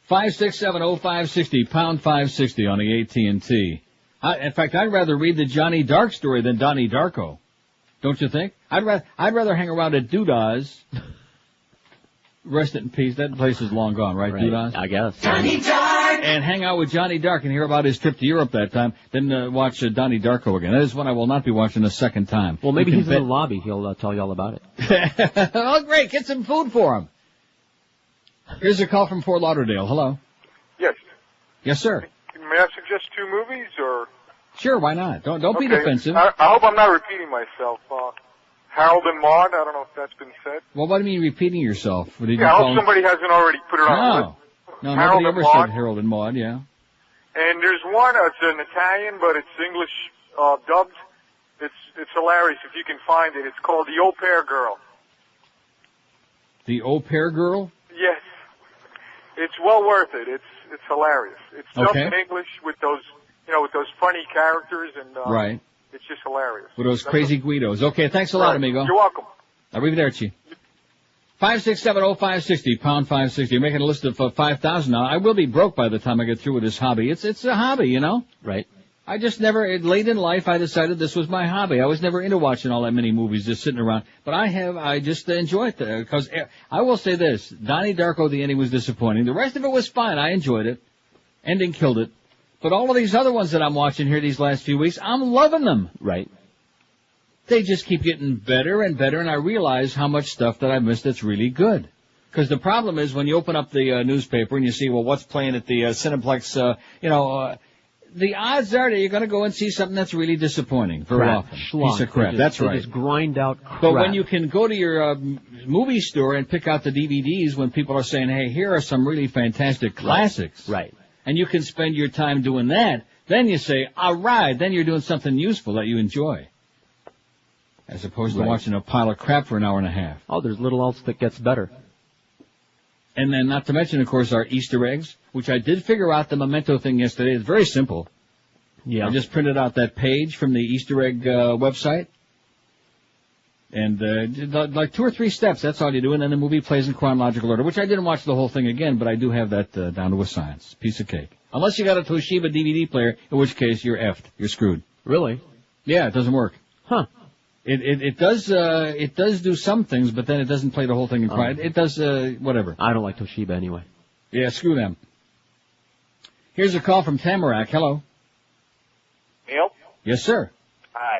5670560, pound 560 on the AT&T. In fact, I'd rather read the Johnny Dark story than Donnie Darko. Don't you think? I'd rather hang around at Doodah's. Rest it in peace. That place is long gone, right? Doodah's? I guess. Johnny Dark! And hang out with Johnny Dark and hear about his trip to Europe that time, then watch Donnie Darko again. That is one I will not be watching a second time. Well, maybe he's in the lobby. He'll tell you all about it. Oh, great. Get some food for him. Here's a call from Fort Lauderdale. Hello. Yes. Yes, sir. May I suggest 2 movies, or? Sure, why not? Don't be defensive. I hope I'm not repeating myself. Harold and Maude, I don't know if that's been said. Well, what do you mean repeating yourself? I hope somebody hasn't already put it on. No, Harold nobody ever said Harold and Maude, yeah. And there's one, it's an Italian, but it's English dubbed. It's hilarious if you can find it. It's called The Au Pair Girl. The Au Pair Girl? Yes. It's well worth it. It's hilarious. It's dubbed in English with those, with those funny characters, and right. It's just hilarious. With those crazy Guidos. Okay, thanks a lot, amigo. You're welcome. Arrivederci. 5670560, pound 560. You're making a list of 5,000 now. I will be broke by the time I get through with this hobby. It's a hobby, you know? Right. I just never, late in life, I decided this was my hobby. I was never into watching all that many movies, just sitting around. But I just enjoy it, because I will say this, Donnie Darko, the ending was disappointing. The rest of it was fine. I enjoyed it. Ending killed it. But all of these other ones that I'm watching here these last few weeks, I'm loving them. Right. They just keep getting better and better, and I realize how much stuff that I missed that's really good. Because the problem is when you open up the newspaper and you see, well, what's playing at the Cineplex, the odds are that you're going to go and see something that's really disappointing very often. Piece of crap. That's right. They just grind out crap. But when you can go to your movie store and pick out the DVDs when people are saying, hey, here are some really fantastic classics. Right. And you can spend your time doing that, then you say, all right, then you're doing something useful that you enjoy. As opposed to watching a pile of crap for an hour and a half. Oh, there's little else that gets better. And then not to mention, of course, our Easter eggs, which I did figure out the Memento thing yesterday. It's very simple. Yeah. I just printed out that page from the Easter egg website. And like 2 or 3 steps, that's all you do, and then the movie plays in chronological order, which I didn't watch the whole thing again, but I do have that down to a science. Piece of cake. Unless you got a Toshiba DVD player, in which case you're effed. You're screwed. Really? Yeah, it doesn't work. Huh. It does do some things, but then it doesn't play the whole thing in chronological. It does whatever. I don't like Toshiba anyway. Yeah, screw them. Here's a call from Tamarack. Hello. Neil? Yes, sir. Hi,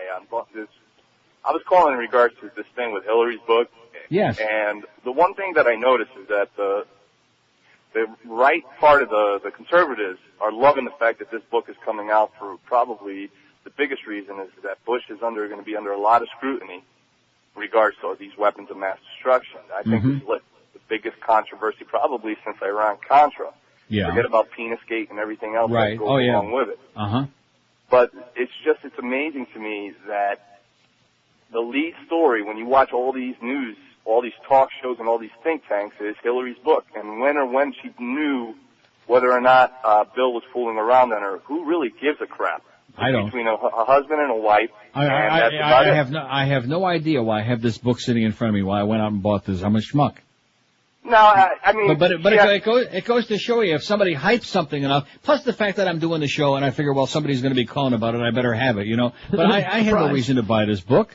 I was calling in regards to this thing with Hillary's book. Yes. And the one thing that I noticed is that the right part of the conservatives are loving the fact that this book is coming out for probably the biggest reason is that Bush is going to be under a lot of scrutiny in regards to these weapons of mass destruction. I think this is the biggest controversy probably since Iran-Contra. Yeah. Forget about Penisgate and everything else that goes along with it. Uh-huh. But it's amazing to me that the lead story, when you watch all these news, all these talk shows and all these think tanks, is Hillary's book. And when she knew whether or not Bill was fooling around on her, who really gives a crap? I don't. Between a husband and a wife. I have no idea why I have this book sitting in front of me, why I went out and bought this. I'm a schmuck. No, I mean... But it goes to show you, if somebody hypes something enough, plus the fact that I'm doing the show and I figure, well, somebody's going to be calling about it, I better have it, you know. But I had no reason to buy this book.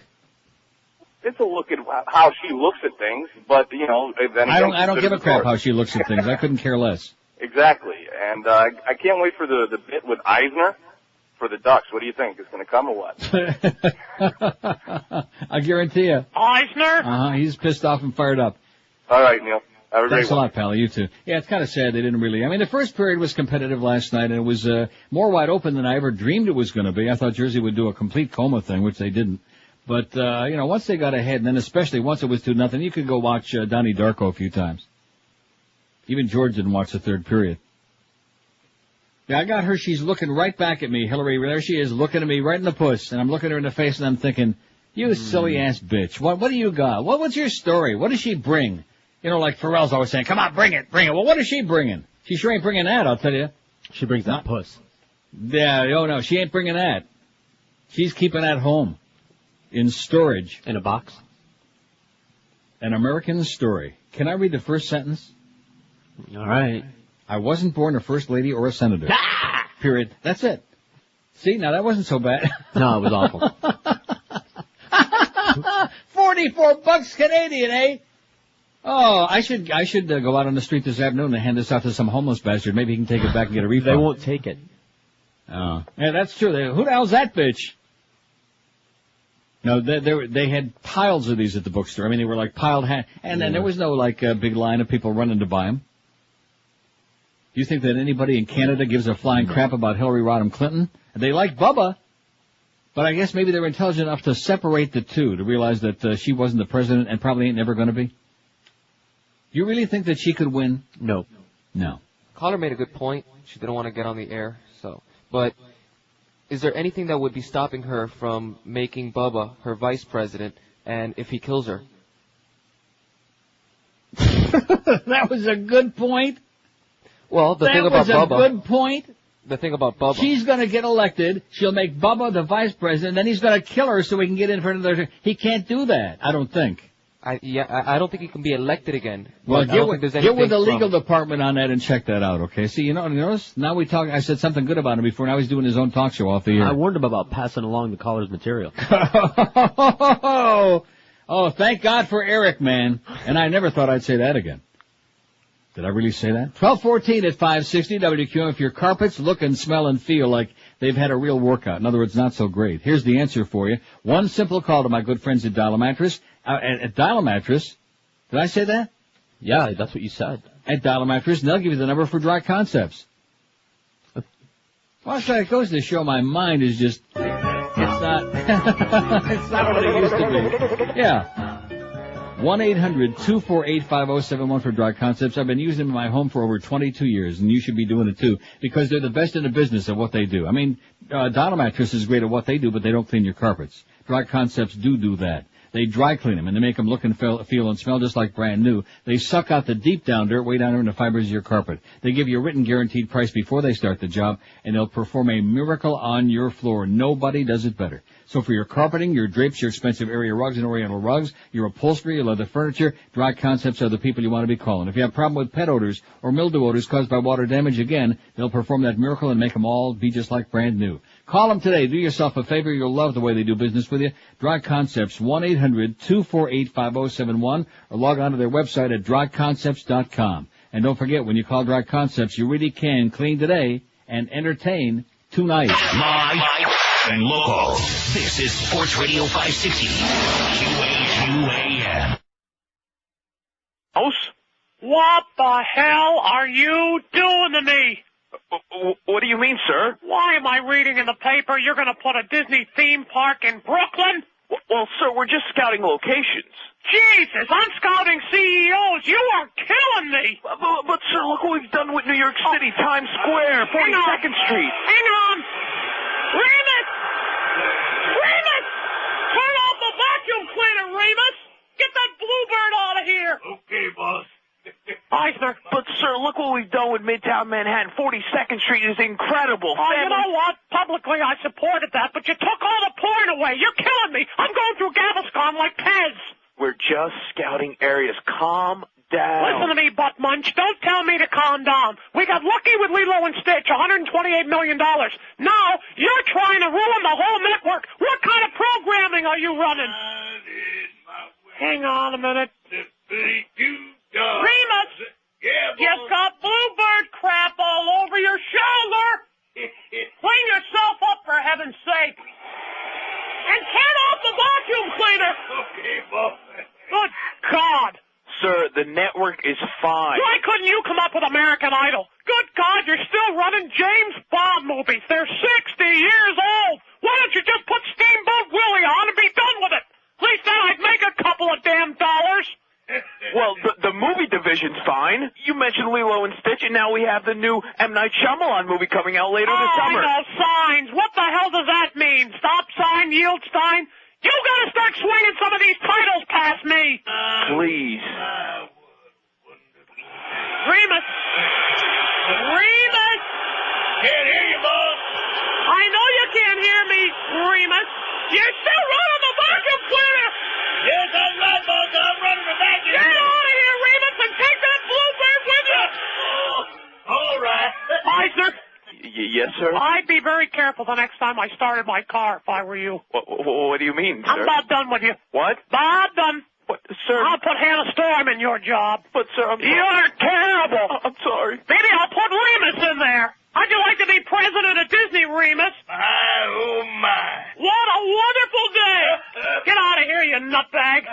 It's a look at how she looks at things, but, you know... Then I don't give a crap how she looks at things. I couldn't care less. Exactly. And I can't wait for the bit with Eisner for the Ducks. What do you think? Is it going to come or what? I guarantee you. Eisner? He's pissed off and fired up. All right, Neil. Have a great Thanks a lot, pal. You too. Yeah, it's kind of sad they didn't really. I mean, the first period was competitive last night, and it was more wide open than I ever dreamed it was going to be. I thought Jersey would do a complete coma thing, which they didn't. But, you know, once they got ahead, and then especially once it was 2-0, you could go watch Donnie Darko a few times. Even George didn't watch the third period. Yeah, I got her. She's looking right back at me, Hillary. There she is, looking at me right in the puss, and I'm looking her in the face, and I'm thinking, you silly-ass bitch. What do you got? What's your story? What does she bring? You know, like Pharrell's always saying, come on, bring it. Well, what is she bringing? She sure ain't bringing that, I'll tell you. She brings that puss. Yeah, no, she ain't bringing that. She's keeping that home. In storage. In a box. An American story. Can I read the first sentence? All right. I wasn't born a first lady or a senator. Period. That's it. See, now that wasn't so bad. No, it was awful. $44 Canadian, eh? Oh, I should go out on the street this afternoon and hand this out to some homeless bastard. Maybe he can take it back and get a refund. They won't take it. Oh, yeah, that's true. Who the hell's that bitch? No, they had piles of these at the bookstore. I mean, they were like piled, and then there was no like big line of people running to buy them. Do you think that anybody in Canada gives a flying crap about Hillary Rodham Clinton? They like Bubba, but I guess maybe they're intelligent enough to separate the two, to realize that she wasn't the president and probably ain't never going to be. You really think that she could win? No. Caller made a good point. She didn't want to get on the air, but is there anything that would be stopping her from making Bubba her vice president, and if he kills her? That was a good point. Well, the thing about Bubba... That was a good point. The thing about Bubba... She's going to get elected. She'll make Bubba the vice president, then he's going to kill her so he can get in for another... He can't do that, I don't think. I don't think he can be elected again. Well, get with the legal department on that and check that out, okay? See, you notice? Now we talk. I said something good about him before. Now he's doing his own talk show off the air. I warned him about passing along the caller's material. Oh, thank God for Eric, man. And I never thought I'd say that again. Did I really say that? 12:14 at 560 WQM. If your carpets look and smell and feel like they've had a real workout, in other words, not so great, here's the answer for you. One simple call to my good friends at Dial a Mattress. At Dial a Mattress, did I say that? Yeah, that's what you said. At Dial a Mattress, and they'll give you the number for Dry Concepts. Well, so it goes to show my mind is just, it's not what it used to be. Yeah. 1-800-248-5071 for Dry Concepts. I've been using them in my home for over 22 years, and you should be doing it too, because they're the best in the business at what they do. I mean, Dial a Mattress is great at what they do, but they don't clean your carpets. Dry Concepts do that. They dry clean them, and they make them look and feel and smell just like brand new. They suck out the deep down dirt way down there in the fibers of your carpet. They give you a written guaranteed price before they start the job, and they'll perform a miracle on your floor. Nobody does it better. So for your carpeting, your drapes, your expensive area rugs and oriental rugs, your upholstery, your leather furniture, Dry Concepts are the people you want to be calling. If you have a problem with pet odors or mildew odors caused by water damage, again, they'll perform that miracle and make them all be just like brand new. Call them today. Do yourself a favor. You'll love the way they do business with you. Dry Concepts, 1-800-248-5071, or log on to their website at dryconcepts.com. And don't forget, when you call Dry Concepts, you really can clean today and entertain tonight. Live and local. This is Sports Radio 560. QAQAM. House? What the hell are you doing to me? What do you mean, sir? Why am I reading in the paper you're going to put a Disney theme park in Brooklyn? Well, sir, we're just scouting locations. Jesus, I'm scouting CEOs. You are killing me. But sir, look what we've done with New York City, Times Square, 42nd Street. Hang on. Remus! Remus! Turn off the vacuum cleaner, Remus! Get that bluebird out of here! Okay, boss. Eisner. But But, sir, look what we've done with Midtown Manhattan. 42nd Street is incredible. Oh, you know what? Publicly, I supported that, but you took all the porn away. You're killing me. I'm going through Gaviscon like Pez. We're just scouting areas. Calm down. Listen to me, Butt Munch. Don't tell me to calm down. We got lucky with Lilo and Stitch, $128 million. Now, you're trying to ruin the whole network. What kind of programming are you running? Hang on a minute. Remus! Yeah, you've got bluebird crap all over your shoulder. Clean yourself up, for heaven's sake. And turn off the vacuum cleaner. Okay, boss. Good God. Sir, the network is fine. Why couldn't you come up with American Idol? Good God, you're still running James Bond movies. They're 60 years old. Why don't you just put Steamboat Willie on and be done with it? At least then I'd make a couple of damn dollars. Well, the movie division's fine. You mentioned Lilo and Stitch, and now we have the new M. Night Shyamalan movie coming out later this summer. I know signs. What the hell does that mean? Stop sign, yield sign? You gotta start swinging some of these titles past me. Please. Remus. Remus. Can't hear you, boss. I know you can't hear me, Remus. You're still running the vacuum cleaner. Yes, that's right, boss. I'm running the vacuum. Get out of here, Remus, and take that bluebird with you. All right. Hi, sir. Yes, sir? I'd be very careful the next time I started my car if I were you. What do you mean, sir? I'm about done with you. What? About done. What, sir? I'll put Hannah Storm in your job. But, sir, I'm sorry. You're terrible. I'm sorry. Maybe I'll put Remus in there. How'd you like to be president of Disney, Remus? Oh, my. What a wonderful day. Get out of here, you nutbag.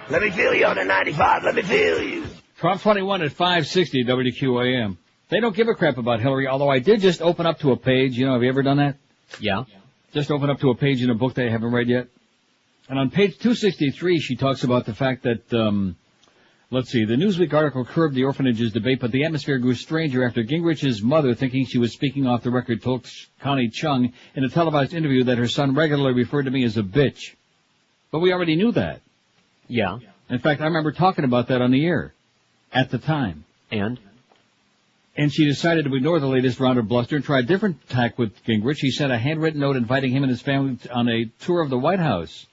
Let me feel you on the 95. Let me feel you. Trump 21 at 560 WQAM. They don't give a crap about Hillary, although I did just open up to a page. You know, have you ever done that? Yeah. Just open up to a page in a book that I haven't read yet. And on page 263, she talks about the fact that, let's see, the Newsweek article curbed the orphanages debate, but the atmosphere grew stranger after Gingrich's mother, thinking she was speaking off the record, told Connie Chung in a televised interview that her son regularly referred to me as a bitch. But we already knew that. Yeah. In fact, I remember talking about that on the air at the time. And she decided to ignore the latest round of bluster and try a different tack with Gingrich. He sent a handwritten note inviting him and his family on a tour of the White House.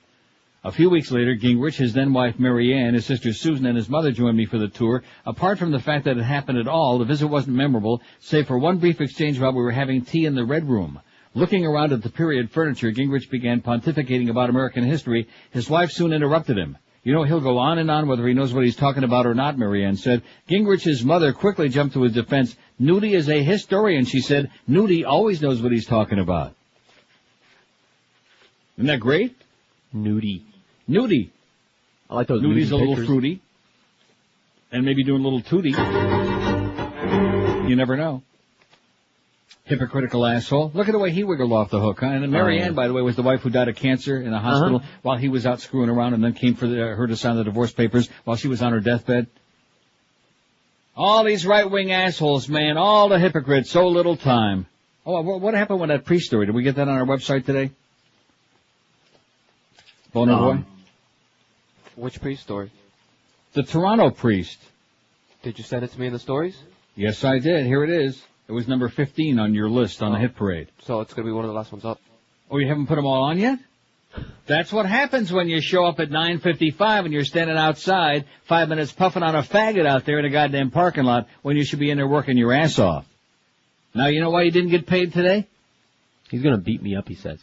A few weeks later, Gingrich, his then-wife Mary Ann, his sister Susan, and his mother joined me for the tour. Apart from the fact that it happened at all, the visit wasn't memorable, save for one brief exchange while we were having tea in the Red Room. Looking around at the period furniture, Gingrich began pontificating about American history. His wife soon interrupted him. You know, he'll go on and on whether he knows what he's talking about or not, Mary Ann said. Gingrich's mother quickly jumped to his defense. Nudie is a historian, she said. Nudie always knows what he's talking about. Isn't that great? Nudie. I like those Nudie's nudie a little pictures. fruity. And maybe doing a little tootie. You never know. Hypocritical asshole. Look at the way he wiggled off the hook, huh? And Mary Ann, by the way, was the wife who died of cancer in a hospital while he was out screwing around and then came for her to sign the divorce papers while she was on her deathbed. All these right-wing assholes, man. All the hypocrites. So little time. Oh, what happened with that priest story? Did we get that on our website today? Boner Boy? Which priest story? The Toronto priest. Did you send it to me in the stories? Yes, I did. Here it is. It was number 15 on your list on the hit parade. So it's going to be one of the last ones up. Oh, you haven't put them all on yet? That's what happens when you show up at 9:55 and you're standing outside 5 minutes puffing on a faggot out there in a goddamn parking lot when you should be in there working your ass off. Now, you know why you didn't get paid today? He's going to beat me up, he says.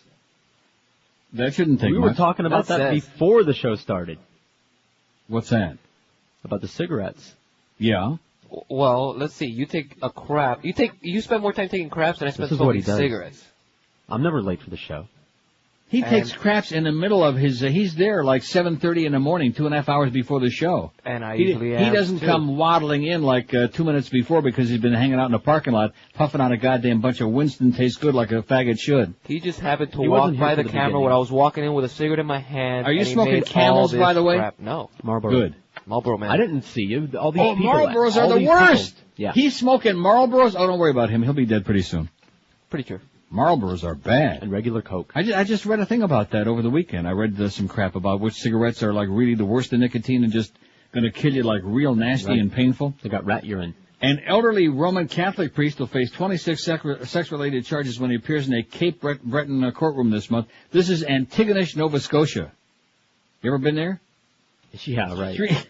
That shouldn't take much. We were talking about that before the show started. What's that? About the cigarettes. Yeah. Well, let's see. You take a crap. You spend more time taking craps than I spend smoking cigarettes. I'm never late for the show. He takes craps in the middle of his, he's there like 7:30 in the morning, 2.5 hours before the show. And I usually am, He doesn't too. come waddling in like 2 minutes before because he's been hanging out in the parking lot, puffing on a goddamn bunch of Winston tastes good like a faggot should. He just happened to walk by the camera when I was walking in with a cigarette in my hand. Are you and he smoking made Camels, all by this the way? crap. No. Marlboro. Good. Marlboro, man. I didn't see you. All these people. Marlboros are all the these worst. people. Yeah. He's smoking Marlboros. Oh, don't worry about him. He'll be dead pretty soon. Pretty sure. Marlboros are bad. And regular Coke. I just read a thing about that over the weekend. I read some crap about which cigarettes are like really the worst in nicotine and just Gonna kill you like real nasty and painful. They got rat urine. An elderly Roman Catholic priest will face 26 sex-related charges when he appears in a Cape Breton courtroom this month. This is Antigonish, Nova Scotia. You ever been there? Yeah, right.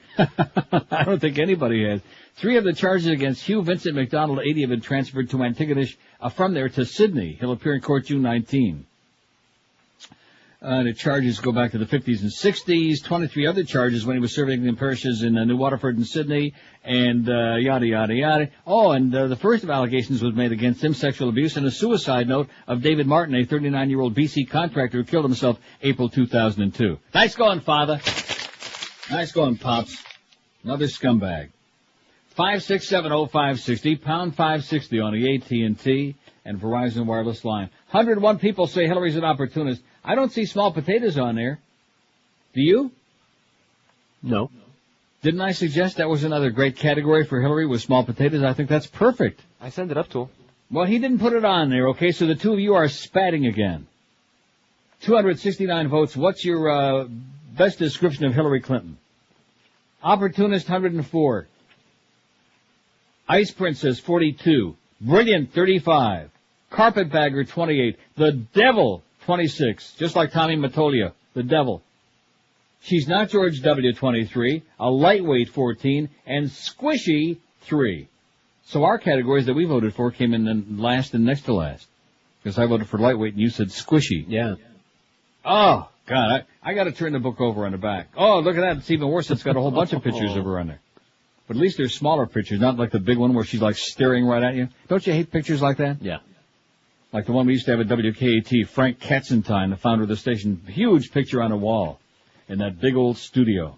I don't think anybody has. 3 of the charges against Hugh Vincent MacDonald, 80, have been transferred to Antigonish from there to Sydney. He'll appear in court June 19. The charges go back to the 50s and 60s. 23 other charges when he was serving in parishes in New Waterford and Sydney, and yada, yada, yada. Oh, and the first of allegations was made against him, sexual abuse, and a suicide note of David Martin, a 39-year-old BC contractor who killed himself April 2002. Nice going, Father. Nice going, Pops. Another scumbag. 5670560, pound 560 on the AT&T and Verizon wireless line. 101 people say Hillary's an opportunist. I don't see small potatoes on there. Do you? No. Didn't I suggest that was another great category for Hillary with small potatoes? I think that's perfect. I sent it up to him. Well, he didn't put it on there, okay? So the two of you are spatting again. 269 votes. What's your best description of Hillary Clinton? Opportunist, 104. Ice Princess, 42. Brilliant, 35. Carpetbagger, 28. The Devil, 26. Just like Tommy Mottola, the Devil. She's not George W., 23. A lightweight, 14. And squishy, 3. So our categories that we voted for came in last and next to last. Because I voted for lightweight and you said squishy. Yeah. Oh, God, I got to turn the book over on the back. Oh, look at that. It's even worse. It's got a whole bunch of pictures of her on there. But at least there's smaller pictures, not like the big one where she's like staring right at you. Don't you hate pictures like that? Yeah. Like the one we used to have at WKAT, Frank Katzenstein, the founder of the station. Huge picture on the wall in that big old studio.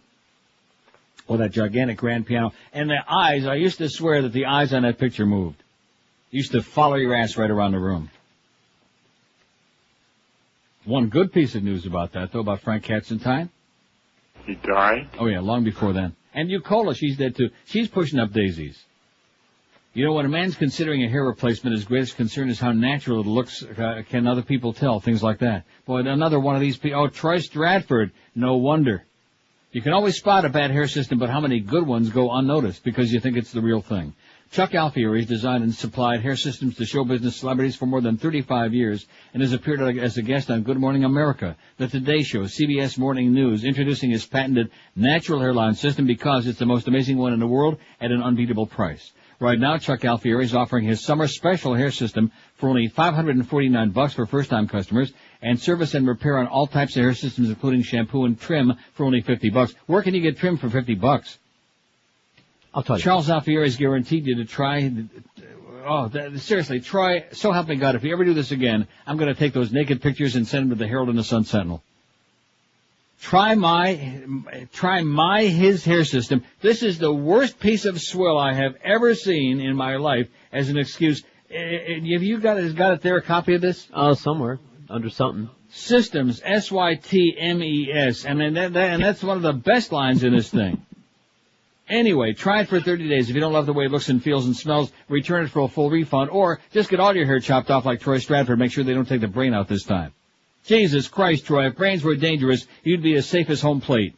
With that gigantic grand piano. And the eyes, I used to swear that the eyes on that picture moved. Used to follow your ass right around the room. One good piece of news about that, though, about Frank Katzenstein. He died? Oh, yeah, long before then. And Eucola, she's dead, too. She's pushing up daisies. You know, when a man's considering a hair replacement, his greatest concern is how natural it looks. Can other people tell? Things like that. Boy, another one of these people. Oh, Troy Stratford. No wonder. You can always spot a bad hair system, but how many good ones go unnoticed because you think it's the real thing? Chuck Alfieri has designed and supplied hair systems to show business celebrities for more than 35 years and has appeared as a guest on Good Morning America, The Today Show, CBS Morning News, introducing his patented natural hairline system because it's the most amazing one in the world at an unbeatable price. Right now, Chuck Alfieri is offering his summer special hair system for only $549 for first-time customers and service and repair on all types of hair systems, including shampoo and trim, for only $50. Where can you get trim for $50? I'll tell you. Charles Alfieri's guaranteed you to try. Seriously, Troy, so help me God, if you ever do this again, I'm going to take those naked pictures and send them to the Herald and the Sun Sentinel. Try his hair system. This is the worst piece of swill I have ever seen in my life as an excuse. Have you got it there, a copy of this? Somewhere. Under something. Systems, SYTMES. And that's one of the best lines in this thing. Anyway, try it for 30 days. If you don't love the way it looks and feels and smells, return it for a full refund, or just get all your hair chopped off like Troy Stratford. Make sure they don't take the brain out this time. Jesus Christ, Troy, if brains were dangerous, you'd be as safe as home plate.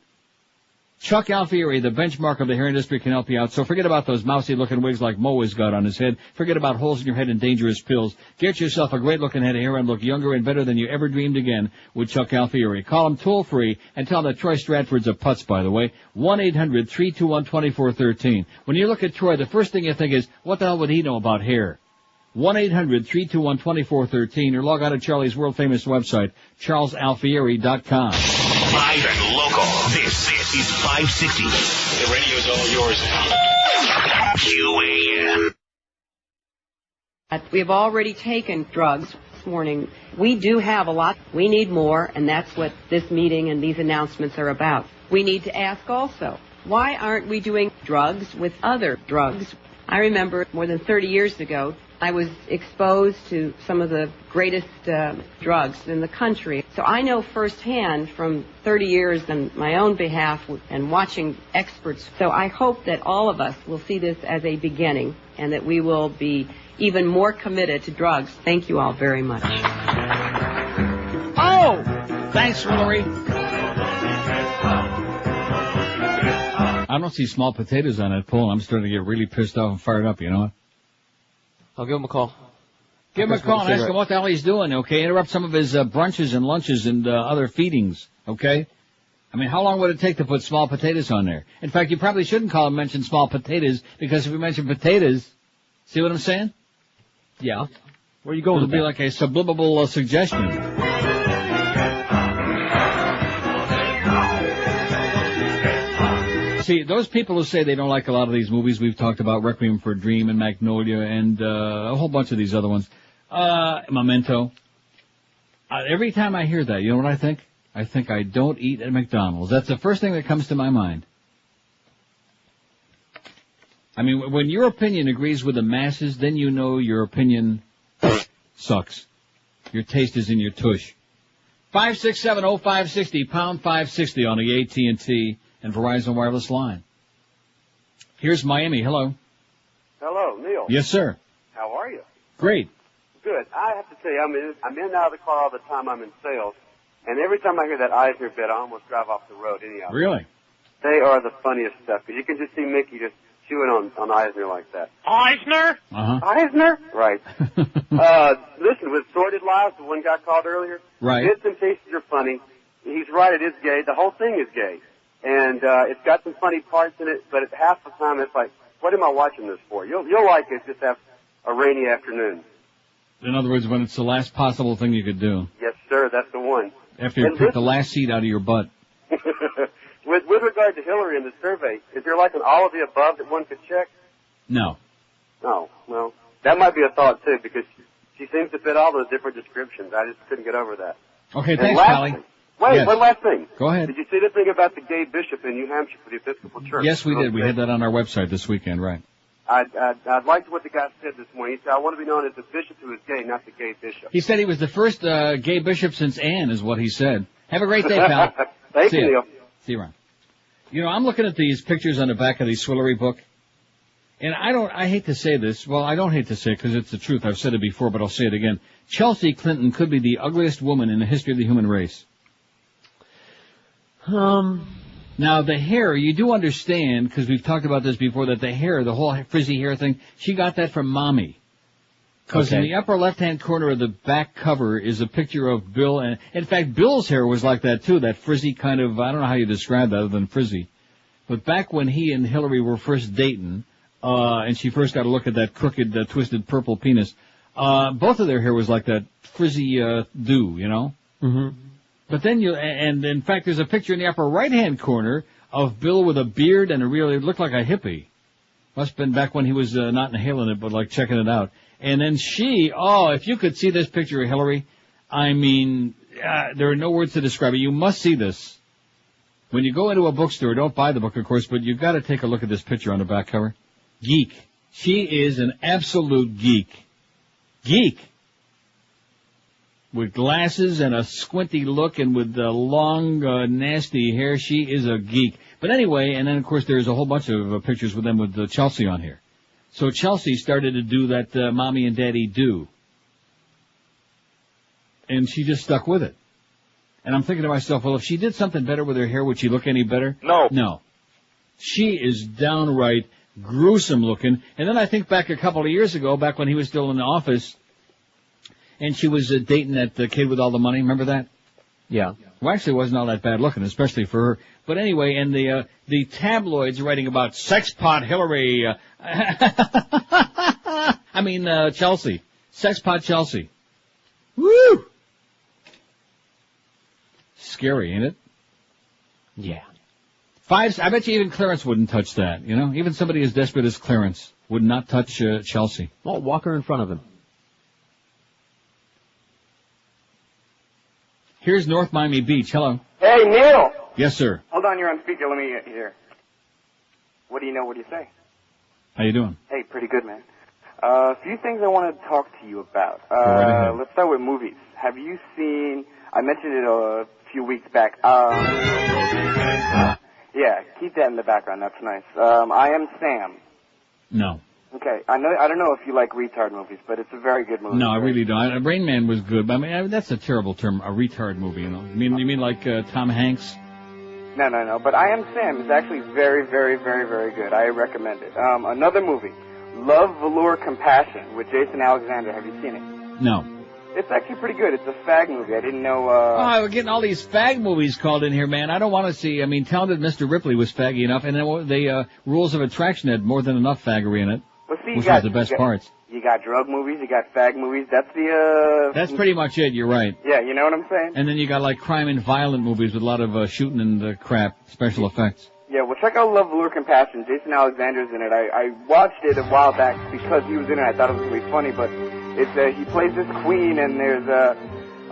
Chuck Alfieri, the benchmark of the hair industry, can help you out. So forget about those mousy-looking wigs like Mo has got on his head. Forget about holes in your head and dangerous pills. Get yourself a great-looking head of hair and look younger and better than you ever dreamed again with Chuck Alfieri. Call him toll-free and tell him that Troy Stratford's a putz, by the way. 1-800-321-2413. When you look at Troy, the first thing you think is, what the hell would he know about hair? 1-800-321-2413 or log on to Charlie's world-famous website, charlesalfieri.com. Live and local. This is 560. The radio's all yours now. QAM. We've already taken drugs this morning. We do have a lot. We need more, and that's what this meeting and these announcements are about. We need to ask also, why aren't we doing drugs with other drugs? I remember more than 30 years ago, I was exposed to some of the greatest drugs in the country. So I know firsthand from 30 years on my own behalf and watching experts. So I hope that all of us will see this as a beginning and that we will be even more committed to drugs. Thank you all very much. Oh! Thanks, Hillary. I don't see small potatoes on that poll. I'm starting to get really pissed off and fired up, you know what? I'll give him a call. Give him a call and ask him what the hell he's doing, okay? Interrupt some of his brunches and lunches and other feedings, okay? I mean, how long would it take to put small potatoes on there? In fact, you probably shouldn't call and mention small potatoes, because if you mention potatoes, see what I'm saying? Yeah. Where are you going? It'll be like a subliminal suggestion. See, those people who say they don't like a lot of these movies we've talked about, Requiem for a Dream and Magnolia and a whole bunch of these other ones, Memento, every time I hear that, you know what I think? I think I don't eat at McDonald's. That's the first thing that comes to my mind. I mean, when your opinion agrees with the masses, then you know your opinion sucks. Your taste is in your tush. 5670560, pound 560 on the AT&T and Verizon wireless line. Here's Miami. Hello. Hello, Neil. Yes, sir. How are you? Great. Good. I have to tell you, I'm in and out of the car all the time. I'm in sales, and every time I hear that Eisner bit, I almost drive off the road. Anyhow. Really? They are the funniest stuff. You can just see Mickey just chewing on Eisner like that. Eisner? Uh-huh. Eisner? Right. Listen, with Sordid Lives, the one guy called earlier, right. Bits and pieces are funny. He's right, it is gay. The whole thing is gay. And it's got some funny parts in it, but half the time it's like, what am I watching this for? You'll like it just have a rainy afternoon. In other words, when it's the last possible thing you could do. Yes, sir, that's the one. After you pick the last seat out of your butt. With regard to Hillary and the survey, is there like an all of the above that one could check? No. No. Well, that might be a thought, too, because she seems to fit all those different descriptions. I just couldn't get over that. Okay, and thanks, Pally. Wait, yes. one last thing. Go ahead. Did you see the thing about the gay bishop in New Hampshire for the Episcopal Church? Yes, we did. We had that on our website this weekend, right. I liked what the guy said this morning. He said, I want to be known as the bishop who is gay, not the gay bishop. He said he was the first gay bishop since Anne, is what he said. Have a great day, pal. Thank you, Neil. See you around. You know, I'm looking at these pictures on the back of the Swillery book, and I hate to say this. Well, I don't hate to say it because it's the truth. I've said it before, but I'll say it again. Chelsea Clinton could be the ugliest woman in the history of the human race. Now, the hair, you do understand, because we've talked about this before, that the hair, the whole frizzy hair thing, she got that from Mommy. Because in the upper left-hand corner of the back cover is a picture of Bill, and in fact, Bill's hair was like that too, that frizzy kind of, I don't know how you describe that other than frizzy. But back when he and Hillary were first dating, and she first got a look at that crooked, twisted purple penis, both of their hair was like that frizzy, dew, you know? Mm-hmm. But then and in fact, there's a picture in the upper right-hand corner of Bill with a beard and it looked like a hippie. Must have been back when he was not inhaling it, but like checking it out. And then she, if you could see this picture of Hillary, I mean, there are no words to describe it. You must see this. When you go into a bookstore, don't buy the book, of course, but you've got to take a look at this picture on the back cover. Geek. She is an absolute geek. Geek. With glasses and a squinty look and with the long, nasty hair, she is a geek. But anyway, and then of course there's a whole bunch of pictures with them with Chelsea on here. So Chelsea started to do that Mommy and Daddy do. And she just stuck with it. And I'm thinking to myself, well, if she did something better with her hair, would she look any better? No. No. She is downright gruesome looking. And then I think back a couple of years ago, back when he was still in the office, and she was dating that kid with all the money. Remember that? Yeah. Well, actually, it wasn't all that bad looking, especially for her. But anyway, and the tabloids writing about sex pot Hillary. Chelsea. Sex pot Chelsea. Woo! Scary, ain't it? Yeah. I bet you even Clarence wouldn't touch that, you know? Even somebody as desperate as Clarence would not touch Chelsea. Well, walk her in front of him. Here's North Miami Beach. Hello. Hey, Neil. Yes, sir. Hold on, you're on speaker. Let me hear. What do you know? What do you say? How you doing? Hey, pretty good, man. A few things I want to talk to you about. Go right ahead. Let's start with movies. Have you seen, I mentioned it a few weeks back. Yeah, keep that in the background. That's nice. I Am Sam. No. Okay, I don't know if you like retard movies, but it's a very good movie. No, I really don't. Rain Man was good, but I mean that's a terrible term, a retard movie. You know, you mean like Tom Hanks? No. But I Am Sam is actually very, very, very, very good. I recommend it. Another movie, Love, Velour, Compassion with Jason Alexander. Have you seen it? No. It's actually pretty good. It's a fag movie. I didn't know. Oh, we're getting all these fag movies called in here, man. I don't want to see. I mean, Talented Mr. Ripley was faggy enough, and then the Rules of Attraction had more than enough faggery in it, Well, see, which was the best parts. You got drug movies, you got fag movies. That's the. That's pretty much it. You're right. Yeah, you know what I'm saying? And then you got like crime and violent movies with a lot of shooting and crap, special effects. Yeah, well, check out Love, Velour, Compassion. Jason Alexander's in it. I watched it a while back because he was in it. I thought it was going to be funny, but it's he plays this queen, and there's a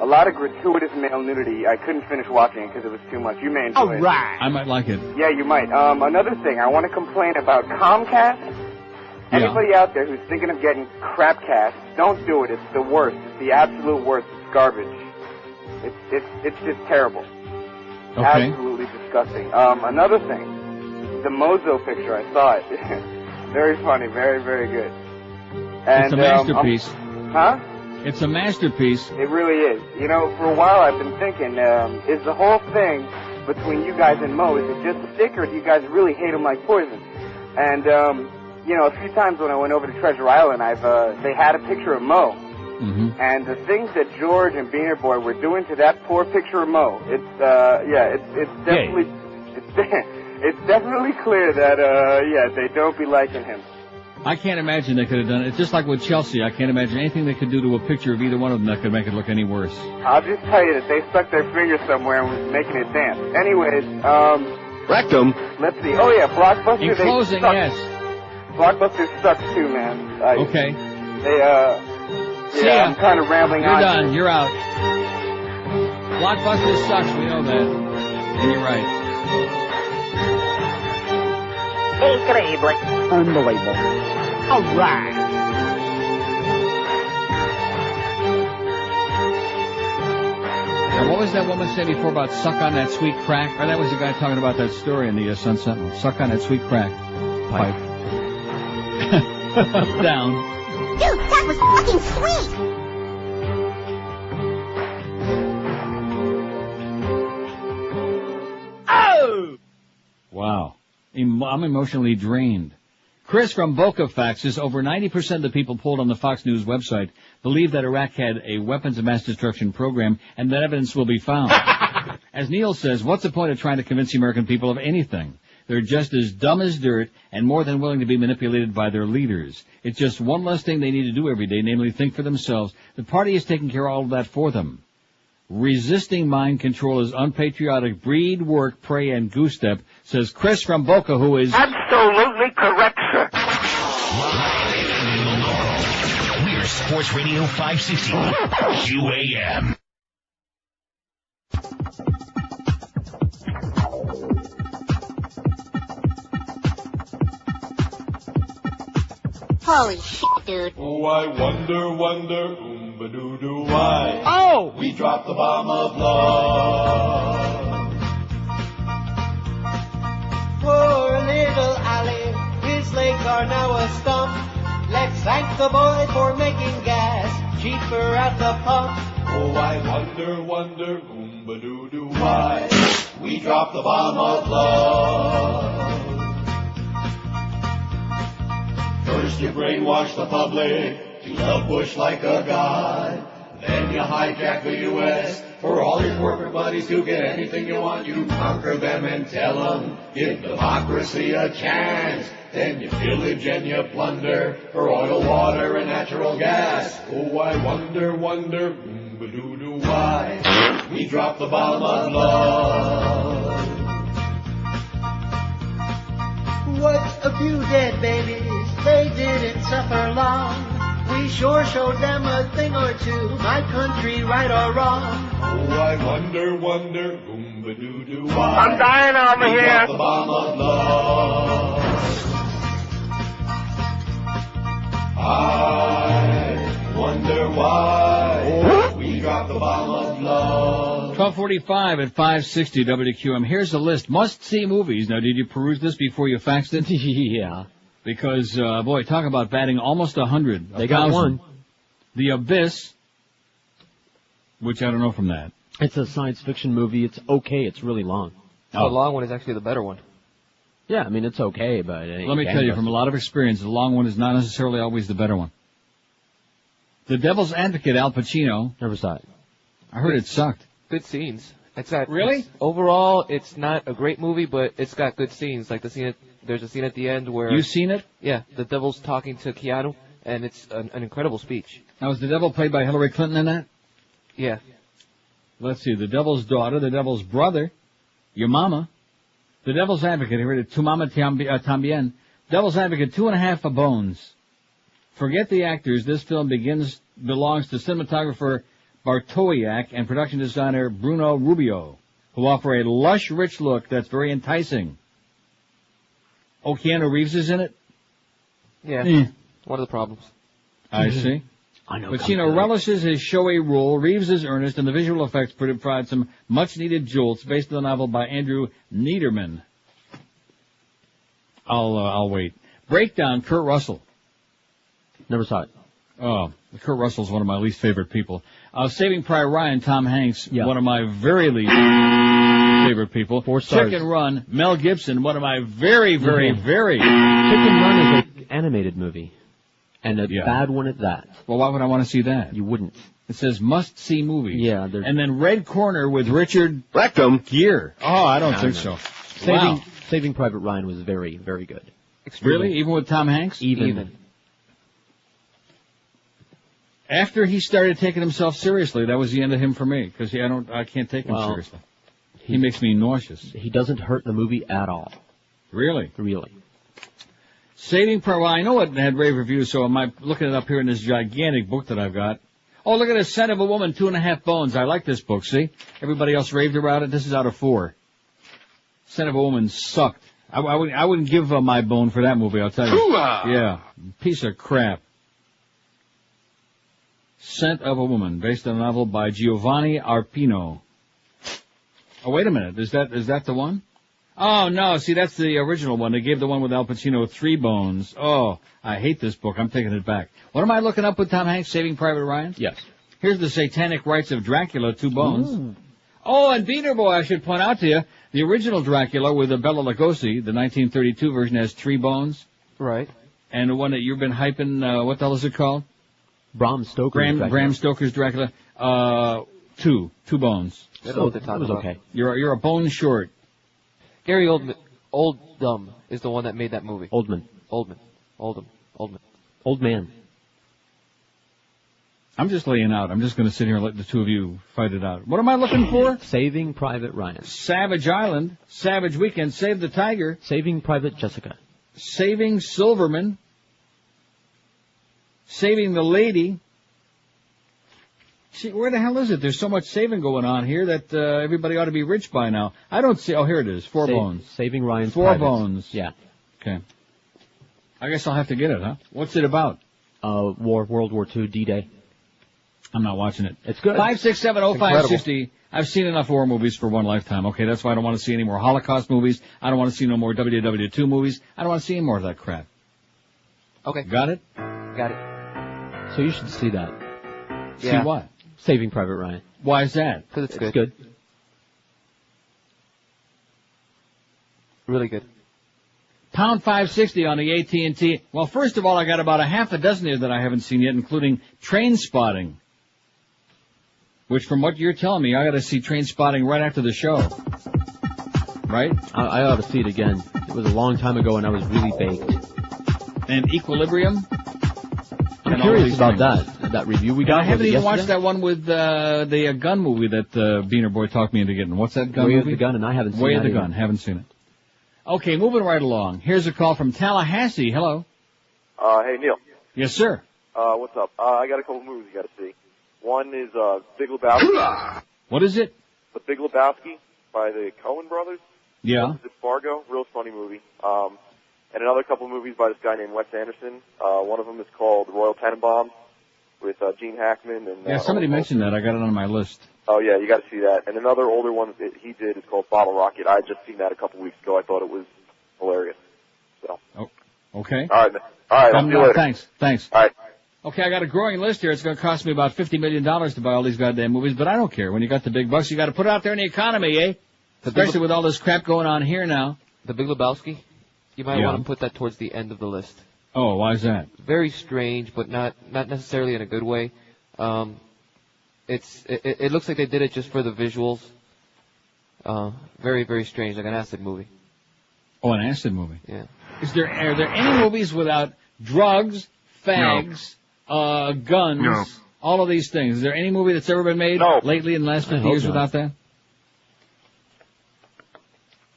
lot of gratuitous male nudity. I couldn't finish watching it because it was too much. You may enjoy it. I might like it. Yeah, you might. Another thing, I want to complain about Comcast. Anybody out there who's thinking of getting Crapcast, don't do it. It's the worst. It's the absolute worst. It's garbage. It's just terrible. Okay. Absolutely disgusting. Another thing, the Mozo picture, I saw it. Very funny, very, very good. And, it's a masterpiece. Huh? It's a masterpiece. It really is. You know, for a while I've been thinking, is the whole thing between you guys and Mo, is it just a stick, or do you guys really hate him like poison? And, you know, a few times when I went over to Treasure Island, they had a picture of Mo. Mm-hmm. And the things that George and Beaner Boy were doing to that poor picture of Mo, it's definitely, it's definitely clear that, they don't be liking him. I can't imagine they could have done it. It's just like with Chelsea. I can't imagine anything they could do to a picture of either one of them that could make it look any worse. I'll just tell you that they stuck their finger somewhere and was making it dance. Anyways, Rectum. Let's see. Oh yeah, Blockbuster. In closing, yes. Blockbuster sucks too, man. Okay. See ya. I'm kind of rambling on. You're done. You're out. Blockbuster sucks. We know that. And you're right. Incredible. Unbelievable. All right. Now, what was that woman saying before about suck on that sweet crack? Or that was the guy talking about that story in the Sun Sentinel. Suck on that sweet crack pipe. Down. Dude, that was fucking sweet! Oh! Wow. I'm emotionally drained. Chris from Boca faxes, over 90% of the people polled on the Fox News website believe that Iraq had a weapons of mass destruction program and that evidence will be found. As Neil says, what's the point of trying to convince the American people of anything? They're just as dumb as dirt and more than willing to be manipulated by their leaders. It's just one less thing they need to do every day, namely think for themselves. The party is taking care of all of that for them. Resisting mind control is unpatriotic breed, work, prey, and goose step, says Chris from Boca, who is absolutely correct, sir. We're Sports Radio 560 QAM. Holy shit, dude. Oh, I wonder, oomba-doo-doo, why? Oh! We dropped the bomb of love. Poor little Ali, his legs are now a stump. Let's thank the boy for making gas cheaper at the pump. Oh, I wonder, oomba-doo-doo, why? We dropped the bomb of love. First you brainwash the public to love Bush like a god. Then you hijack the U.S. for all your corporate buddies to get anything you want. You conquer them and tell them, give democracy a chance. Then you pillage and you plunder for oil, water, and natural gas. Oh, I wonder, oomba-doo-doo, why? We dropped the bomb of love. What's a few dead babies? They didn't suffer long. We sure showed them a thing or two, my country, right or wrong. Oh, I wonder, oomba-doo-doo, why? I'm dying over We here. dropped the bomb of love. I wonder why we dropped the bomb of love. 12:45 at 560 WQM. Here's the list. Must-see movies. Now, did you peruse this before you faxed it? Yeah. Because, boy, talk about batting almost 100. They got 1,000. one. The Abyss, which I don't know from that. It's a science fiction movie. It's okay. It's really long. The long one is actually the better one. Yeah, I mean, it's okay, but... Let me tell you, from a lot of experience, the long one is not necessarily always the better one. The Devil's Advocate, Al Pacino. Never saw it. I heard it sucked. Good scenes. Really? Overall, it's not a great movie, but it's got good scenes. Like there's a scene at the end where... You seen it? Yeah, the devil's talking to Keanu, and it's an incredible speech. Now, was the devil played by Hillary Clinton in that? Yeah. Let's see, the devil's daughter, the devil's brother, your mama, the Devil's Advocate, here it is, Tu Mama Tambien, Devil's Advocate, 2.5 bones. Forget the actors, this film belongs to cinematographer Bartowiak and production designer Bruno Rubio, who offer a lush, rich look that's very enticing. Oh, Keanu Reeves is in it? Yeah, one of the problems. I see. I know. Pacino relishes his showy role, Reeves is earnest, and the visual effects provide some much-needed jolts based on the novel by Andrew Niederman. I'll wait. Breakdown, Kurt Russell. Never saw it. Oh, Kurt Russell's one of my least favorite people. Saving Private Ryan, Tom Hanks, one of my very least favorite people. 4 stars. Chicken Run, Mel Gibson, one of my very, very, very... Chicken Run is an animated movie. And a bad one at that. Well, why would I want to see that? You wouldn't. It says must-see movies. Yeah. And then Red Corner with Richard Gere. Oh, I don't think so. Saving Private Ryan was very, very good. Really? Even with Tom Hanks? Even. After he started taking himself seriously, that was the end of him for me, because I can't take him seriously. He makes me nauseous. He doesn't hurt the movie at all. Really? Really. Saving Private Ryan, I know it had rave reviews, so I'm looking it up here in this gigantic book that I've got. Oh, look at this, Scent of a Woman, 2.5 bones. I like this book, see? Everybody else raved about it. This is out of 4. Scent of a Woman sucked. I wouldn't give my bone for that movie, I'll tell you. Hoo-ah! Yeah, piece of crap. Scent of a Woman, based on a novel by Giovanni Arpino. Oh, wait a minute, is that the one? Oh, no, see, that's the original one. They gave the one with Al Pacino 3 bones. Oh, I hate this book. I'm taking it back. What am I looking up with Tom Hanks, Saving Private Ryan? Yes. Here's the Satanic Rites of Dracula, 2 bones. Ooh. Oh, and Beaner Boy, I should point out to you, the original Dracula with Bela Lugosi, the 1932 version, has 3 bones. Right. And the one that you've been hyping, what the hell is it called? Bram Stoker's Bram Stoker's Dracula, 2 bones. So it was okay. You're a bone short. Gary Oldman is the one that made that movie. Oldman. Old man. I'm just laying out. I'm just going to sit here and let the two of you fight it out. What am I looking for? Saving Private Ryan. Savage Island. Savage Weekend. Save the Tiger. Saving Private Jessica. Saving Silverman. Saving the Lady. See, where the hell is it? There's so much saving going on here that everybody ought to be rich by now. I don't see... Oh, here it is. 4 bones. Saving Ryan's 4 Privates. bones. Yeah. Okay. I guess I'll have to get it, huh? What's it about? World War II, D-Day. I'm not watching it. It's good. 5670560. I've seen enough war movies for one lifetime. Okay, that's why I don't want to see any more Holocaust movies. I don't want to see no more WW2 movies. I don't want to see any more of that crap. Okay. Got it? Got it. So you should see that. See what? Saving Private Ryan. Why is that? Because it's good. It's good. Really good. Pound 560 on the AT&T. Well, first of all, I got about a half a dozen here that I haven't seen yet, including Train Spotting. Which, from what you're telling me, I got to see Train Spotting right after the show. Right? I ought to see it again. It was a long time ago, and I was really baked. And Equilibrium? I'm curious about that review we got. I haven't even watched that one with the gun movie that Beaner Boy talked me into getting. What's that gun movie? Way of the Gun, and I haven't seen Way that of the either. Gun. Haven't seen it. Okay, moving right along. Here's a call from Tallahassee. Hello. Hey, Neil. Yes, sir. What's up? I got a couple movies you got to see. One is Big Lebowski. What is it? The Big Lebowski by the Coen brothers. Yeah. It's Fargo. Real funny movie. And another couple movies by this guy named Wes Anderson. One of them is called Royal Tenenbaums with Gene Hackman. And Yeah, somebody mentioned that. I got it on my list. Oh, yeah, you got to see that. And another older one that he did is called Bottle Rocket. I had just seen that a couple weeks ago. I thought it was hilarious. So. Oh, okay. All right, man. All right, I'll see you later. Thanks. All right. Okay, I got a growing list here. It's going to cost me about $50 million to buy all these goddamn movies, but I don't care. When you got the big bucks, you got to put it out there in the economy, eh? Especially with all this crap going on here now. The Big Lebowski? You might want to put that towards the end of the list. Oh, why is that? Very strange, but not necessarily in a good way. It looks like they did it just for the visuals. Very, very strange, like an acid movie. Oh, an acid movie. Yeah. Are there any movies without drugs, fags, guns, all of these things? Is there any movie that's ever been made lately in the last 50 years without that?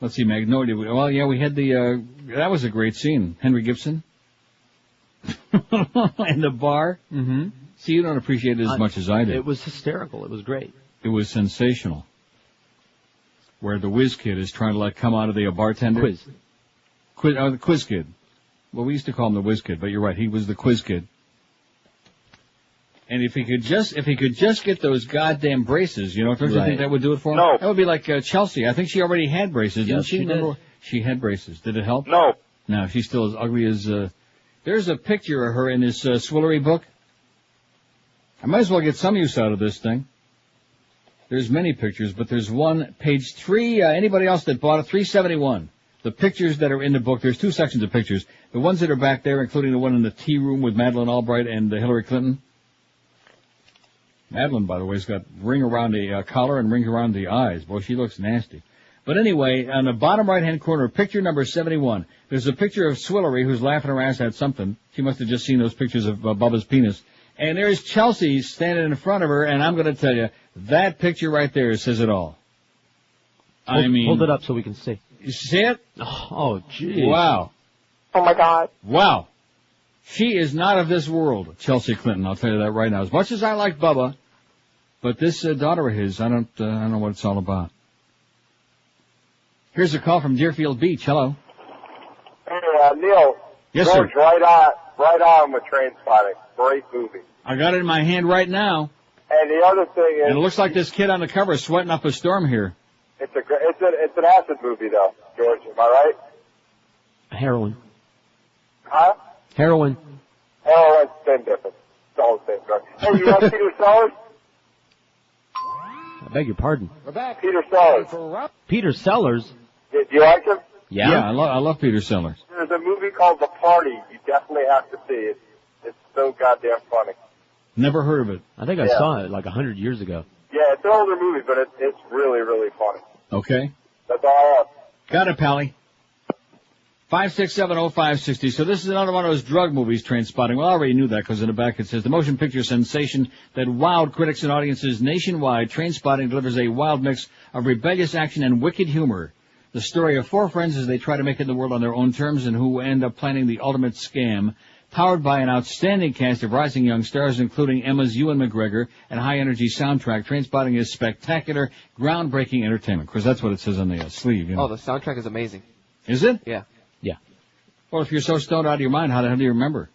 Let's see, Magnolia. Well, yeah, we had that was a great scene. Henry Gibson. In the bar. Mm-hmm. See, you don't appreciate it as much as I did. It was hysterical. It was great. It was sensational. Where the whiz kid is trying to come out of the bartender. The quiz kid. Well, we used to call him the whiz kid, but you're right. He was the quiz kid. And if he could just get those goddamn braces, don't you think that would do it for him? No. That would be like Chelsea. I think she already had braces, didn't she? Did. She had braces. Did it help? No. No, she's still as ugly as. There's a picture of her in this Swillery book. I might as well get some use out of this thing. There's many pictures, but there's one, page 3, anybody else that bought it, 371. The pictures that are in the book, there's 2 sections of pictures. The ones that are back there, including the one in the tea room with Madeleine Albright and Hillary Clinton. Madeleine, by the way, has got ring around the collar and rings around the eyes. Boy, she looks nasty. But anyway, on the bottom right-hand corner, picture number 71, there's a picture of Swillery who's laughing her ass at something. She must have just seen those pictures of Bubba's penis. And there's Chelsea standing in front of her, and I'm going to tell you, that picture right there says it all. Hold it up so we can see. You see it? Oh, geez. Wow. Oh, my God. Wow. She is not of this world, Chelsea Clinton, I'll tell you that right now. As much as I like Bubba, but this daughter of his, I don't know what it's all about. Here's a call from Deerfield Beach. Hello. Hey, Neil. Yes, George, sir. right on with Train Spotting. Great movie. I got it in my hand right now. And the other thing is, And it looks like this kid on the cover is sweating up a storm here. it's an acid movie though, George. Am I right? Heroin. Huh? Heroin. Oh, that's the same difference. It's all the same drug. Hey, you like Peter Sellers? I beg your pardon. We're back. Peter Sellers. Peter Sellers? Do you like him? Yeah. I love Peter Sellers. There's a movie called The Party. You definitely have to see it. It's so goddamn funny. Never heard of it. I think I saw it like 100 years ago. Yeah, it's an older movie, but it's really, really funny. Okay. That's all I have. Got it, Pally. 5670560. So this is another one of those drug movies, Train Spotting. Well, I already knew that because in the back it says, the motion picture sensation that wowed critics and audiences nationwide, Train Spotting delivers a wild mix of rebellious action and wicked humor. The story of 4 friends as they try to make it in the world on their own terms and who end up planning the ultimate scam. Powered by an outstanding cast of rising young stars, including Emma's Ewan McGregor and high-energy soundtrack, Train Spotting is spectacular, groundbreaking entertainment. Because that's what it says on the sleeve. Oh, the soundtrack is amazing. Is it? Yeah. Yeah. Well, if you're so stoned out of your mind, how the hell do you remember?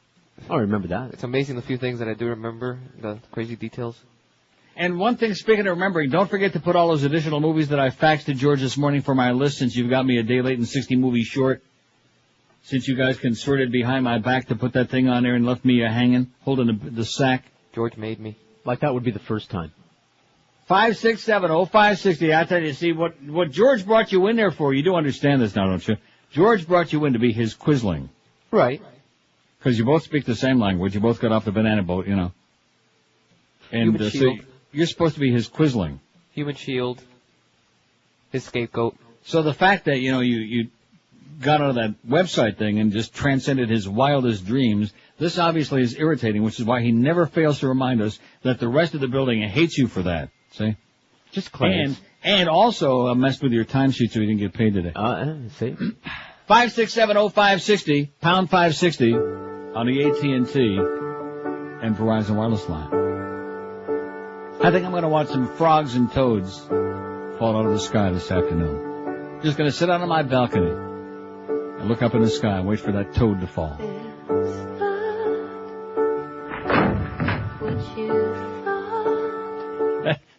I remember that. It's amazing the few things that I do remember, the crazy details. And one thing, speaking of remembering, don't forget to put all those additional movies that I faxed to George this morning for my list, since you've got me a day late and 60 movies short. Since you guys consorted behind my back to put that thing on there and left me hanging, holding the sack. George made me. Like that would be the first time. 5670560. I tell you, see, what George brought you in there for, you do understand this now, don't you? George brought you in to be his quisling. Right. Because you both speak the same language. You both got off the banana boat, you know. And so you're supposed to be his quisling. Human shield. His scapegoat. So the fact that, you got out of that website thing and just transcended his wildest dreams, this obviously is irritating, which is why he never fails to remind us that the rest of the building hates you for that. See? Just claims. And also messed with your timesheet so you didn't get paid today. See? 5670560, pound 560 on the AT&T and Verizon wireless line. I think I'm going to watch some frogs and toads fall out of the sky this afternoon. Just going to sit out on my balcony and look up in the sky and wait for that toad to fall.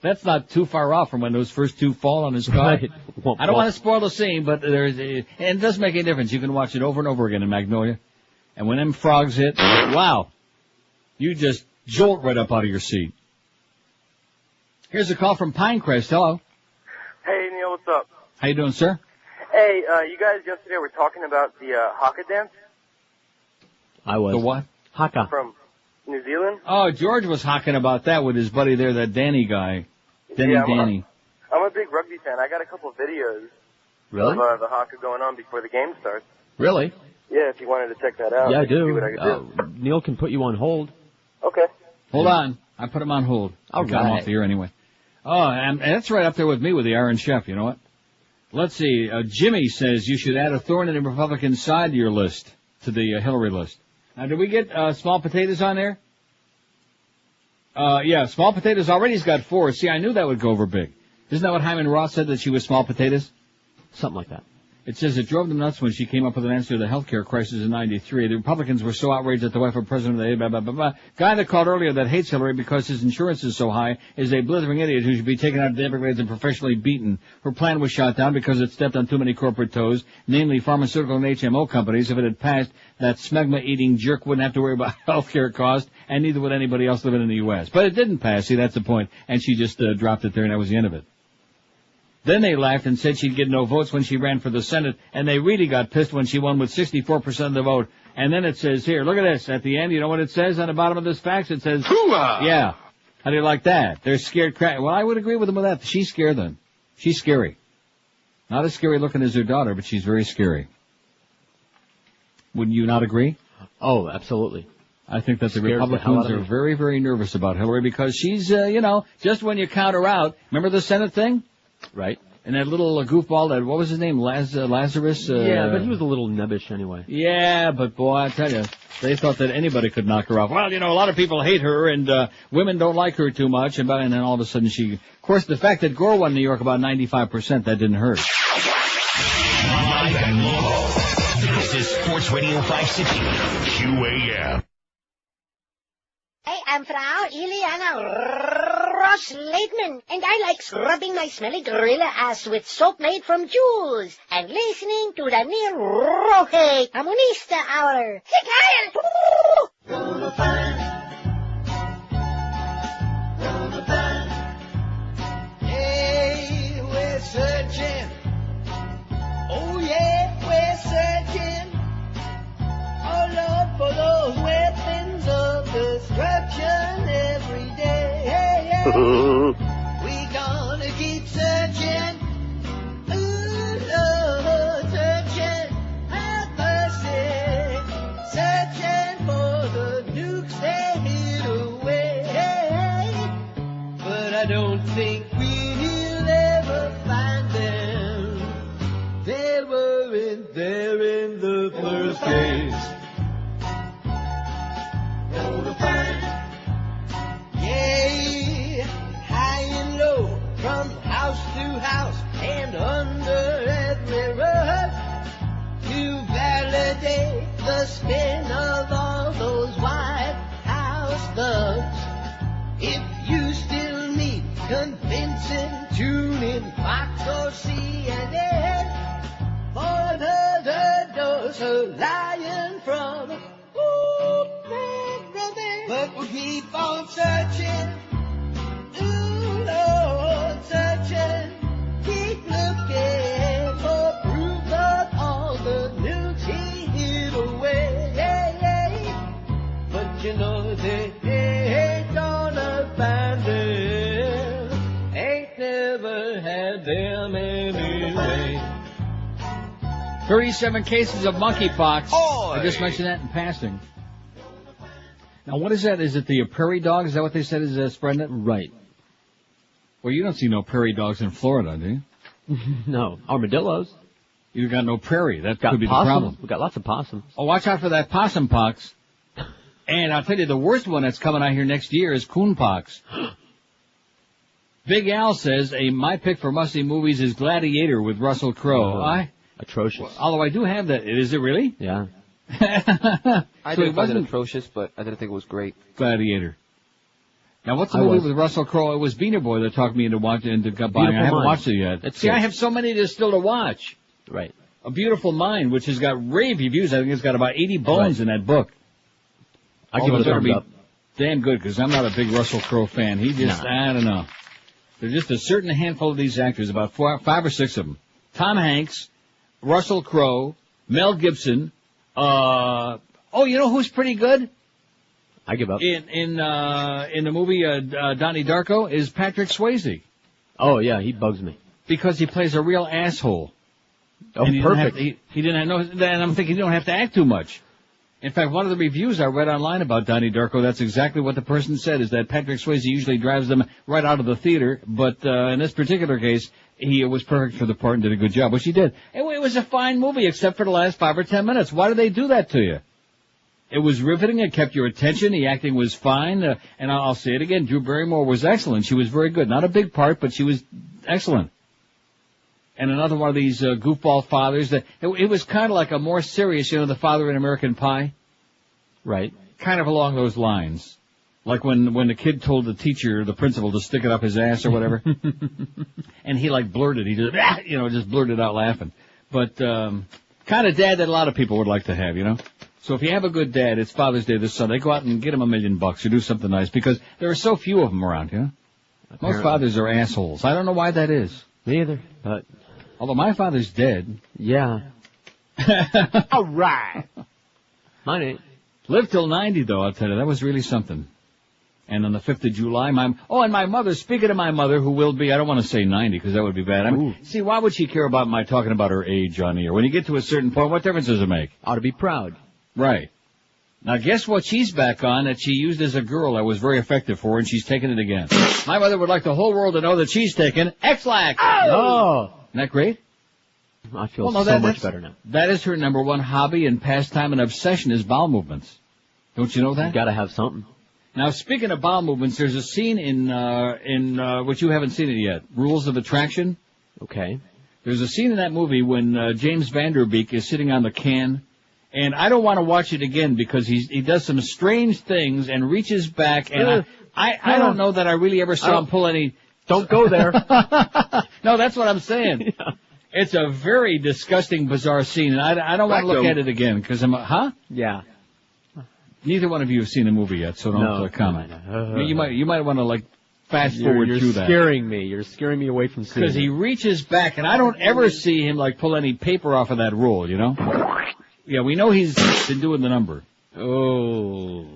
That's not too far off from when those first 2 fall on the sky. Right. I don't want to spoil the scene, but and it does make a difference. You can watch it over and over again in Magnolia. And when them frogs hit, wow, you just jolt right up out of your seat. Here's a call from Pinecrest. Hello. Hey, Neil, what's up? How you doing, sir? Hey, you guys yesterday were talking about the haka dance I was. The what? Haka. from New Zealand. Oh, George was hawking about that with his buddy there, that Danny guy. Danny. I'm a big rugby fan. I got a couple of videos Really? of the haka going on before the game starts. Really? Yeah, if you wanted to check that out. Yeah, I can See do. what I can do. Neil can put you on hold. Okay. Hold on. I put him on hold. All I got him right. off the air anyway. Oh, and that's right up there with me with the Iron Chef, you know what? Let's see. Jimmy says you should add a thorn in the Republican side to your list, to the Hillary list. Now, did we get small potatoes on there? Yeah, small potatoes already has got 4. See, I knew that would go over big. Isn't that what Hyman Roth said, that she was small potatoes? Something like that. It says it drove them nuts when she came up with an answer to the health care crisis in '93. The Republicans were so outraged that the wife of President of the blah, blah, blah, blah. Guy that called earlier that hates Hillary because his insurance is so high is a blithering idiot who should be taken out of the Everglades and professionally beaten. Her plan was shot down because it stepped on too many corporate toes, namely pharmaceutical and HMO companies. If it had passed, that smegma-eating jerk wouldn't have to worry about health care costs, and neither would anybody else living in the U.S. But it didn't pass. See, that's the point. And she just dropped it there, and that was the end of it. Then they laughed and said she'd get no votes when she ran for the Senate, and they really got pissed when she won with 64% of the vote. And then it says here, look at this, at the end, you know what it says on the bottom of this fax? It says, hoo-ah! Yeah. How do you like that? They're scared crack. Well, I would agree with them with that. She's scared then. She's scary. Not as scary looking as her daughter, but she's very scary. Wouldn't you not agree? Oh, absolutely. I think that the Scares the hell out Republicans of are me. very, very nervous about Hillary because she's, just when you count her out, remember the Senate thing? Right. And that little goofball, that, what was his name, Lazarus? Yeah, but he was a little nebbish anyway. Yeah, but boy, I tell you, they thought that anybody could knock her off. Well, a lot of people hate her, and women don't like her too much, and then all of a sudden she... Of course, the fact that Gore won New York about 95%, that didn't hurt. Live and local. This is Sports Radio 560, QAM. I am Frau Ileana Ross-Leitman, and I like scrubbing my smelly gorilla ass with soap made from jewels and listening to the Neil Roque Comunista Hour. Gonna find. Hey, we're searching. Oh yeah, we're searching. Oh Lord, for those weapons of destruction every day. We gonna keep searching. Ooh, Lord, searching. Have mercy. Searching for the nukes they hid away. But I don't think we'll ever find them. They weren't there in the first place. Gonna find. Yay, high and low, from house to house and under every rug, to validate the spin of all those White House thugs. If you still need convincing, tune in Fox or CNN for another dose of lying from but we'll keep on searching. Ooh, Lord, searching. Keep looking for proof of all the nukes he hid away. But you know they ain't gonna find them. Ain't never had them anyway. 37 cases of monkeypox. I just mentioned that in passing. Now, what is that? Is it the prairie dog? Is that what they said is spreading it? Right. Well, you don't see no prairie dogs in Florida, do you? No. Armadillos. You got no prairie. That Got could be possums. the problem. We got lots of possums. Oh, watch out for that possum pox. And I'll tell you, the worst one that's coming out here next year is coon pox. Big Al says, my pick for must-see movies is Gladiator with Russell Crowe. Atrocious. Although I do have that. Is it really? Yeah. I So didn't it find it wasn't atrocious, but I didn't think it was great. Gladiator. Now, what's the I movie was. with Russell Crowe? It was Beaner Boy that talked me into watching, into buying. Beautiful I haven't Mind. watched it yet. It's See, good. I have so many to still to watch. Right. A Beautiful Mind, which has got rave reviews. I think it's got about 80 bones in that book. I give it a better thumbs be up. damn good, because I'm not a big Russell Crowe fan. He just, I don't know. There's just a certain handful of these actors, about 5 or 6 of them. Tom Hanks, Russell Crowe, Mel Gibson. You know who's pretty good? I give up. In the movie Donnie Darko is Patrick Swayze. Oh yeah, he bugs me because he plays a real asshole. Oh, and perfect. He didn't know, and I'm thinking you don't have to act too much. In fact, one of the reviews I read online about Donnie Darko, that's exactly what the person said, is that Patrick Swayze usually drives them right out of the theater, but in this particular case, he was perfect for the part and did a good job, which he did. It was a fine movie, except for the last 5 or 10 minutes. Why do they do that to you? It was riveting, it kept your attention, the acting was fine, and I'll say it again, Drew Barrymore was excellent. She was very good. Not a big part, but she was excellent. And another one of these goofball fathers that it was kind of like a more serious, the father in American Pie. Right. Kind of along those lines. Like when the kid told the teacher, the principal, to stick it up his ass or whatever. And he blurted, he just, just blurted out laughing. But, kind of dad that a lot of people would like to have, So if you have a good dad, it's Father's Day this Sunday, go out and get him $1 million or do something nice because there are so few of them around, Apparently. Most fathers are assholes. I don't know why that is. Me either, but. Although my father's dead. Yeah. All right. Mine ain't. Lived till 90, though, I'll tell you. That was really something. And on the 5th of July, and my mother, speaking of my mother, who will be, I don't want to say 90, because that would be bad. See, why would she care about my talking about her age on here? When you get to a certain point, what difference does it make? Ought to be proud. Right. Now, guess what she's back on that she used as a girl that was very effective for her, and she's taking it again. My mother would like the whole world to know that she's taken X-Lax. Oh! Isn't that great? I feel so much better now. That is her number one hobby and pastime and obsession is bowel movements. Don't you know that? You gotta have something. Now, speaking of bowel movements, there's a scene in which you haven't seen it yet. Rules of Attraction. Okay. There's a scene in that movie when James Van Der Beek is sitting on the can, and I don't want to watch it again because he does some strange things and reaches back, and I don't know that I really ever saw him pull any. Don't go there. No, that's what I'm saying. Yeah. It's a very disgusting, bizarre scene, and I don't want to look at it again because Yeah. Neither one of you have seen the movie yet, so don't comment. You might want to fast forward through that. You're scaring me away from seeing it. Because he reaches back, and I don't ever see him pull any paper off of that roll, Yeah, we know he's been doing the number. Oh.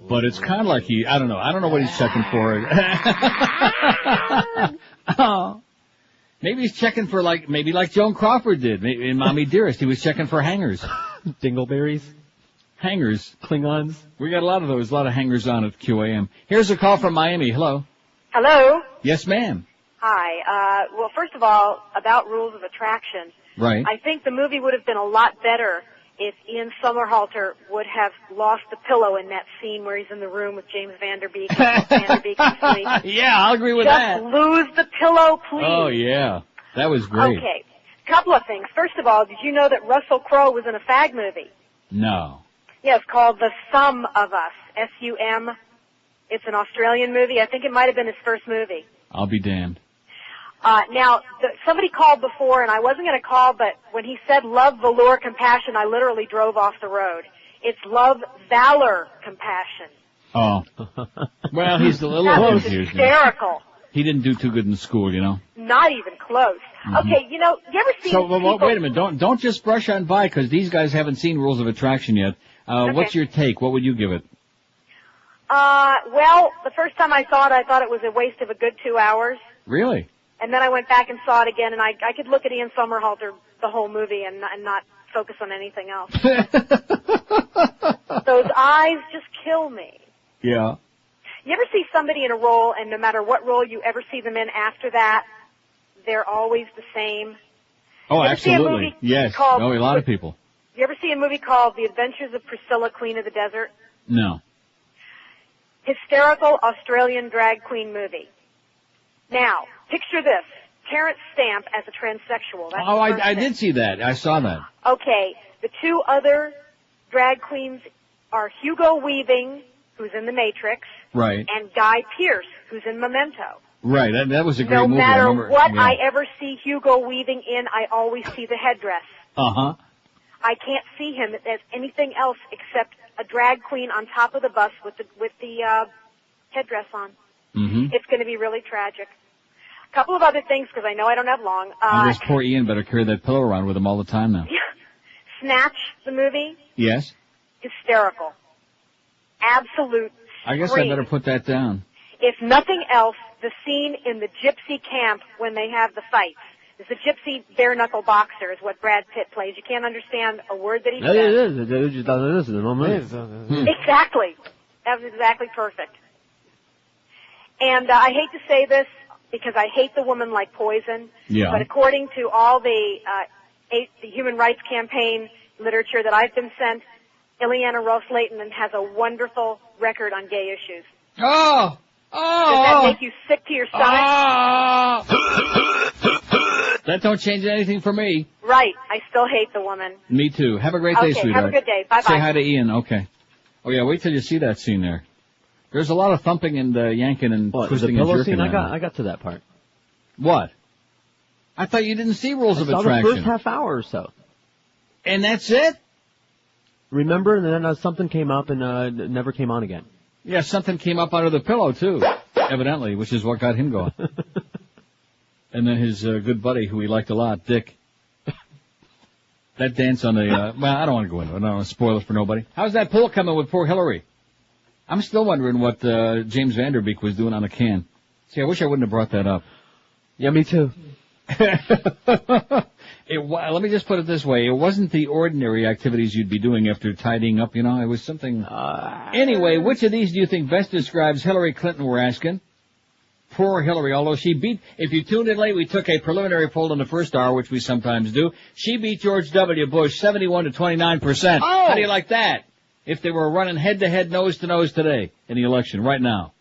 But it's kind of like I don't know what he's checking for. Oh. Maybe he's checking for maybe like Joan Crawford did in Mommy Dearest. He was checking for hangers. Dingleberries. Hangers. Klingons. We got a lot of those, a lot of hangers on at QAM. Here's a call from Miami. Hello. Hello. Yes, ma'am. Hi. Well, first of all, about Rules of Attraction. Right. I think the movie would have been a lot better if Ian Somerhalder would have lost the pillow in that scene where he's in the room with James Van Der Beek. Yeah, I'll agree with that. Just lose the pillow, please. Oh, yeah. That was great. Okay. Couple of things. First of all, did you know that Russell Crowe was in a fag movie? No. Yeah, it's called The Sum of Us. S-U-M. It's an Australian movie. I think it might have been his first movie. I'll be damned. Now, somebody called before, and I wasn't going to call, but when he said love, valor, compassion, I literally drove off the road. It's love, valor, compassion. Oh. Well, he's a little close. Hysterical. He didn't do too good in school, Not even close. Mm-hmm. Okay, you ever seen people... wait a minute. Don't just brush on by, because these guys haven't seen Rules of Attraction yet. Okay. What's your take? What would you give it? Well, the first time I thought it was a waste of a good 2 hours. Really? And then I went back and saw it again, and I could look at Ian Somerhalder the whole movie and not focus on anything else. Those eyes just kill me. Yeah. You ever see somebody in a role, and no matter what role you ever see them in after that, they're always the same? Oh, absolutely. Yes. A lot of people. You ever see a movie called The Adventures of Priscilla, Queen of the Desert? No. Hysterical Australian drag queen movie. Now, picture this. Terrence Stamp as a transsexual. That's I did see that. I saw that. Okay. The two other drag queens are Hugo Weaving, who's in The Matrix. Right. And Guy Pearce, who's in Memento. Right. That was a great movie. No matter what I ever see Hugo Weaving in, I always see the headdress. Uh-huh. I can't see him as anything else except a drag queen on top of the bus with the headdress on. Mm-hmm. It's going to be really tragic. couple of other things because I know I don't have long. I guess poor Ian better carry that pillow around with him all the time now. Snatch, the movie, Yes? hysterical. Absolute I guess scream. I better put that down. If nothing else, the scene in the gypsy camp when they have the fights. It's a gypsy bare-knuckle boxer is what Brad Pitt plays. You can't understand a word that he says. Exactly. That was exactly perfect. And I hate to say this because I hate the woman like poison. Yeah. But according to all the Human Rights Campaign literature that I've been sent, Ileana Ros-Lehtinen has a wonderful record on gay issues. Oh! Does that make you sick to your stomach? That don't change anything for me. Right. I still hate the woman. Me too. Have a great day, Okay, sweetheart. have a good day. Bye-bye. Say hi to Ian. Okay. Oh, yeah, wait till you see that scene there. There's a lot of thumping and yanking and twisting the and pillow jerking. scene? I got to that part. What? I thought you didn't see Rules of I saw Attraction. the first half hour or so. And that's it? Remember, and then something came up and it never came on again. Yeah, something came up under the pillow, too, evidently, which is what got him going. And then his good buddy, who he liked a lot, Dick. That dance on the, well, I don't want to go into it. I don't want to spoil it for nobody. How's that poll coming with poor Hillary? I'm still wondering what James Vanderbeek was doing on a can. See, I wish I wouldn't have brought that up. Yeah, me too. Let me just put it this way. It wasn't the ordinary activities you'd be doing after tidying up, you know. It was something... Anyway, which of these do you think best describes Hillary Clinton, we're asking? Poor Hillary, although she beat... If you tuned in late, we took a preliminary poll in the first hour, which we sometimes do. She beat George W. Bush 71 to 29%. Oh! How do you like that? If they were running head-to-head, nose-to-nose today in the election, right now.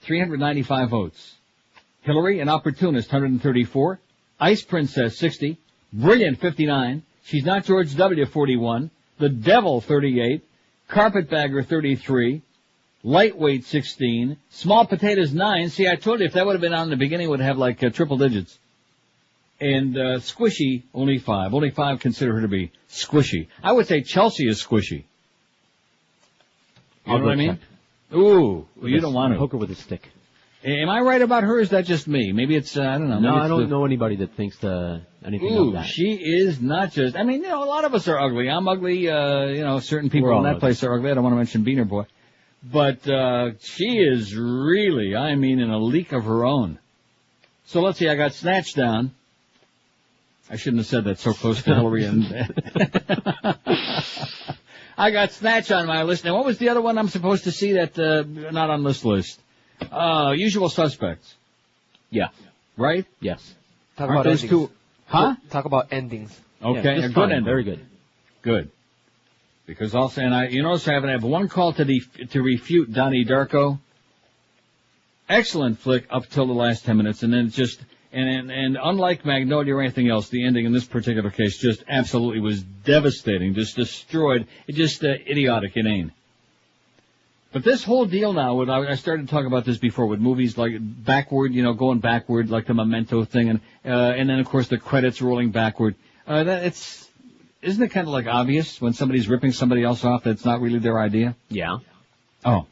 395 votes. Hillary, an opportunist, 134. Ice Princess, 60. Brilliant, 59. She's not George W., 41. The Devil, 38. Carpetbagger, 33. Lightweight, 16. Small Potatoes, 9. See, I told you if that would have been on in the beginning, it would have like triple digits. And Squishy, only 5. Only 5 consider her to be squishy. I would say Chelsea is squishy. You know what I mean? Ooh, well, you don't want to. Poke her with a stick. Am I right about her, or is that just me? Maybe it's, I don't know. No, I don't know anybody that thinks anything of that. She is not just, I mean, you know, a lot of us are ugly. I'm ugly, you know, certain people in that place are ugly. I don't want to mention Beaner Boy. But, she is really, I mean, in a league of her own. So let's see, I got Snatch down. I shouldn't have said that so close to Hillary and... I got Snatch on my list. Now, what was the other one I'm supposed to see that, not on this list? Usual Suspects. Yeah. Right? Yes. Talk Aren't about those endings. two? Huh? Talk about endings. Okay, Yeah, a good ending. Very good. Good. Because also, and you notice I have one call to refute Donnie Darko. Excellent flick up till the last 10 minutes, and then just, and unlike Magnolia or anything else, the ending in this particular case just absolutely was devastating, just destroyed. It just, idiotic, inane. But this whole deal now, I started talking about this before with movies like backward, you know, going backward, like the Memento thing, and then of course the credits rolling backward. Isn't it kind of like obvious when somebody's ripping somebody else off that it's not really their idea? Yeah. Oh.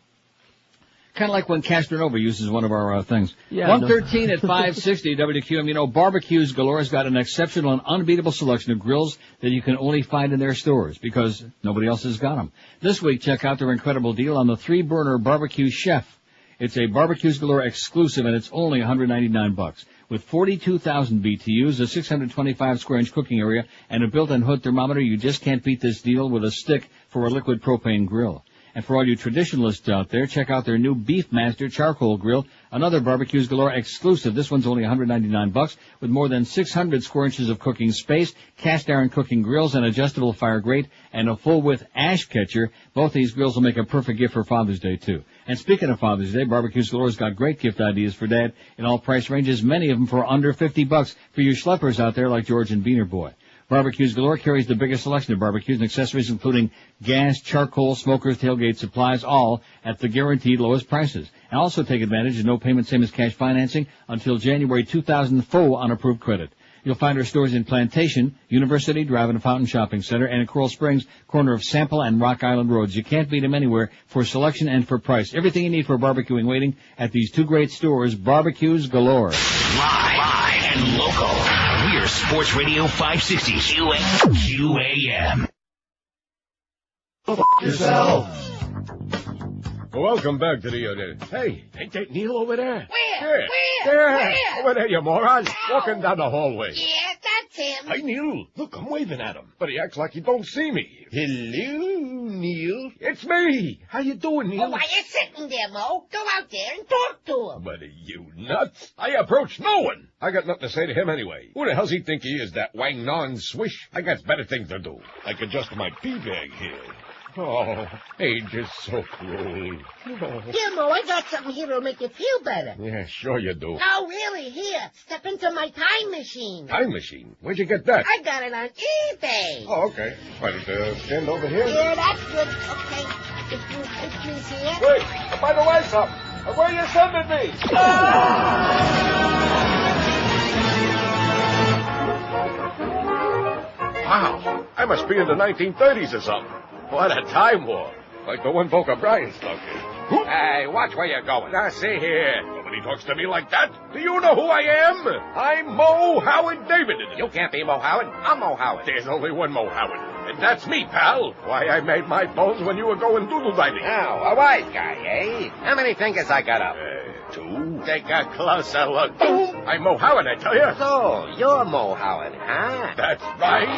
Kind of like when Castronova uses one of our things. Yeah, 113 at 560 WQM. You know, Barbecues Galore has got an exceptional and unbeatable selection of grills that you can only find in their stores because nobody else has got them. This week, check out their incredible deal on the 3-burner Barbecue Chef. It's a Barbecues Galore exclusive, and it's only $199. With 42,000 BTUs, a 625 square inch cooking area, and a built-in hood thermometer, you just can't beat this deal with a stick for a liquid propane grill. And for all you traditionalists out there, check out their new Beefmaster Charcoal Grill, another Barbecues Galore exclusive. This one's only $199 with more than 600 square inches of cooking space, cast iron cooking grills, an adjustable fire grate, and a full-width ash catcher. Both these grills will make a perfect gift for Father's Day, too. And speaking of Father's Day, Barbecues Galore's got great gift ideas for Dad in all price ranges, many of them for under $50 for you schleppers out there like George and Beaner Boy. Barbecues Galore carries the biggest selection of barbecues and accessories, including gas, charcoal, smokers, tailgate supplies, all at the guaranteed lowest prices. And also take advantage of no payment, same as cash financing, until January 2004 on approved credit. You'll find our stores in Plantation, University Drive and Fountain Shopping Center, and in Coral Springs, corner of Sample and Rock Island Roads. You can't beat them anywhere for selection and for price. Everything you need for barbecuing waiting at these two great stores, barbecues galore. Live and local. We're Sports Radio 560 QAM. Yourself. Welcome back to the, hey, ain't that Neil over there? Where? There. Over there, you moron. Walking down the hallway. Yeah, that's him. Hi, Neil. Look, I'm waving at him, but he acts like he don't see me. Hello, Neil. It's me. How you doing, Neil? Oh, why you sitting there, Mo? Go out there and talk to him. But are you nuts? I approached no one. I got nothing to say to him anyway. Who the hell's he think he is, that Wang Non Swish? I got better things to do, like adjust my pee bag here. Oh, age is so cruel. Oh. Here, Mo, I got something here that'll make you feel better. Yeah, sure you do. No, really, here. Step into my time machine. Time machine? Where'd you get that? I got it on eBay. Oh, okay. Why don't you stand over here? Yeah, that's good. Okay. If you pictures here. Wait, by the way, something. Where you sending me? Wow, I must be in the 1930s or something. What a time warp. Like the one Volker Bryan stuck in. Hey, watch where you're going. Now, see here. Nobody talks to me like that. Do you know who I am? I'm Mo Howard David. You can't be Mo Howard. I'm Mo Howard. There's only one Mo Howard. And that's me, pal. Why, I made my bones when you were going doodle diving. Oh, a wise guy, eh? How many fingers I got up? 2. Take a closer look. I'm Mo Howard, I tell you. So, you're Mo Howard, huh? That's right.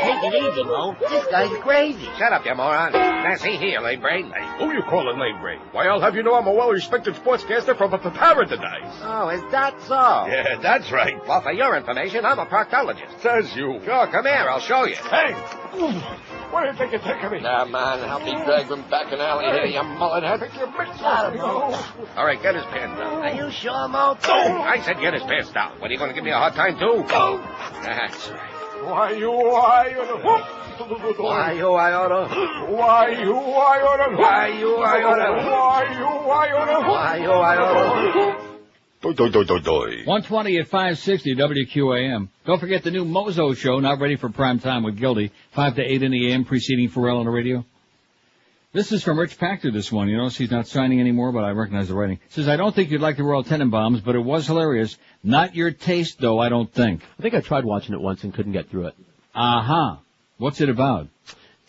Take it easy, Mo. This guy's crazy. Shut up, you moron. Now, see here, lame brain. Hey, who you calling lame brain? Why, I'll have you know I'm a well-respected sportscaster from Paradise. Oh, is that so? Yeah, that's right. Well, for your information, I'm a proctologist. Says you. Sure, come here, I'll show you. Hey! Where do you think you're taking me? Nah, man, help me drag him back an alley here, you mullet head. All right, get his pants down. Are you sure, Mo? I said get his pants down. What, are you going to give me a hard time, too? That's right. Why, you oughta... Why, you, I oughta... Why, you, I oughta... Why, you, I oughta... Why, you, I oughta... Why, you, I oughta... 120 at 560 WQAM. Don't forget the new Mozo show, now ready for prime time with Gildy, 5 to 8 in the AM, preceding Pharrell on the radio. This is from Rich Pachter, this one. You notice he's not signing anymore, but I recognize the writing. Says, I don't think you'd like the Royal Tenenbaums, but it was hilarious. Not your taste, though, I don't think. I think I tried watching it once and couldn't get through it. Uh-huh. What's it about?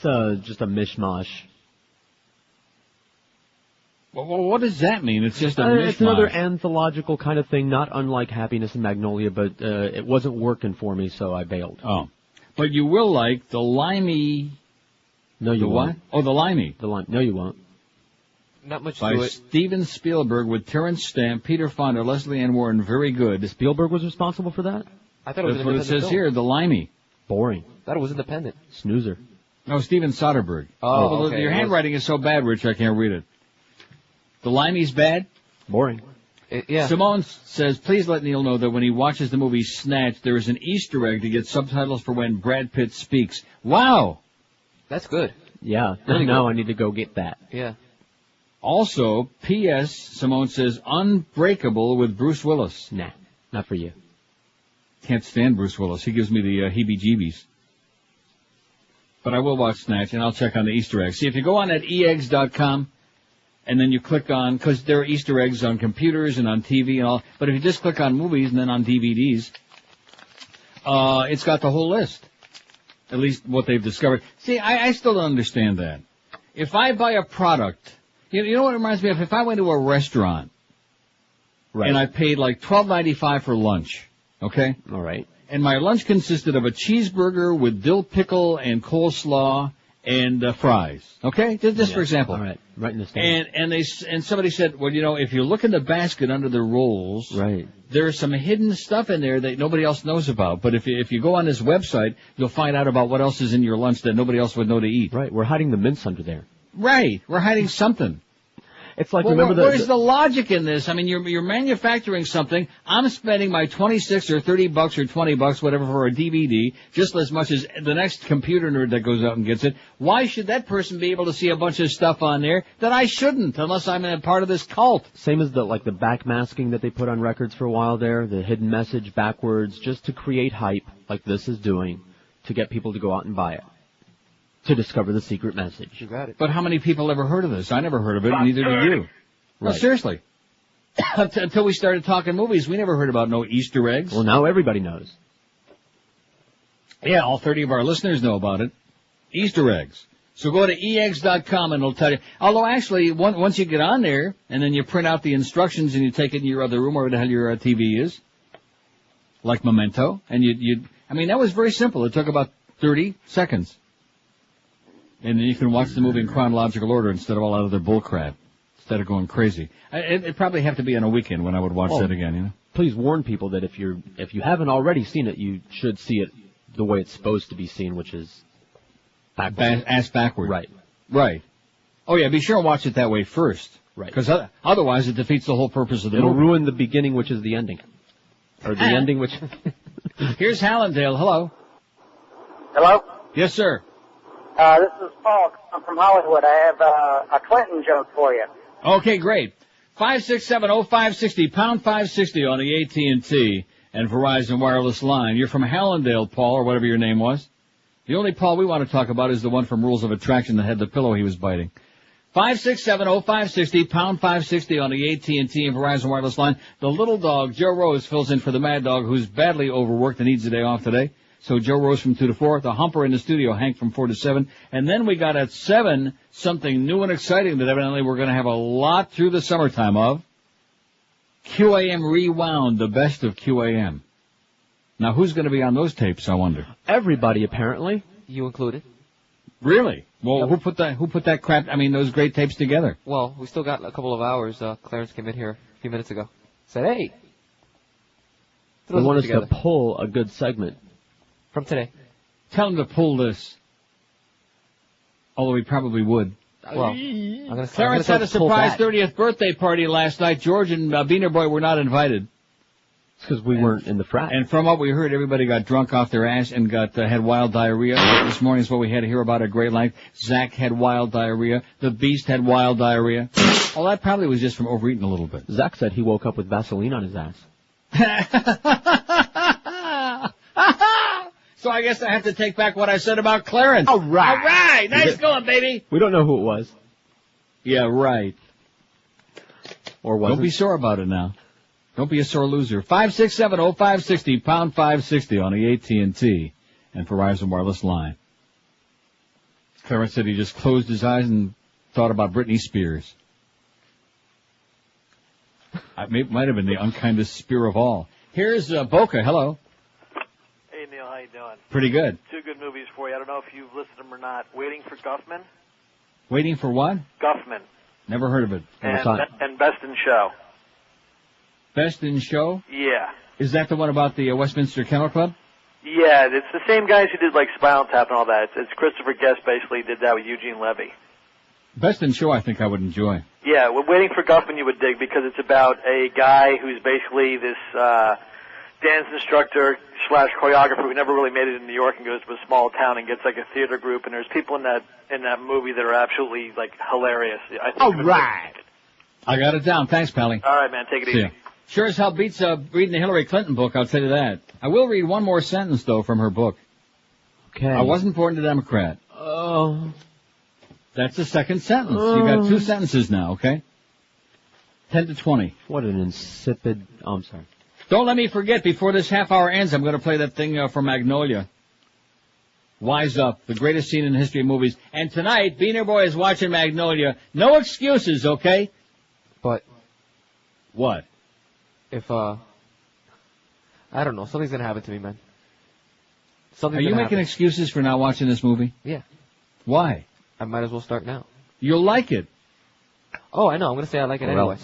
It's just a mishmash. Well, what does that mean? It's just a mishmash. It's another anthological kind of thing, not unlike Happiness and Magnolia, but it wasn't working for me, so I bailed. Oh. But you will like the Limey... No, you won't. What? Oh, the Limey. No, you won't. Not much by to it. Steven Spielberg with Terrence Stamp, Peter Fonda, Leslie Ann Warren. Very good. Spielberg was responsible for that? I thought it was That's what it says film. here, the Limey. Boring. I thought it was independent. Snoozer. No, Steven Soderbergh. Oh, okay. Your handwriting is so bad, Rich, I can't read it. The Limey's bad? Boring. Yeah. Simone says, please let Neil know that when he watches the movie Snatch, there is an Easter egg to get subtitles for when Brad Pitt speaks. Wow! That's good. Yeah. Now I need to go get that. Yeah. Also, P.S., Simone says, Unbreakable with Bruce Willis. Nah, not for you. Can't stand Bruce Willis. He gives me the heebie-jeebies. But I will watch Snatch, and I'll check on the Easter eggs. See, if you go on at eeggs.com, and then you click on, because there are Easter eggs on computers and on TV and all, but if you just click on movies and then on DVDs, it's got the whole list. At least what they've discovered. See, I still don't understand that. If I buy a product, you know what it reminds me of? If I went to a restaurant, right, and I paid like $12.95 for lunch, okay? All right. And my lunch consisted of a cheeseburger with dill pickle and coleslaw and fries, okay? Just for example. All right, writing this down. And somebody said, well, you know, if you look in the basket under the rolls, right, there's some hidden stuff in there that nobody else knows about. But if you go on this website, you'll find out about what else is in your lunch that nobody else would know to eat. Right, we're hiding the mints under there. Right, we're hiding something. It's like, well, remember where's the logic in this? I mean, you're manufacturing something. I'm spending my 26 or 30 bucks or 20 bucks, whatever, for a DVD, just as much as the next computer nerd that goes out and gets it. Why should that person be able to see a bunch of stuff on there that I shouldn't, unless I'm a part of this cult? Same as the backmasking that they put on records for a while there, the hidden message backwards, just to create hype, like this is doing, to get people to go out and buy it, to discover the secret message. You got it. But how many people ever heard of this? I never heard of it, neither did you. Right. No, seriously. Until we started talking movies, we never heard about no Easter eggs. Well, now everybody knows. Yeah, all 30 of our listeners know about it. Easter eggs. So go to eeggs.com and it'll tell you. Although actually, once you get on there, and then you print out the instructions and you take it in your other room where the hell your TV is, like Memento, and I mean, that was very simple. It took about 30 seconds. And then you can watch the movie in chronological order instead of all that other bullcrap, instead of going crazy. It'd probably have to be on a weekend when I would watch that again, you know? Please warn people that if you haven't already seen it, you should see it the way it's supposed to be seen, which is backward. Ass backward. Right. Right. Oh, yeah, be sure and watch it that way first. Right. Because otherwise it defeats the whole purpose of the It'll movie. ruin the beginning, which is the ending. Or the ending, which... Here's Hallandale. Hello. Hello? Yes, sir. This is Paul. I'm from Hollywood. I have a Clinton joke for you. Okay, great. 5670560, pound 560 on the AT&T and Verizon wireless line. You're from Hallandale, Paul, or whatever your name was. The only Paul we want to talk about is the one from Rules of Attraction that had the pillow he was biting. 5670560, pound 560 on the AT&T and Verizon wireless line. The little dog, Joe Rose, fills in for the mad dog who's badly overworked and needs a day off today. So Joe Rose from 2 to 4, the Humper in the studio, Hank from 4 to 7. And then we got at 7 something new and exciting that evidently we're going to have a lot through the summertime of. QAM Rewound, the best of QAM. Now who's going to be on those tapes, I wonder? Everybody, apparently. You included. Really? Well, who put that crap, those great tapes together? Well, we still got a couple of hours. Clarence came in here a few minutes ago. Said, hey. They want us to pull a good segment. From today. Tell him to pull this. Although he probably would. Well, Clarence had a surprise 30th birthday party last night. George and Beaner Boy were not invited. It's because we weren't in the frat. And from what we heard, everybody got drunk off their ass and had wild diarrhea. This morning is what we had to hear about at great length. Zach had wild diarrhea. The Beast had wild diarrhea. Well, that probably was just from overeating a little bit. Zach said he woke up with Vaseline on his ass. So I guess I have to take back what I said about Clarence. All right. All right. Nice going, baby. We don't know who it was. Yeah, right. Or wasn't. Don't be sore about it now. Don't be a sore loser. 5670560, pound 560 on the AT&T and Verizon wireless line. Clarence said he just closed his eyes and thought about Britney Spears. It might have been the unkindest spear of all. Here's Boca. Hello. Hey, Neil, how you doing? Pretty good. Two good movies for you. I don't know if you've listed them or not. Waiting for Guffman. Waiting for what? Guffman. Never heard of it. And Best in Show. Best in Show? Yeah. Is that the one about the Westminster Kennel Club? Yeah, it's the same guys who did like Spinal Tap and all that. It's Christopher Guest basically did that with Eugene Levy. Best in Show I think I would enjoy. Yeah, well, Waiting for Guffman you would dig because it's about a guy who's basically this dance instructor / choreographer who never really made it in New York and goes to a small town and gets like a theater group, and there's people in that movie that are absolutely like hilarious. I think all right. I got it down. Thanks, Pally. All right, man. Take it See easy. ya. Sure as hell beats reading the Hillary Clinton book, I'll tell you that. I will read one more sentence, though, from her book. Okay. I wasn't born a Democrat. Oh. That's the second sentence. You got two sentences now, okay? 10 to 20. What an insipid... Oh, I'm sorry. Don't let me forget, before this half hour ends, I'm going to play that thing from Magnolia. Wise Up, the greatest scene in the history of movies. And tonight, Beaner Boy is watching Magnolia. No excuses, okay? But... What? If, I don't know, something's gonna happen to me, man. Are you making excuses for not watching this movie? Yeah. Why? I might as well start now. You'll like it. Oh, I know, I'm gonna say I like it anyway.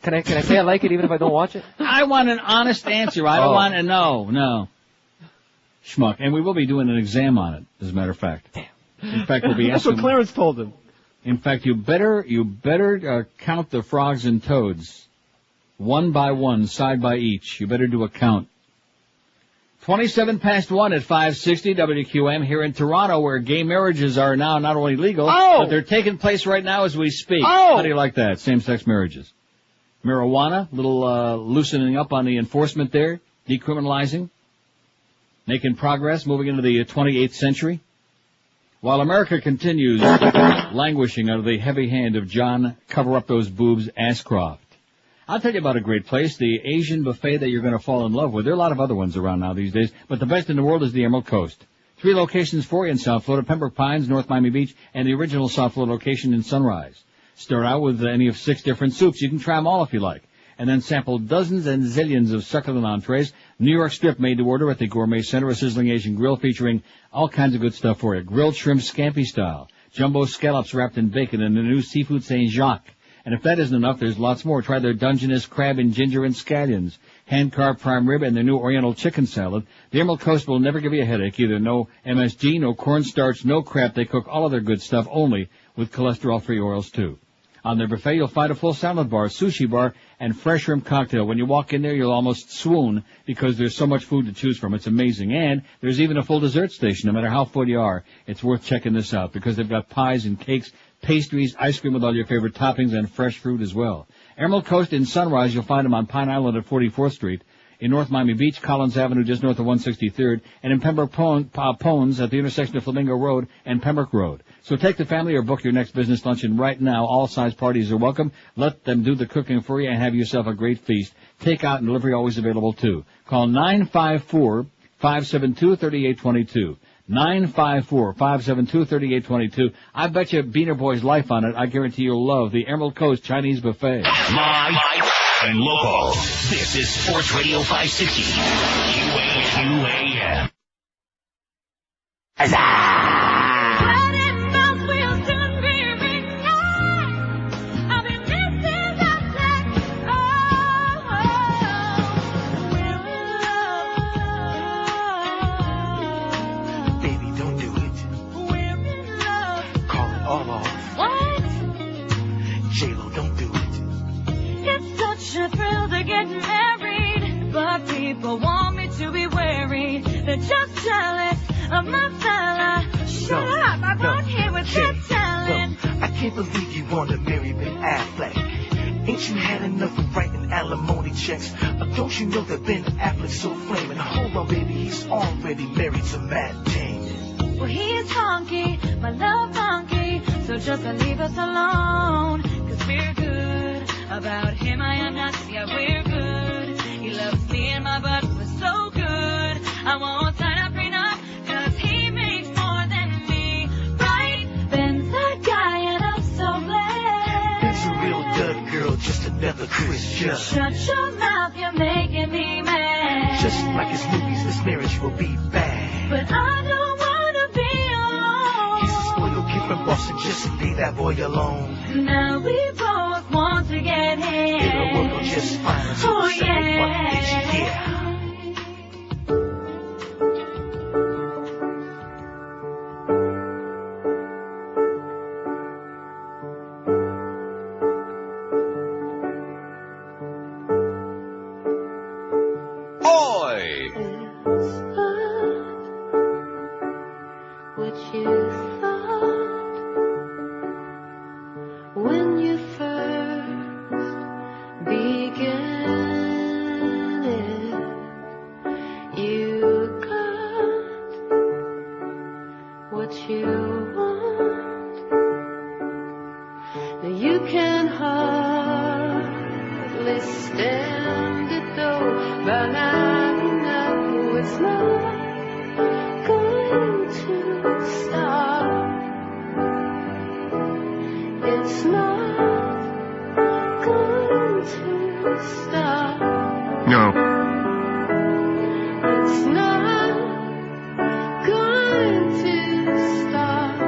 Can I say I like it even if I don't watch it? I want an honest answer. I don't want a no. Schmuck. And we will be doing an exam on it, as a matter of fact. Damn. In fact, we'll be That's asking... what Clarence told him. In fact, you better count the frogs and toads, one by one, side by each. You better do a count. 27 past 1 at 560 WQM here in Toronto, where gay marriages are now not only legal, but they're taking place right now as we speak. How do you like that? Same-sex marriages. Marijuana, little loosening up on the enforcement there, decriminalizing, making progress, moving into the 28th century. While America continues languishing under the heavy hand of John Cover-Up-Those-Boobs Ashcroft. I'll tell you about a great place, the Asian buffet that you're going to fall in love with. There are a lot of other ones around now these days, but the best in the world is the Emerald Coast. 3 locations for you in South Florida, Pembroke Pines, North Miami Beach, and the original South Florida location in Sunrise. Start out with any of 6 different soups. You can try them all if you like. And then sample dozens and zillions of succulent entrees. New York strip made to order at the Gourmet Center, a sizzling Asian grill featuring all kinds of good stuff for you. Grilled shrimp scampi style, jumbo scallops wrapped in bacon, and the new seafood Saint Jacques. And if that isn't enough, there's lots more. Try their Dungeness crab and ginger and scallions, hand-carved prime rib, and their new Oriental chicken salad. The Emerald Coast will never give you a headache either. No MSG, no cornstarch, no crap. They cook all of their good stuff only with cholesterol-free oils, too. On their buffet, you'll find a full salad bar, sushi bar, and fresh shrimp cocktail. When you walk in there, you'll almost swoon because there's so much food to choose from. It's amazing. And there's even a full dessert station. No matter how full you are, it's worth checking this out because they've got pies and cakes, pastries, ice cream with all your favorite toppings, and fresh fruit as well. Emerald Coast in Sunrise, you'll find them on Pine Island at 44th Street. In North Miami Beach, Collins Avenue just north of 163rd, and in Pembroke Pons at the intersection of Flamingo Road and Pembroke Road. So take the family or book your next business luncheon right now. All size parties are welcome. Let them do the cooking for you and have yourself a great feast. Takeout and delivery always available too. Call 954-572-3822. 954-572-3822. I bet you Beaner Boy's life on it. I guarantee you'll love the Emerald Coast Chinese Buffet. Live and local. This is Sports Radio 560. QAM. J-Lo, don't do it. It's such a thrill to get married, but people want me to be wary. They're just jealous of my fella. Shut up, I'm on here with that talent. I can't believe you want to marry Ben Affleck. Ain't you had enough of writing alimony checks? Don't you know that Ben Affleck's so flaming? Hold on, baby, he's already married to Matt Damon. Well, he is honky, my love monkey, so just leave us alone. We're good. About him I am not, yeah, we're good. He loves me and my butt was so good. I won't sign up prenup, cause he makes more than me, right? Ben's that guy and I'm so glad. Ben's a real dud girl, just another Chris Judd. Shut your mouth, you're making me mad. Just like his movies, this marriage will be bad. But I don't wanna be alone. He's a spoiled kid from Boston, just leave that boy alone. Now we both want to get in. It'll work out just fine until oh, the second yeah. one hits you, yeah. It's not going to stop.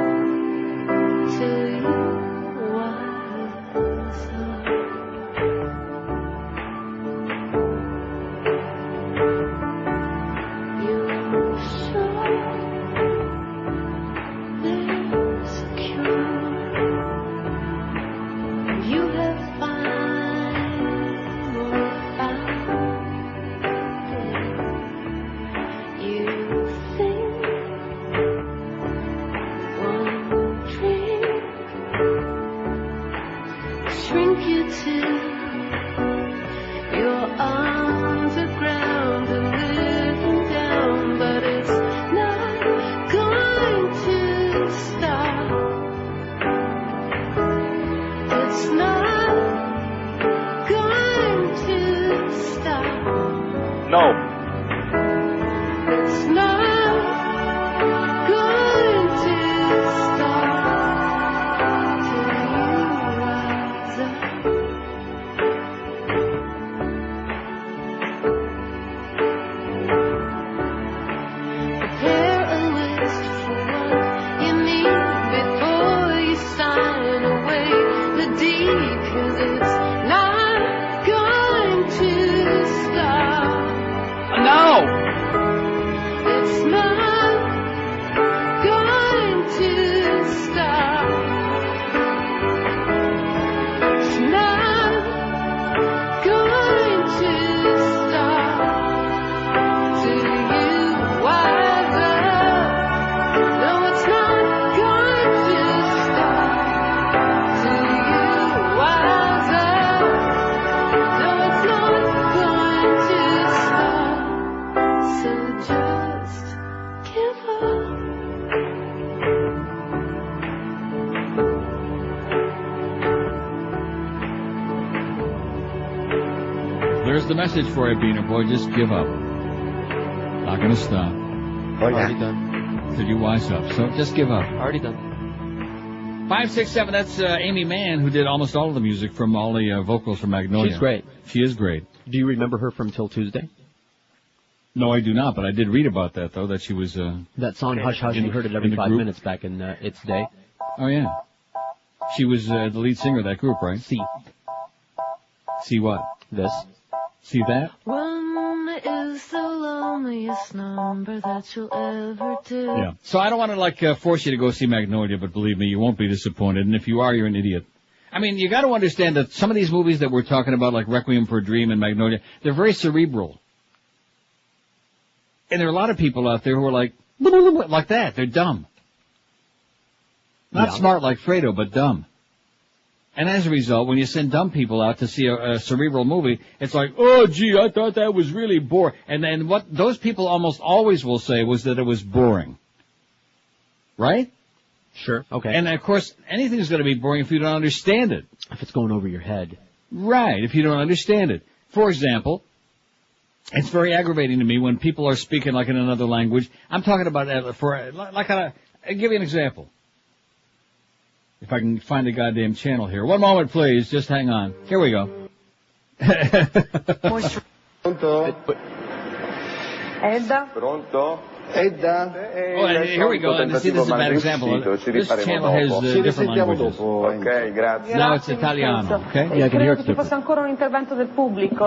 Here's the message for you, Beaner Boy. Just give up. Not gonna stop. Already done. Till you wise up. So just give up. Already done. 567, that's Amy Mann, who did almost all of the music from all the vocals from Magnolia. She's great. She is great. Do you remember her from Till Tuesday? No, I do not, but I did read about that, though, that she was... that song, Hush Hush, you heard it every 5 minutes back in its day. Oh, yeah. She was the lead singer of that group, right? See. See what? This. See that? One is the loneliest number that you'll ever do. Yeah. So I don't want to, force you to go see Magnolia, but believe me, you won't be disappointed. And if you are, you're an idiot. I mean, you got to understand that some of these movies that we're talking about, like Requiem for a Dream and Magnolia, they're very cerebral. And there are a lot of people out there who are like that. They're dumb. Not smart like Fredo, but dumb. And as a result, when you send dumb people out to see a cerebral movie, it's like, oh, gee, I thought that was really boring. And then what those people almost always will say was that it was boring. Right? Sure. Okay. And, of course, anything's going to be boring if you don't understand it. If it's going over your head. Right, if you don't understand it. For example, it's very aggravating to me when people are speaking like in another language. I'm talking about, I'll give you an example. If I can find the goddamn channel here. One moment, please. Just hang on. Here we go. Pronto? Edda? Pronto? Edda? Oh, here we go. And see, this is a bad example. This channel has different languages. Ok, grazie. Now it's Italiano, okay? Yeah, I can hear it's Ci fosse ancora un intervento del pubblico.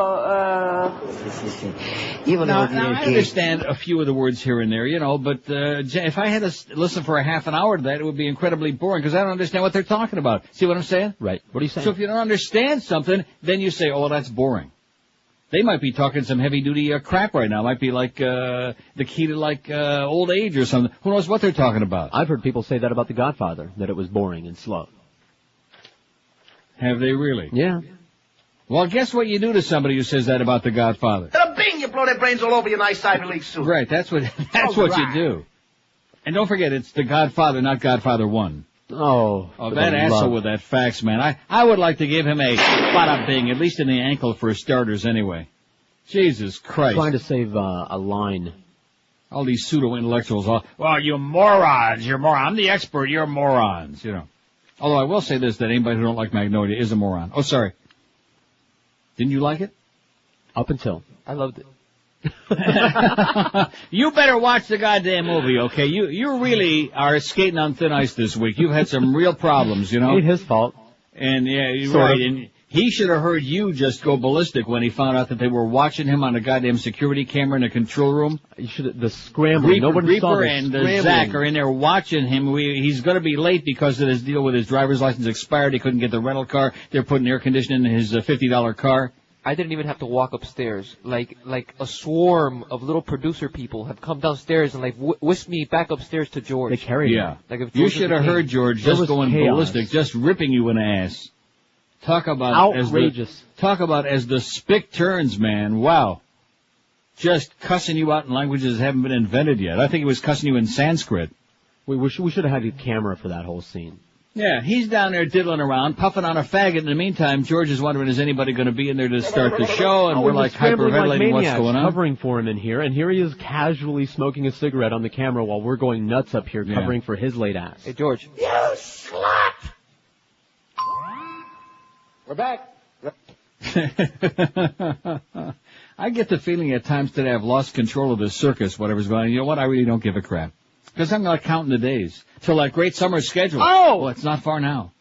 Now, I understand a few of the words here and there, but if I had to listen for a half an hour to that, it would be incredibly boring because I don't understand what they're talking about. See what I'm saying? Right. What are you saying? So if you don't understand something, then you say, oh, that's boring. They might be talking some heavy-duty crap right now. It might be like the key to old age or something. Who knows what they're talking about? I've heard people say that about The Godfather, that it was boring and slow. Have they really? Yeah. Well, guess what you do to somebody who says that about The Godfather? Bing, you blow their brains all over your nice Ivy League suit. Right, that's what you do. And don't forget, it's The Godfather, not Godfather 1. Oh, that asshole with that fax, man. I would like to give him a bada bing, at least in the ankle for starters anyway. Jesus Christ. Trying to save a line. All these pseudo-intellectuals. Well, you morons. You're morons. I'm the expert. You're morons, Although I will say this, that anybody who don't like Magnolia is a moron. Oh, sorry. Didn't you like it? Up until. I loved it. You better watch the goddamn movie, okay? You really are skating on thin ice this week. You've had some real problems, Ain't his fault. And yeah, you're right. And he should have heard you just go ballistic when he found out that they were watching him on a goddamn security camera in a control room. The scrambling. Nobody saw Reaper and Zach are in there watching him. He's going to be late because of his deal with his driver's license expired. He couldn't get the rental car. They're putting air conditioning in his $50 car. I didn't even have to walk upstairs. Like a swarm of little producer people have come downstairs and whisked me back upstairs to George. They carried you. You should have heard George just going ballistic, just ripping you in the ass. Talk about outrageous. As the spick turns, man. Wow. Just cussing you out in languages that haven't been invented yet. I think he was cussing you in Sanskrit. We should have had a camera for that whole scene. Yeah, he's down there diddling around, puffing on a faggot. In the meantime, George is wondering, is anybody going to be in there to start the show? And we're hyperventilating what's going on. Covering for him in here, and here he is casually smoking a cigarette on the camera while we're going nuts up here covering for his late ass. Hey, George. You slut! We're back. I get the feeling at times that I've lost control of the circus, whatever's going on. You know what? I really don't give a crap. Because I'm not counting the days till that great summer schedule. Oh! Well, it's not far now.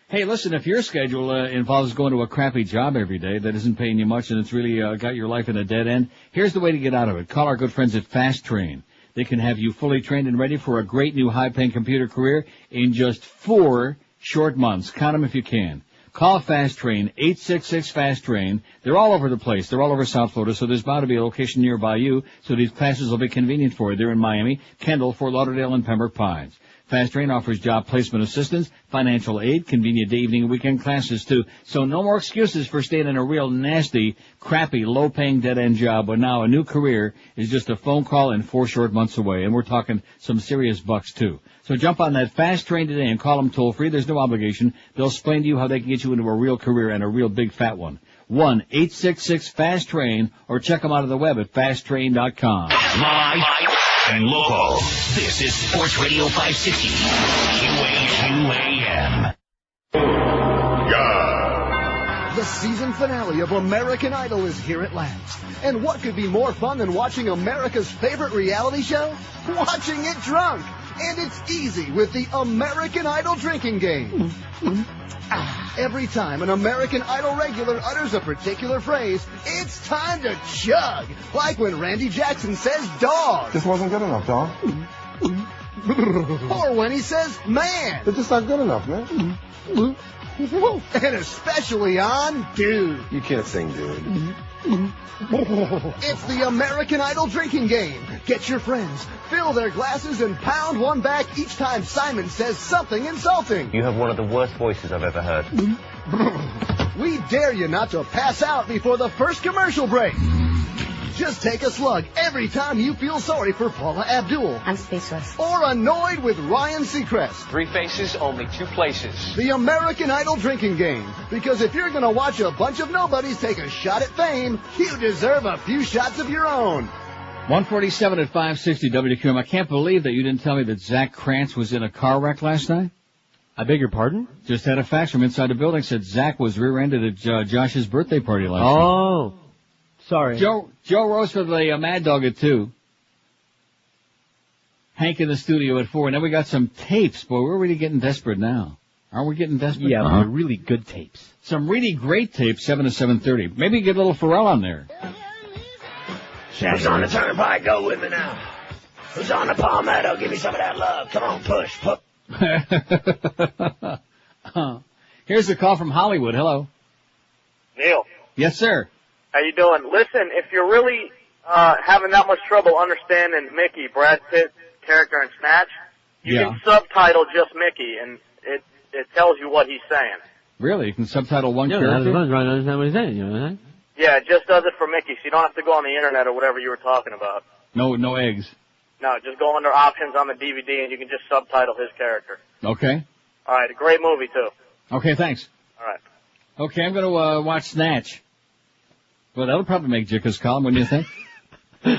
Hey, listen, if your schedule involves going to a crappy job every day that isn't paying you much and it's really got your life in a dead end, here's the way to get out of it. Call our good friends at Fast Train. They can have you fully trained and ready for a great new high-paying computer career in just 4 short months. Count them if you can. Call Fast Train, 866-FAST-TRAIN. They're all over the place. They're all over South Florida, so there's bound to be a location nearby you, so these classes will be convenient for you. They're in Miami, Kendall, Fort Lauderdale, and Pembroke Pines. Fast Train offers job placement assistance, financial aid, convenient day, evening, and weekend classes, too. So no more excuses for staying in a real nasty, crappy, low-paying, dead-end job, but now a new career is just a phone call and 4 short months away, and we're talking some serious bucks, too. So jump on that Fast Train today and call them toll-free. There's no obligation. They'll explain to you how they can get you into a real career and a real big fat one. 1-866-FAST-TRAIN, or check them out on the web at fasttrain.com. Live and local. This is Sports Radio 560. QAM. The season finale of American Idol is here at last. And what could be more fun than watching America's favorite reality show? Watching it drunk. And it's easy with the American Idol drinking game. Every time an American Idol regular utters a particular phrase, it's time to chug. Like when Randy Jackson says dog. This wasn't good enough, dog. Or when he says man. It's just not good enough, man. And especially on dude. You can't sing, dude. It's the American Idol drinking game. Get your friends, fill their glasses, and pound one back each time Simon says something insulting. You have one of the worst voices I've ever heard. We dare you not to pass out before the first commercial break. Just take a slug every time you feel sorry for Paula Abdul. I'm speechless. Or annoyed with Ryan Seacrest. 3 faces, only 2 places. The American Idol drinking game. Because if you're going to watch a bunch of nobodies take a shot at fame, you deserve a few shots of your own. 147 at 560 WQM. I can't believe that you didn't tell me that Zach Krantz was in a car wreck last night. I beg your pardon? Just had a fax from inside the building. Said Zach was rear-ended at Josh's birthday party last night. Oh. Sorry. Joe rose for the Mad Dog at 2. Hank in the studio at 4. And then we got some tapes. Boy, we're really getting desperate now. Aren't we getting desperate? Yeah, they're really good tapes. Some really great tapes, 7 to 7:30. Maybe get a little Pharrell on there. Who's on the turnpike? Go with me now. Who's on the Palmetto? Give me some of that love. Come on, push. Here's a call from Hollywood. Hello. Neil. Yes, sir. How you doing? Listen, if you're really having that much trouble understanding Mickey, Brad Pitt's character in Snatch, you can subtitle just Mickey, and it tells you what he's saying. Really? You can subtitle one character? Yeah, that's right. I understand what he's saying. You know what I'm saying? Yeah, it just does it for Mickey, so you don't have to go on the internet or whatever you were talking about. No eggs. No, just go under options on the DVD, and you can just subtitle his character. Okay. All right, a great movie, too. Okay, thanks. All right. Okay, I'm going to watch Snatch. Well, that'll probably make Jicka's column, wouldn't you think?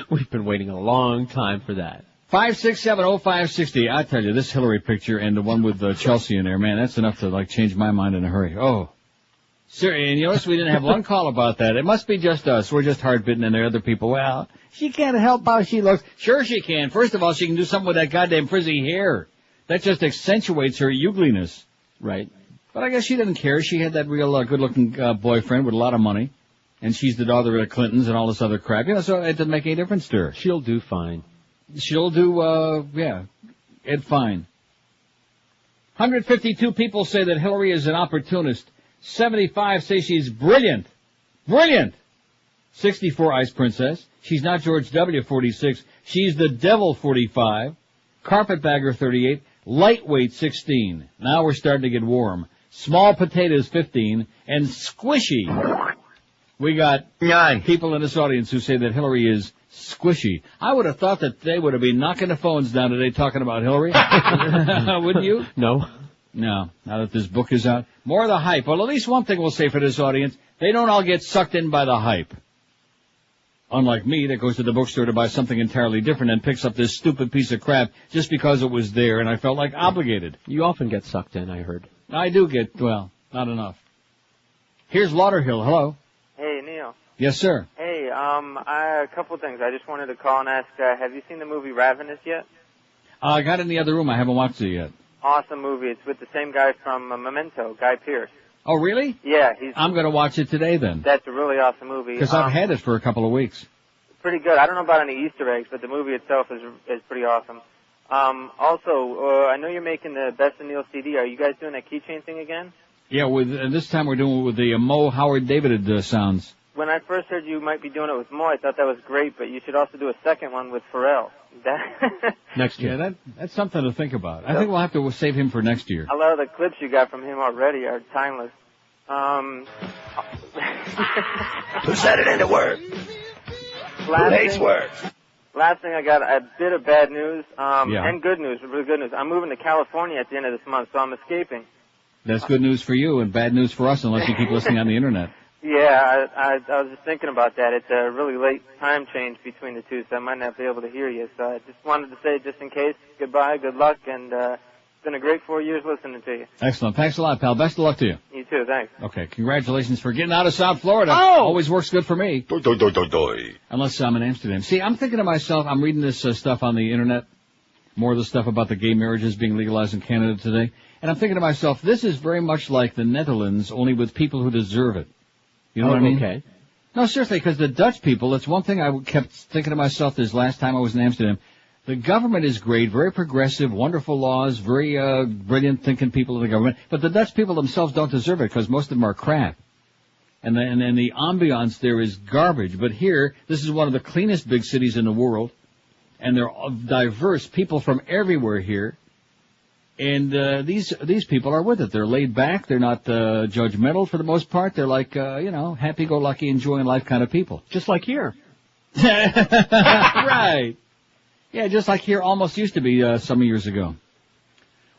We've been waiting a long time for that. 5670560. I tell you, this Hillary picture and the one with Chelsea in there, man, that's enough to change my mind in a hurry. Oh. Seriously, and you notice we didn't have one call about that. It must be just us. We're just hard-bitten, and there are other people. Well, she can't help how she looks. Sure she can. First of all, she can do something with that goddamn frizzy hair. That just accentuates her ugliness. Right. But I guess she didn't care. She had that real good-looking boyfriend with a lot of money. And she's the daughter of the Clintons and all this other crap. So it doesn't make any difference to her. She'll do fine. She'll do, it fine. 152 people say that Hillary is an opportunist. 75 say she's brilliant. Brilliant! 64 Ice Princess. She's not George W. 46. She's the Devil 45. Carpetbagger 38. Lightweight 16. Now we're starting to get warm. Small potatoes 15. And squishy. We got 9 people in this audience who say that Hillary is squishy. I would have thought that they would have been knocking the phones down today talking about Hillary. Wouldn't you? No. No. Now that this book is out. More of the hype. Well, at least one thing we'll say for this audience. They don't all get sucked in by the hype. Unlike me that goes to the bookstore to buy something entirely different and picks up this stupid piece of crap just because it was there and I felt like obligated. You often get sucked in, I heard. I do get, well, not enough. Here's Lauderhill. Hello. Hey, Neil. Yes, sir. Hey, a couple of things. I just wanted to call and ask, have you seen the movie Ravenous yet? I got it in the other room. I haven't watched it yet. Awesome movie. It's with the same guy from Memento, Guy Pearce. Oh, really? Yeah, I'm going to watch it today then. That's a really awesome movie. Because I've had it for a couple of weeks. Pretty good. I don't know about any Easter eggs, but the movie itself is pretty awesome. Also, I know you're making the Best of Neil CD. Are you guys doing that keychain thing again? Yeah, with this time we're doing it with the Mo Howard David sounds. When I first heard you might be doing it with Mo, I thought that was great, but you should also do a second one with Pharrell. Next year. Yeah, that's something to think about. I think we'll have to save him for next year. A lot of the clips you got from him already are timeless. Who said it into work? Who hates work? Last thing, I got a bit of bad news, Yeah. and good news, really good news. I'm moving to California at the end of this month, so I'm escaping. That's good news for you and bad news for us unless you keep listening on the internet. Yeah, I was just thinking about that. It's a really late time change between the two, so I might not be able to hear you. So I just wanted to say, just in case, goodbye, good luck, and it's been a great 4 years listening to you. Excellent. Thanks a lot, pal. Best of luck to you. You too, thanks. Okay, congratulations for getting out of South Florida. Oh! Always works good for me. Unless I'm in Amsterdam. See, I'm thinking to myself, I'm reading this stuff on the internet, more of the stuff about the gay marriages being legalized in Canada today, and I'm thinking to myself, this is very much like the Netherlands, only with people who deserve it. You know what I mean? Okay. No, seriously, because the Dutch people, it's one thing I kept thinking to myself this last time I was in Amsterdam. The government is great, very progressive, wonderful laws, very brilliant thinking people in the government, but the Dutch people themselves don't deserve it because most of them are crap. And the ambiance there is garbage. But here, this is one of the cleanest big cities in the world, and they're diverse, people from everywhere here. And these people are with it. They're laid back. They're not judgmental for the most part. They're like, happy-go-lucky, enjoying life kind of people. Just like here. Right. Yeah, just like here almost used to be some years ago.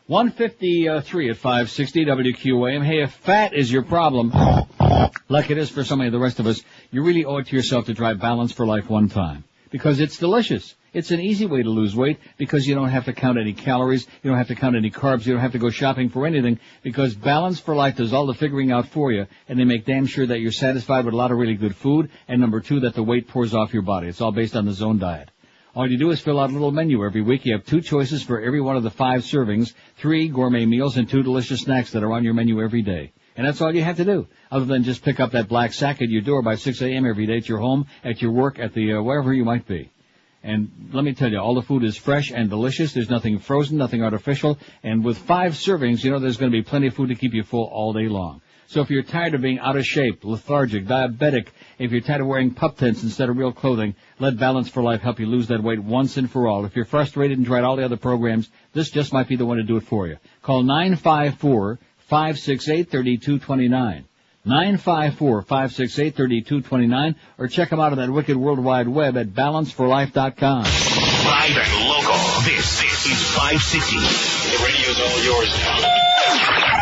153 at 560 WQAM. Hey, if fat is your problem, like it is for so many of the rest of us, you really owe it to yourself to try Balance for Life one time. Because it's delicious. It's an easy way to lose weight because you don't have to count any calories, you don't have to count any carbs, you don't have to go shopping for anything because Balance for Life does all the figuring out for you, and they make damn sure that you're satisfied with a lot of really good food, and number two, that the weight pours off your body. It's all based on the Zone diet. All you do is fill out a little menu every week. You have 2 choices for every one of the 5 servings, 3 gourmet meals, and 2 delicious snacks that are on your menu every day. And that's all you have to do, other than just pick up that black sack at your door by 6 a.m. every day at your home, at your work, at the wherever you might be. And let me tell you, all the food is fresh and delicious. There's nothing frozen, nothing artificial. And with 5 servings, there's going to be plenty of food to keep you full all day long. So if you're tired of being out of shape, lethargic, diabetic, if you're tired of wearing pup tents instead of real clothing, let Balance for Life help you lose that weight once and for all. If you're frustrated and tried all the other programs, this just might be the one to do it for you. Call 954-568-3229. 954-568-3229, or check them out on that wicked World Wide Web at balanceforlife.com. Live and local. This is 560. The radio's all yours now.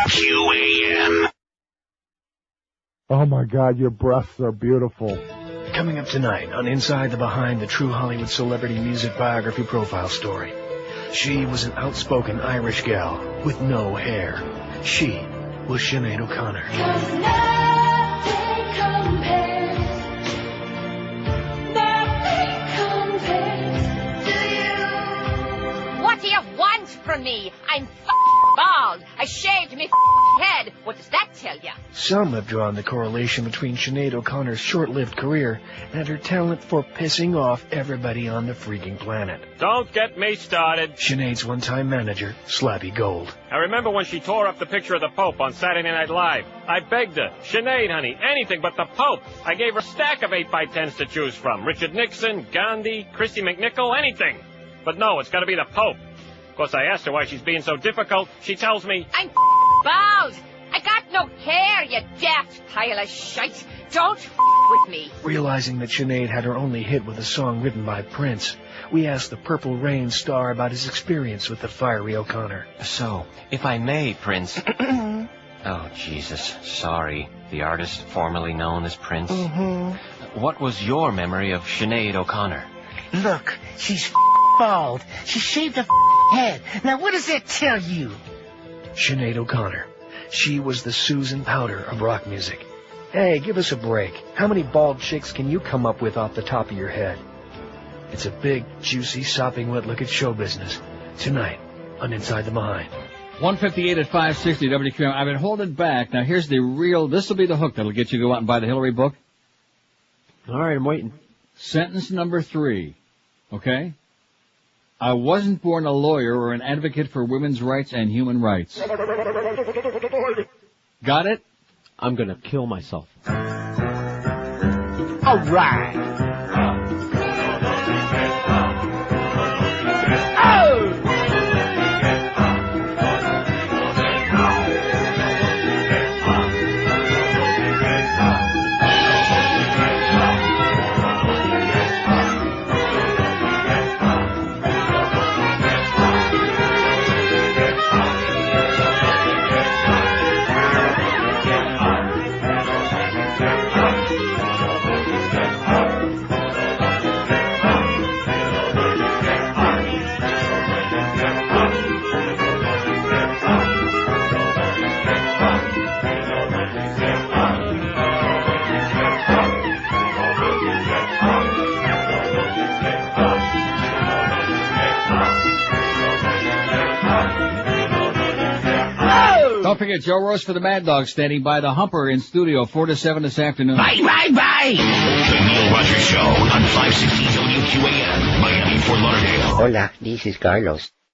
QAM. Oh my God, your breasts are beautiful. Coming up tonight on Inside the Behind the True Hollywood Celebrity Music Biography Profile Story. She was an outspoken Irish gal with no hair. She was Sinead O'Connor. What do you want from me? I'm bald. I shaved me head. What does that tell you? Some have drawn the correlation between Sinead O'Connor's short-lived career and her talent for pissing off everybody on the freaking planet. Don't get me started. Sinead's one-time manager, Slappy Gold. I remember when she tore up the picture of the Pope on Saturday Night Live. I begged her, Sinead, honey, anything but the Pope. I gave her a stack of 8x10s to choose from. Richard Nixon, Gandhi, Christy McNichol, anything. But no, it's got to be the Pope. Of course, I asked her why she's being so difficult. She tells me, I'm bald. I got no hair, you daft pile of shite. Don't with me. Realizing that Sinead had her only hit with a song written by Prince, we asked the Purple Rain star about his experience with the fiery O'Connor. So, if I may, Prince. Oh, Jesus. Sorry. The artist formerly known as Prince. What was your memory of Sinead O'Connor? Look, she's bald. She shaved her head. Now, what does that tell you? Sinead O'Connor. She was the Susan Powter of rock music. Hey, give us a break. How many bald chicks can you come up with off the top of your head? It's a big, juicy, sopping wet look at show business. Tonight on Inside the Behind. 158 at 560 WQAM. I've been holding back. Now here's the real, this will be the hook that'll get you to go out and buy the Hillary book. All right, I'm waiting. Sentence number 3. Okay? I wasn't born a lawyer or an advocate for women's rights and human rights. Got it? I'm gonna kill myself. All right. Oh! Don't forget, Joe Rose for the Mad Dog standing by the Humper in studio 4 to 7 this afternoon. Bye. The Neil Rogers Show on 560 WQAM, Miami, Fort Lauderdale. Hola, this is Carlos.